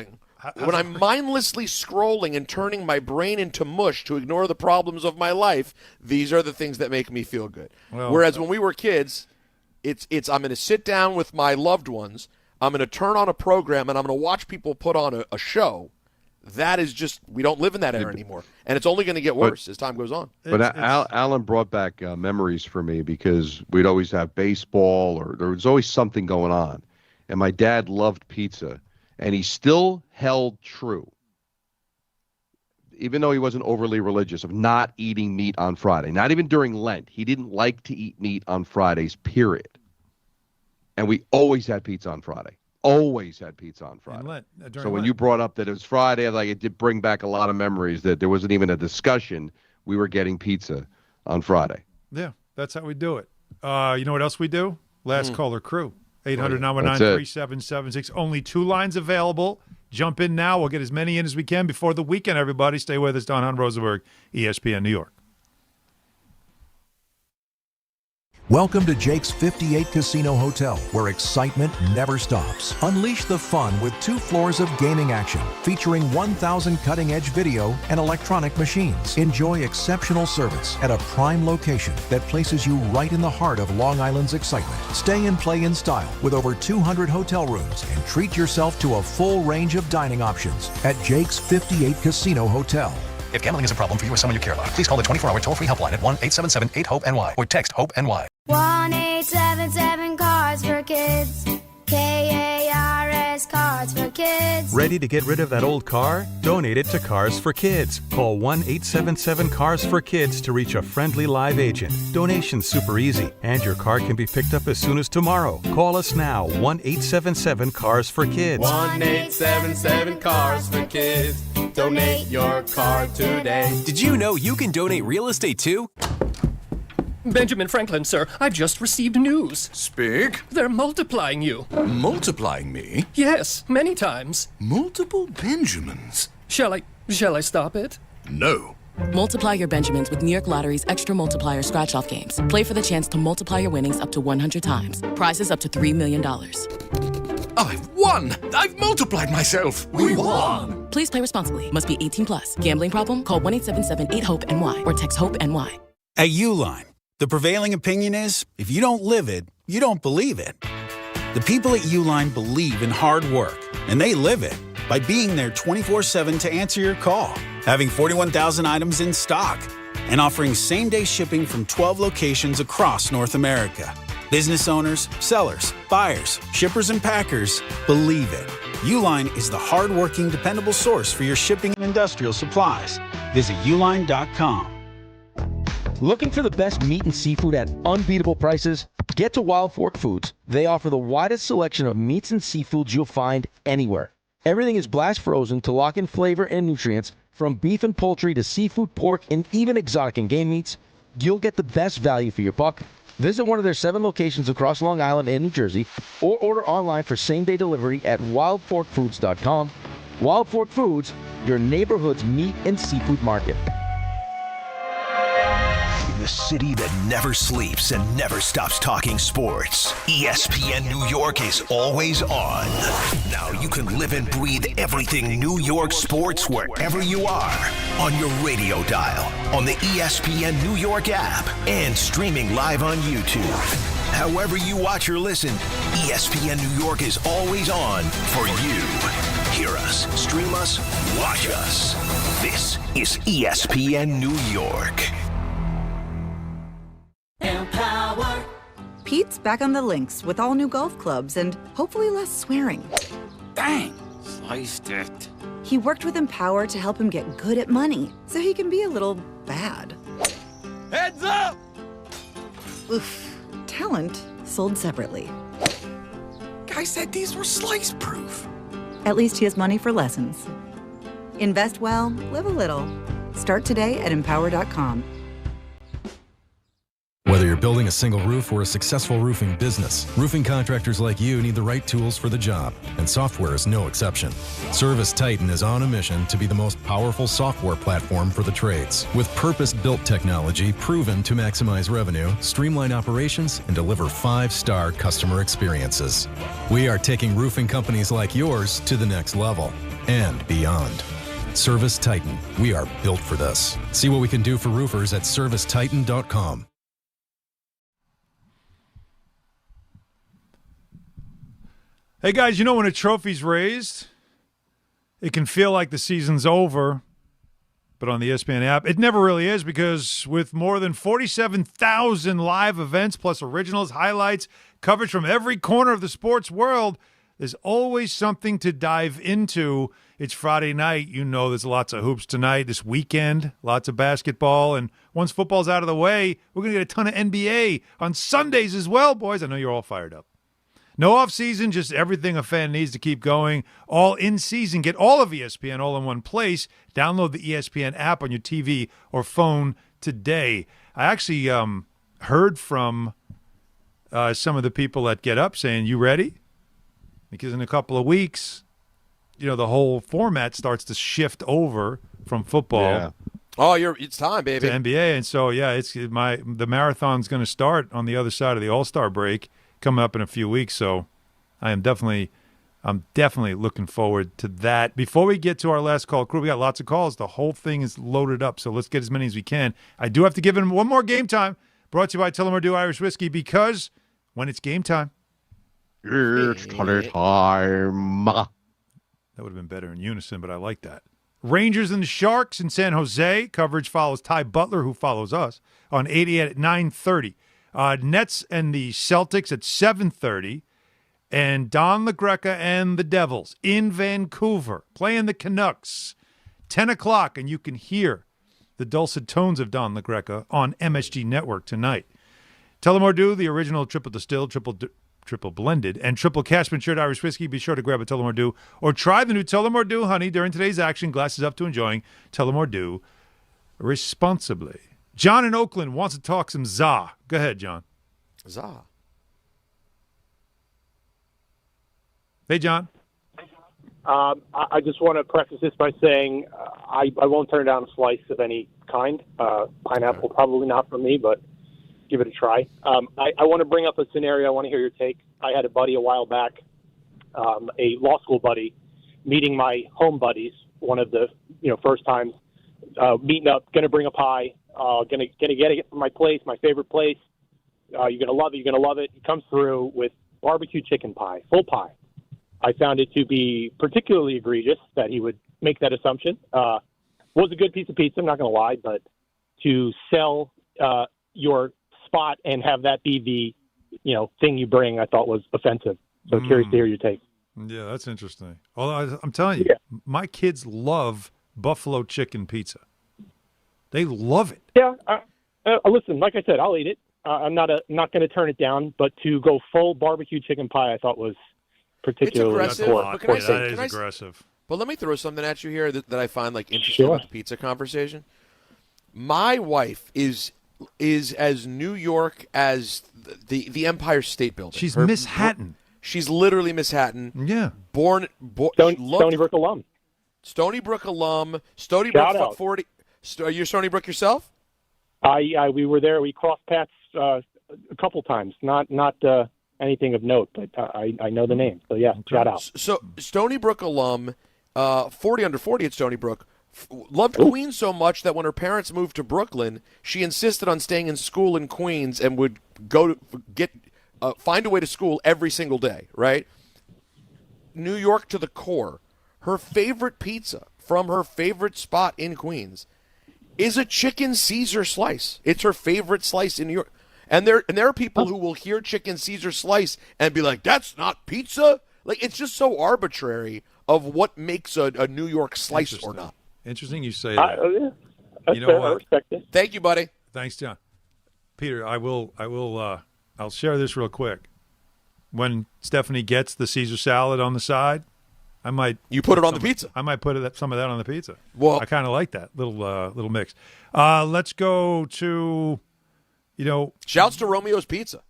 When I'm mindlessly scrolling and turning my brain into mush to ignore the problems of my life, these are the things that make me feel good. Well, whereas when we were kids, it's I'm going to sit down with my loved ones, I'm going to turn on a program, and I'm going to watch people put on a show. That is just, we don't live in that era anymore. And it's only going to get worse as time goes on. But Alan brought back memories for me because we'd always have baseball or there was always something going on. And my dad loved pizza. And he still held true, even though he wasn't overly religious, of not eating meat on Friday. Not even during Lent. He didn't like to eat meat on Fridays, period. And we always had pizza on Friday. Always had pizza on Friday. So when you brought up that it was Friday, it did bring back a lot of memories that there wasn't even a discussion. We were getting pizza on Friday. Yeah, that's how we do it. You know what else we do? Last caller crew. 800-919-3776. Only 2 lines available. Jump in now. We'll get as many in as we can before the weekend, everybody. Stay with us. Don Hahn, Rosenberg, ESPN New York. Welcome to Jake's 58 Casino Hotel, where excitement never stops. Unleash the fun with 2 floors of gaming action, featuring 1,000 cutting-edge video and electronic machines. Enjoy exceptional service at a prime location that places you right in the heart of Long Island's excitement. Stay and play in style with over 200 hotel rooms and treat yourself to a full range of dining options at Jake's 58 Casino Hotel. If gambling is a problem for you or someone you care about, please call the 24-hour toll-free helpline at 1-877-8-HOPE-NY or text HOPE-NY. 1-877-CARS for kids. KARS Cars. Cars for Kids. Ready to get rid of that old car? Donate it to Cars for Kids. Call 1-877-CARS-FOR-KIDS to reach a friendly live agent. Donation's super easy, and your car can be picked up as soon as tomorrow. Call us now, 1-877-CARS-FOR-KIDS. 1-877-CARS-FOR-KIDS. Donate your car today. Did you know you can donate real estate too? Benjamin Franklin, sir, I've just received news. Speak. They're multiplying you. Multiplying me? Yes, many times. Multiple Benjamins? Shall I stop it? No. Multiply your Benjamins with New York Lottery's Extra Multiplier Scratch-Off games. Play for the chance to multiply your winnings up to 100 times. Prizes up to $3 million. I've won! I've multiplied myself! We won! Please play responsibly. Must be 18 plus. Gambling problem? Call 1-877-8-HOPE-NY or text HOPE-NY. At Uline, the prevailing opinion is, if you don't live it, you don't believe it. The people at Uline believe in hard work, and they live it by being there 24/7 to answer your call, having 41,000 items in stock, and offering same-day shipping from 12 locations across North America. Business owners, sellers, buyers, shippers, and packers believe it. Uline is the hard-working, dependable source for your shipping and industrial supplies. Visit uline.com. Looking for the best meat and seafood at unbeatable prices? Get to Wild Fork Foods. They offer the widest selection of meats and seafoods you'll find anywhere. Everything is blast frozen to lock in flavor and nutrients, from beef and poultry to seafood, pork, and even exotic and game meats. You'll get the best value for your buck. Visit one of their 7 locations across Long Island and New Jersey, or order online for same-day delivery at wildforkfoods.com. Wild Fork Foods, your neighborhood's meat and seafood market. The city that never sleeps and never stops talking sports. ESPN New York is always on. Now you can live and breathe everything New York sports wherever you are. On your radio dial, on the ESPN New York app, and streaming live on YouTube. However you watch or listen, ESPN New York is always on for you. Hear us, stream us, watch us. This is ESPN New York. Empower. Pete's back on the links with all new golf clubs and hopefully less swearing. Dang, sliced it. He worked with Empower to help him get good at money so he can be a little bad. Heads up! Oof. Talent sold separately. Guy said these were slice-proof. At least he has money for lessons. Invest well, live a little. Start today at empower.com. Whether you're building a single roof or a successful roofing business, roofing contractors like you need the right tools for the job, and software is no exception. Service Titan is on a mission to be the most powerful software platform for the trades, with purpose-built technology proven to maximize revenue, streamline operations, and deliver 5-star customer experiences. We are taking roofing companies like yours to the next level and beyond. Service Titan, we are built for this. See what we can do for roofers at servicetitan.com. Hey, guys, you know when a trophy's raised, it can feel like the season's over, but on the ESPN app, it never really is, because with more than 47,000 live events plus originals, highlights, coverage from every corner of the sports world, there's always something to dive into. It's Friday night. You know there's lots of hoops tonight, this weekend, lots of basketball, and once football's out of the way, we're going to get a ton of NBA on Sundays as well, boys. I know you're all fired up. No off-season, just everything a fan needs to keep going. All in season. Get all of ESPN all in one place. Download the ESPN app on your TV or phone today. I actually heard from some of the people at Get Up saying, you ready? Because in a couple of weeks, you know, the whole format starts to shift over from football. Yeah. Oh, it's time, baby. To NBA. And so, yeah, the marathon's going to start on the other side of the All-Star break, coming up in a few weeks, so I'm definitely looking forward to that. Before we get to our last call, crew, we got lots of calls. The whole thing is loaded up, so let's get as many as we can. I do have to give him one more game time, brought to you by Tullamore Irish Whiskey, because when it's game time, it's time. That would have been better in unison, but I like that. Rangers and the Sharks in San Jose. Coverage follows Ty Butler, who follows us, on 88 at 9:30. Nets and the Celtics at 7:30. And Don LaGreca and the Devils in Vancouver playing the Canucks. 10 o'clock, and you can hear the dulcet tones of Don LaGreca on MSG Network tonight. Tullamore Dew, the original triple distilled, triple blended, and triple cask matured Irish whiskey. Be sure to grab a Tullamore Dew or try the new Tullamore Dew Honey during today's action. Glasses up to enjoying Tullamore Dew responsibly. John in Oakland wants to talk some za. Go ahead, John. Za. Hey, John. I just want to preface this by saying I won't turn down a slice of any kind. Pineapple, probably not for me, but give it a try. I want to bring up a scenario. I want to hear your take. I had a buddy a while back, a law school buddy, meeting my home buddies, one of the first times, meeting up, going to bring a pie, going to get it from my place, my favorite place. You're going to love it. You're going to love it. He comes through with barbecue chicken pie, full pie. I found it to be particularly egregious that he would make that assumption. Was a good piece of pizza, I'm not going to lie, but to sell your spot and have that be the thing you bring, I thought was offensive. So curious to hear your take. Yeah, that's interesting. Although I'm telling you, my kids love buffalo chicken pizza. They love it. Yeah, listen, like I said, I'll eat it. I'm not going to turn it down, but to go full barbecue chicken pie, I thought was particularly aggressive. poor. That is aggressive. But let me throw something at you here that I find interesting with the pizza conversation. My wife is as New York as the Empire State Building. She's Miss Hatton. She's literally Miss Hatton. Yeah. Stony Brook alum. Stony Brook alum. Stony Brook 40. Are you Stony Brook yourself? We were there. We crossed paths a couple times. Not anything of note, but I know the name. So, yeah, shout out. So, Stony Brook alum, 40 under 40 at Stony Brook, loved Queens so much that when her parents moved to Brooklyn, she insisted on staying in school in Queens and would go to find a way to school every single day, right? New York to the core. Her favorite pizza from her favorite spot in Queens is a chicken Caesar slice. It's her favorite slice in New York. And there are people who will hear chicken Caesar slice and be like, that's not pizza? Like, it's just so arbitrary of what makes a New York slice or not. Interesting you say that. You know what? I respect it. Thank you, buddy. Thanks, John. Peter, I'll share this real quick. When Stephanie gets the Caesar salad on the side, I might put it on the pizza. I might put some of that on the pizza. Well, I kind of like that little mix. Let's go to, shouts to Romeo's Pizza.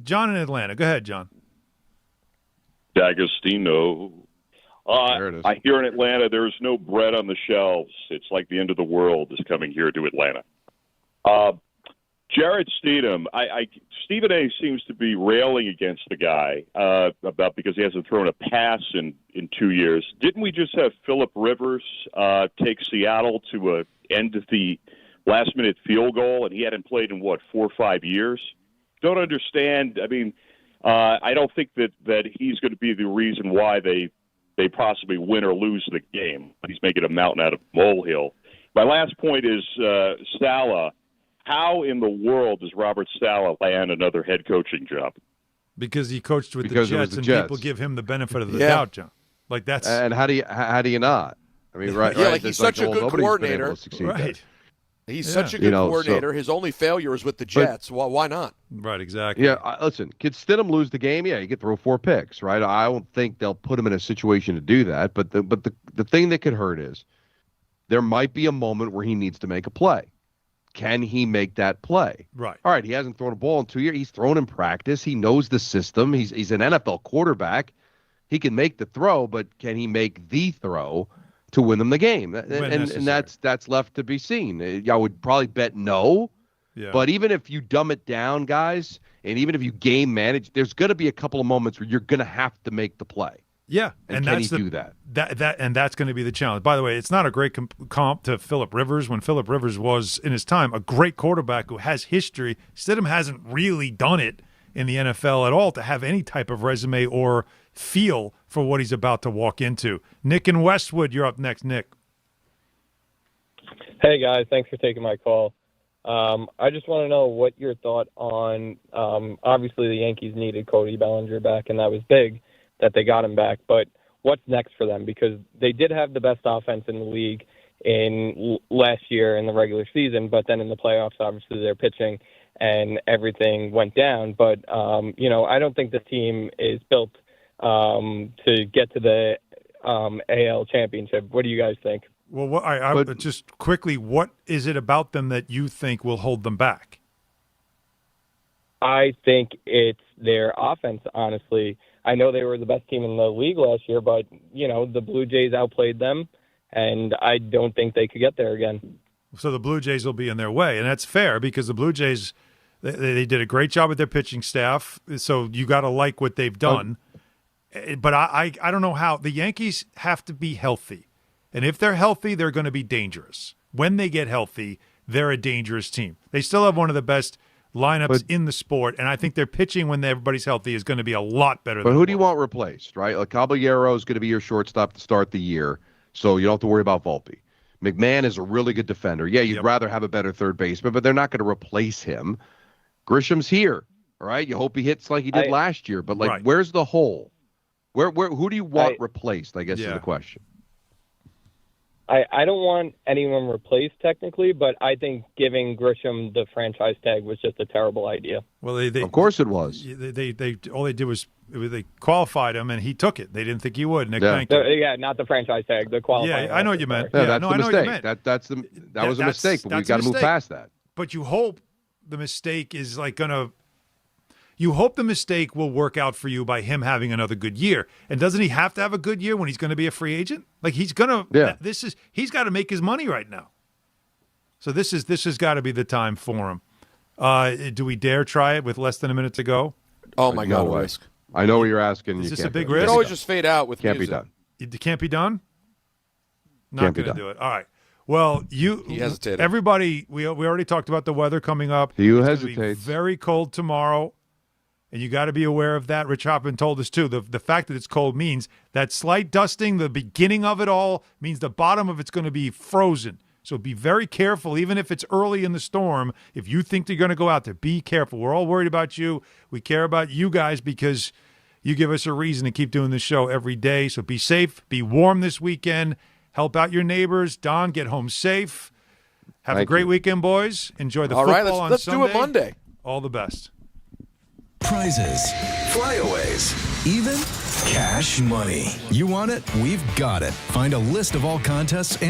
John in Atlanta. Go ahead, John. D'Agostino. I hear in Atlanta there's no bread on the shelves. It's like the end of the world is coming here to Atlanta. Jared Stidham, Stephen A. seems to be railing against the guy about because he hasn't thrown a pass in 2 years. Didn't we just have Phillip Rivers take Seattle to an end of the last-minute field goal, and he hadn't played in, 4 or 5 years? Don't understand. I mean, I don't think that he's going to be the reason why they possibly win or lose the game. He's making a mountain out of a molehill. My last point is Saleh. How in the world does Robert Saleh land another head coaching job? Because he coached with the Jets, and people give him the benefit of the doubt, John. Like that's and how do you not? I mean, right? Yeah, like he's such a good coordinator. Right. He's such a good coordinator. His only failure is with the Jets. Well, why not? Right, exactly. Yeah, listen, could Stidham lose the game? Yeah, you could throw 4 picks, right? I don't think they'll put him in a situation to do that. But the thing that could hurt is there might be a moment where he needs to make a play. Can he make that play? Right. All right, he hasn't thrown a ball in 2 years. He's thrown in practice. He knows the system. He's an NFL quarterback. He can make the throw, but can he make the throw to win them the game? And that's left to be seen. I would probably bet no. Yeah. But even if you dumb it down, guys, and even if you game manage, there's going to be a couple of moments where you're going to have to make the play. Yeah, and can he do that? And that's going to be the challenge. By the way, it's not a great comp to Phillip Rivers when Phillip Rivers was, in his time, a great quarterback who has history. Stidham hasn't really done it in the NFL at all to have any type of resume or feel for what he's about to walk into. Nick in Westwood, you're up next, Nick. Hey, guys. Thanks for taking my call. I just want to know what your thought on, obviously the Yankees needed Cody Bellinger back, and that was big that they got him back. But what's next for them? Because they did have the best offense in the league in last year in the regular season, but then in the playoffs, obviously their pitching and everything went down. But, I don't think the team is built to get to the AL championship. What do you guys think? Well, just quickly, what is it about them that you think will hold them back? I think it's their offense, honestly. I know they were the best team in the league last year, but, the Blue Jays outplayed them, and I don't think they could get there again. So the Blue Jays will be in their way, and that's fair because the Blue Jays, they did a great job with their pitching staff, so you got to like what they've done. But I don't know how. The Yankees have to be healthy. And if they're healthy, they're going to be dangerous. When they get healthy, they're a dangerous team. They still have one of the best lineups in the sport, and I think their pitching when everybody's healthy is going to be a lot better. But who do you want replaced, right? Like Caballero is going to be your shortstop to start the year, so you don't have to worry about Volpe. McMahon is a really good defender. Yeah, you'd rather have a better third baseman, but they're not going to replace him. Grisham's here, all right? You hope he hits like he did last year, but where's the hole? Who do you want replaced, I guess is the question. I don't want anyone replaced technically, but I think giving Grisham the franchise tag was just a terrible idea. Well, of course it was. They all they did was they qualified him, and he took it. They didn't think he would. Nick thanked him. Not the franchise tag, the qualifying. Yeah, I know what you meant. That's the mistake. That was a mistake, but we've got to move past that. But you hope the mistake is you hope the mistake will work out for you by him having another good year. And doesn't he have to have a good year when he's going to be a free agent? He's going to he's got to make his money right now. So this has got to be the time for him. Do we dare try it with less than a minute to go? Oh my God, risk. I know what you're asking. Is this a big risk? You can always just fade out with can't music. Be done. It can't be done? Not going to do it. All right. Well, he hesitated. Everybody, we already talked about the weather coming up. You hesitate. Very cold tomorrow. And you got to be aware of that. Rich Hoffman told us, too. The fact that it's cold means that slight dusting, the beginning of it all, means the bottom of it's going to be frozen. So be very careful, even if it's early in the storm. If you think you're going to go out there, be careful. We're all worried about you. We care about you guys because you give us a reason to keep doing this show every day. So be safe. Be warm this weekend. Help out your neighbors. Don, get home safe. Have a great weekend, boys. Enjoy the football on let's Sunday. Let's do it Monday. All the best. Prizes, flyaways, even cash money. You want it? We've got it. Find a list of all contests and